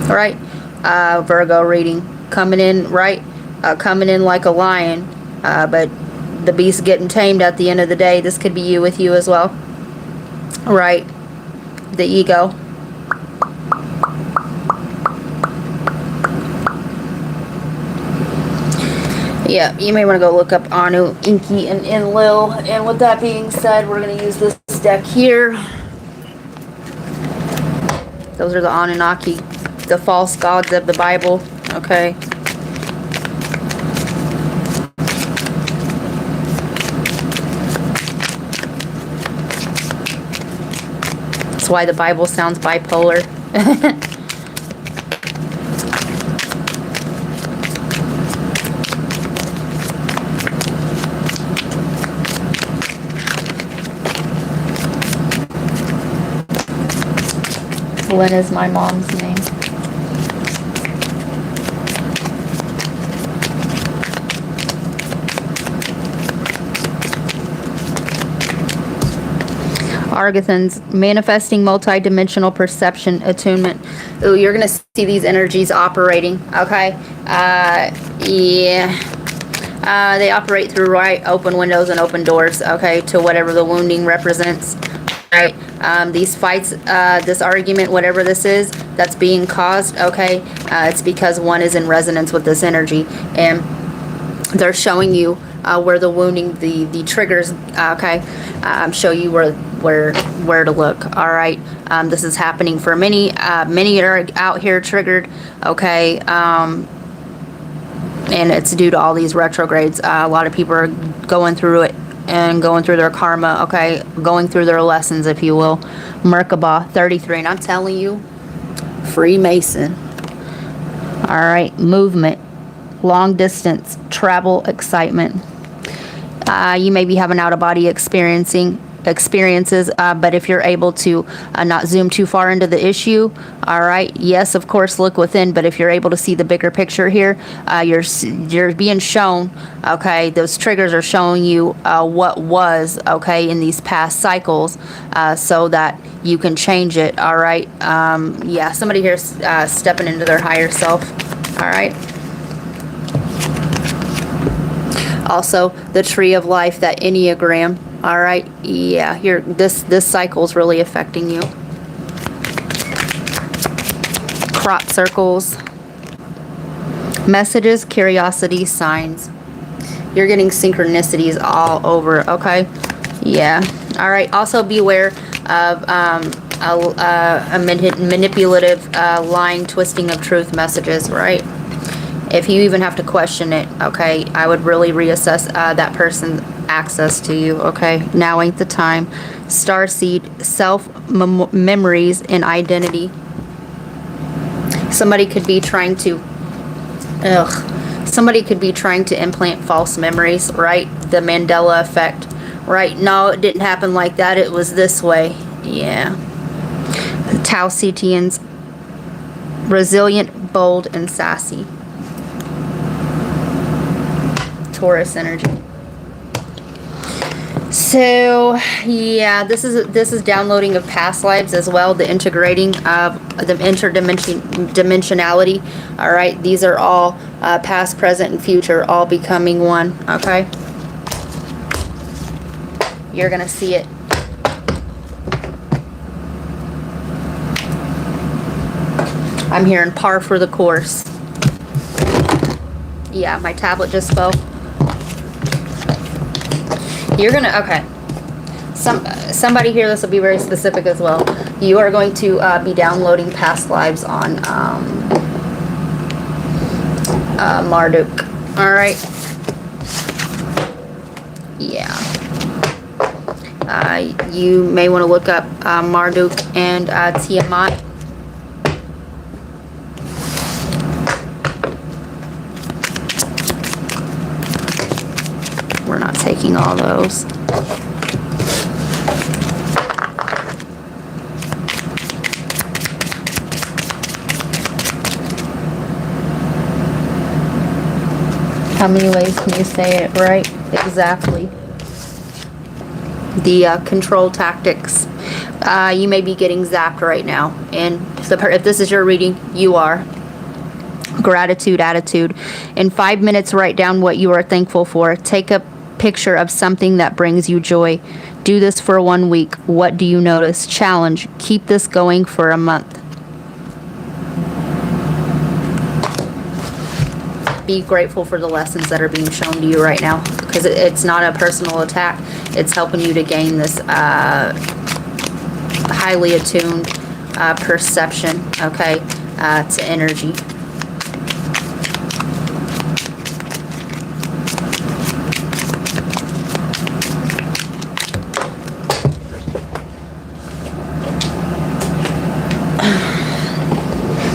Alright. Virgo reading. Coming in, right? Coming in like a lion. But the beast getting tamed at the end of the day. This could be you with you as well. Right. The ego. Yeah, you may want to go look up Anu, Inky, and Enlil. And with that being said, we're going to use this deck here. Those are the Anunnaki, the false gods of the Bible. Okay. That's why the Bible sounds bipolar. Lynn is my mom's name. Argathons, manifesting multi-dimensional perception, attunement. Ooh, you're going to see these energies operating, okay? Yeah. They operate through right open windows and open doors, okay, to whatever the wounding represents. Right, these fights, this argument, whatever this is that's being caused, okay, it's because one is in resonance with this energy, and they're showing you where the wounding, the triggers, okay, show you where to look. All right, this is happening for many are out here triggered, okay, and it's due to all these retrogrades. A lot of people are going through it and going through their karma, okay, going through their lessons, if you will. Merkabah 33, and I'm telling you, Freemason. All right, movement, long distance, travel, excitement. You may be having out-of-body experience, experiences. But if you're able to not zoom too far into the issue, all right, yes, of course, look within. But if you're able to see the bigger picture here, you're being shown, okay, those triggers are showing you what was, okay, in these past cycles, so that you can change it. All right. Yeah, somebody here stepping into their higher self. All right. Also, the tree of life, that Enneagram. All right. Yeah, here, this cycle is really affecting you. Crop circles, messages, curiosity, signs. You're getting synchronicities all over. Okay. Yeah. All right. Also, beware of a manipulative, lying, twisting of truth messages. Right. If you even have to question it, okay, I would really reassess that person's access to you, okay? Now ain't the time. Starseed, self-memories, and identity. Somebody could be trying to, somebody could be trying to implant false memories, right? The Mandela effect, right? No, it didn't happen like that. It was this way. Yeah. Taurosians, resilient, bold, and sassy. Taurus energy. So yeah, this is downloading of past lives as well, the integrating of the interdimensionality. All right, these are all past, present, and future, all becoming one. Okay, you're gonna see it. I'm hearing par for the course. Yeah, my tablet just fell. You're gonna, okay. Somebody here, this will be very specific as well. You are going to be downloading past lives on Marduk. All right. Yeah. You may want to look up Marduk and Tiamat. We're not taking all those. How many ways can you say it right? Exactly. The control tactics. You may be getting zapped right now. And if this is your reading, you are. Gratitude attitude. In 5 minutes, write down what you are thankful for. Take a picture of something that brings you joy. Do this for 1 week. What do you notice? Challenge. Keep this going for a month. Be grateful for the lessons that are being shown to you right now, because it's not a personal attack. It's helping you to gain this highly attuned perception, okay, to energy.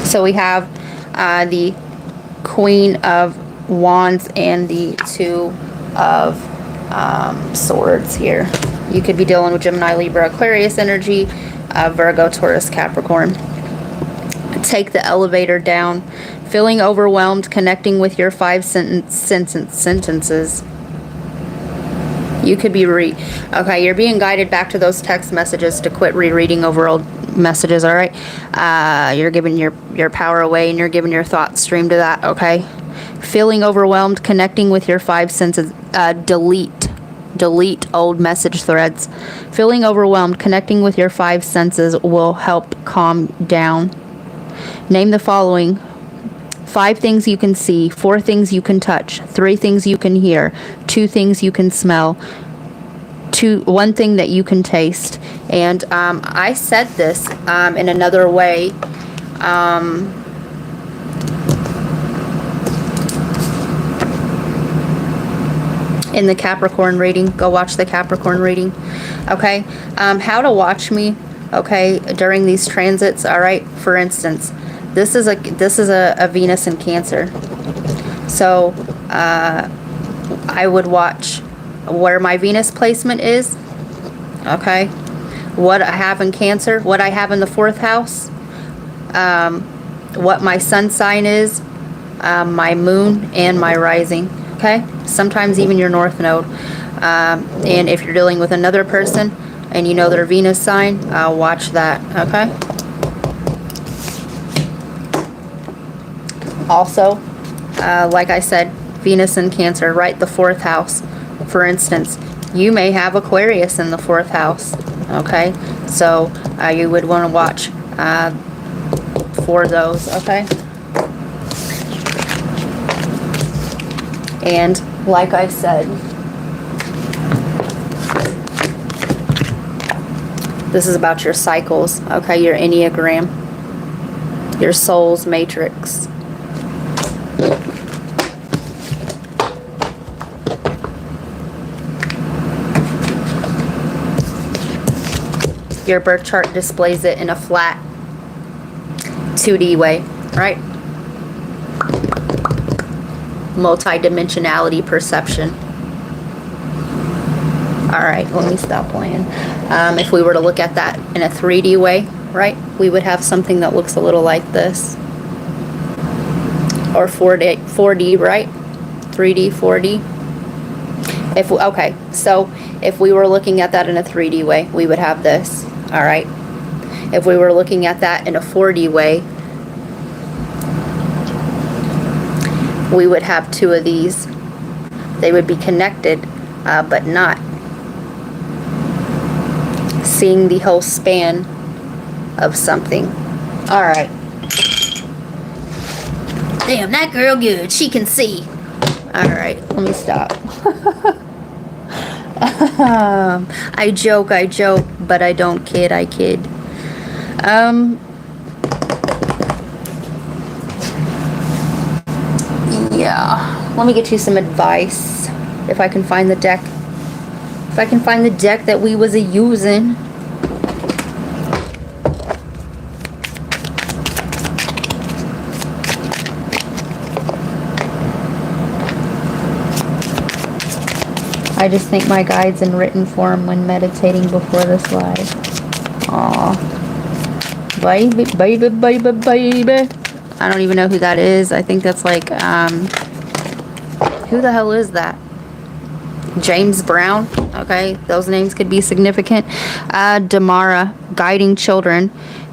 So we have the Queen of Wands and the Two of Swords here. You could be dealing with Gemini, Libra, Aquarius energy, Virgo, Taurus, Capricorn. Take the elevator down. Feeling overwhelmed, connecting with your 5 sentences. You could be okay, you're being guided back to those text messages to quit rereading over old messages, all right? You're giving your power away and you're giving your thought stream to that, okay? Feeling overwhelmed, connecting with your 5 senses. Delete old message threads. Feeling overwhelmed, connecting with your 5 senses will help calm down. Name the following: 5 things you can see, 4 things you can touch, 3 things you can hear, 2 things you can smell, 1 thing that you can taste. And I said this in another way. In the Capricorn reading, go watch the Capricorn reading. Okay, how to watch me. Okay, during these transits. All right. For instance, this is a Venus in Cancer. So I would watch where my Venus placement is okay? What I have in Cancer, what I have in the 4th house, what my sun sign is, my moon, and my rising, okay? Sometimes even your north node. And if you're dealing with another person and you know their Venus sign, watch that, okay? Also, like I said, Venus in Cancer, right? The 4th house. For instance, you may have Aquarius in the 4th house, okay? So you would want to watch for those, okay? And like I said, this is about your cycles, okay? Your Enneagram, your soul's matrix. Your birth chart displays it in a flat 2D way, right? Multidimensionality perception. Alright, let me stop playing. If we were to look at that in a 3D way, right, we would have something that looks a little like this. Or 4D, right? 3D, 4D. Okay, so if we were looking at that in a 3D way, we would have this. Alright. If we were looking at that in a 4D way, we would have 2 of these. They would be connected, but not. Seeing the whole span of something. Alright. Damn, that girl good. She can see. Alright, let me stop. I joke, but I don't kid, I kid. Yeah. Let me get you some advice. If I can find the deck. If I can find the deck that we was a-using. I just think my guides in written form when meditating before this live. Aww. Baby, baby, baby, baby. I don't even know who that is. I think that's like, who the hell is that? James Brown. Okay, those names could be significant. Damara, guiding children.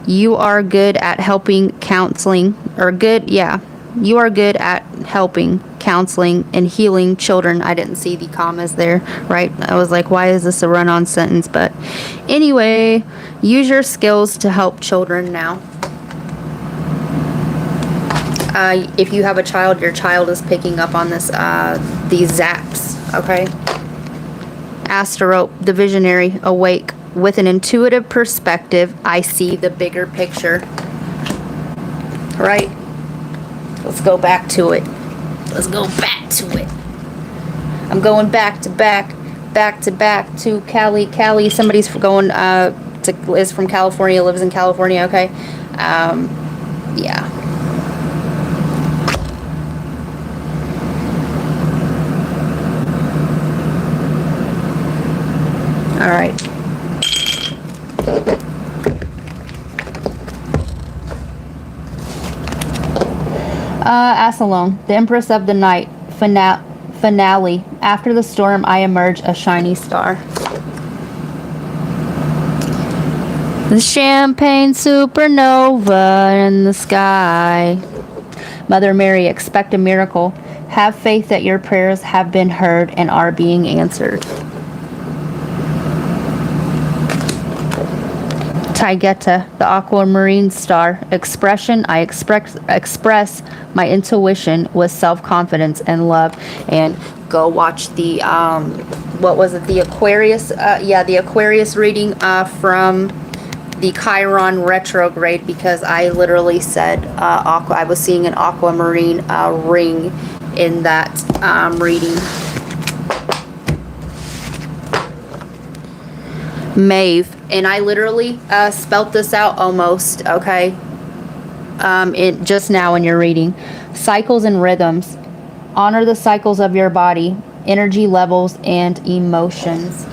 You are good at helping counseling, or good, yeah. You are good at helping, counseling, and healing children. I didn't see the commas there, right? I was like, why is this a run-on sentence? But anyway, use your skills to help children now. If you have a child, your child is picking up on this, these zaps, okay? Asterope, the visionary, awake. With an intuitive perspective, I see the bigger picture. Right? Let's go back to it. Let's go back to it. I'm going back to Cali. Cali, somebody's going, is from California, lives in California, okay? Yeah. All right. Asalone, the Empress of the Night, finale. After the storm, I emerge a shiny star. The champagne supernova in the sky. Mother Mary, expect a miracle. Have faith that your prayers have been heard and are being answered. Taigeta, the aquamarine star. Expression, I express my intuition with self-confidence and love. And go watch the, what was it, the Aquarius, the Aquarius reading from the Chiron retrograde, because I literally said I was seeing an aquamarine ring in that reading. Maeve, and I literally spelt this out almost, okay, just now in your reading. Cycles and rhythms. Honor the cycles of your body, energy levels, and emotions.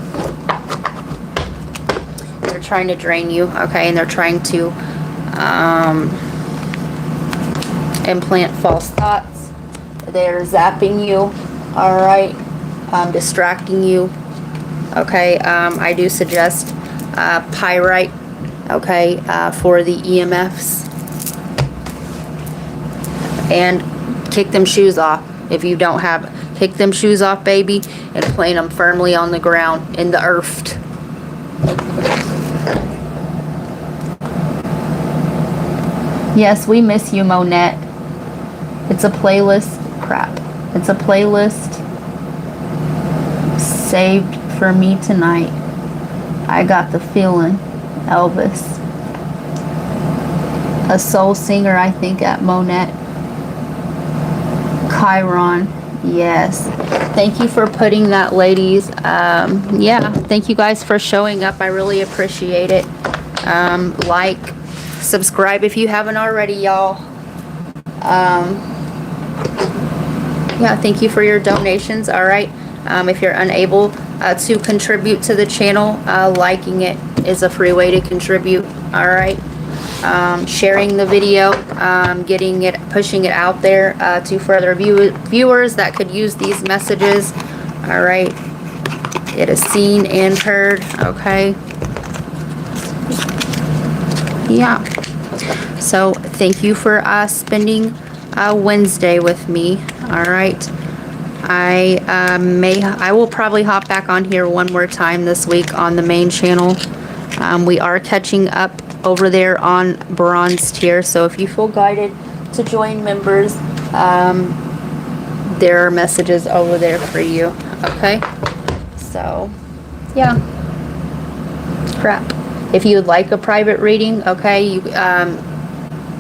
trying to drain you, okay, and they're trying to implant false thoughts. They're zapping you, all right, distracting you, okay. I do suggest pyrite, okay, for the EMFs, and kick them shoes off. If you don't have, kick them shoes off, baby, and plant them firmly on the ground, in the earth. Yes, we miss you, Monette. It's a playlist, crap. It's a playlist saved for me tonight. I got the feeling, Elvis. A soul singer, I think, at Monette. Chiron, yes. Thank you for putting that, ladies. Yeah, thank you guys for showing up. I really appreciate it. Like, subscribe if you haven't already, y'all. Yeah, thank you for your donations. All right. If you're unable to contribute to the channel, liking it is a free way to contribute. All right. Sharing the video, pushing it out there to further viewers that could use these messages. All right. It is seen and heard. Okay. Yeah. So thank you for spending Wednesday with me. All right. I will probably hop back on here one more time this week on the main channel. We are catching up over there on bronze tier, so if you feel guided to join members, there are messages over there for you. Okay, so yeah, crap. If you would like a private reading, okay, you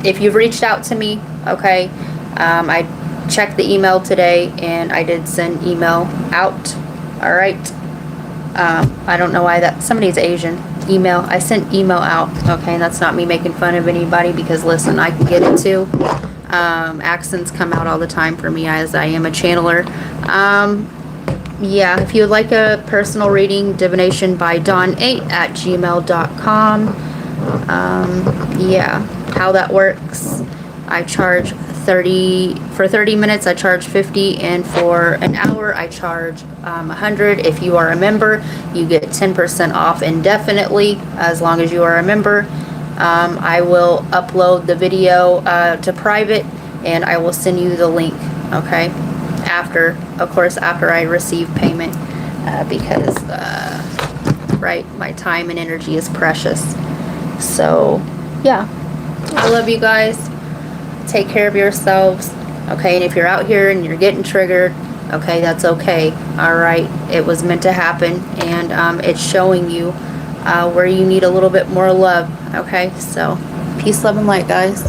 if you've reached out to me, okay, I checked the email today and I did send email out. All right. I don't know why that, somebody's Asian. Email, I sent email out, okay, and that's not me making fun of anybody, because listen, I can get it too. Accents come out all the time for me, as I am a channeler. Yeah, if you would like a personal reading, divination by dawn8@gmail.com. Yeah, how that works, I charge 30 for 30 minutes. I charge 50, and for an hour I charge 100. If you are a member, you get 10% off indefinitely, as long as you are a member. I will upload the video to private, and I will send you the link, okay, after, of course, after I receive payment, because right, my time and energy is precious. So yeah, I love you guys. Take care of yourselves, okay? And if you're out here and you're getting triggered, okay, that's okay. All right, it was meant to happen, and it's showing you where you need a little bit more love, okay? So peace, love, and light, guys.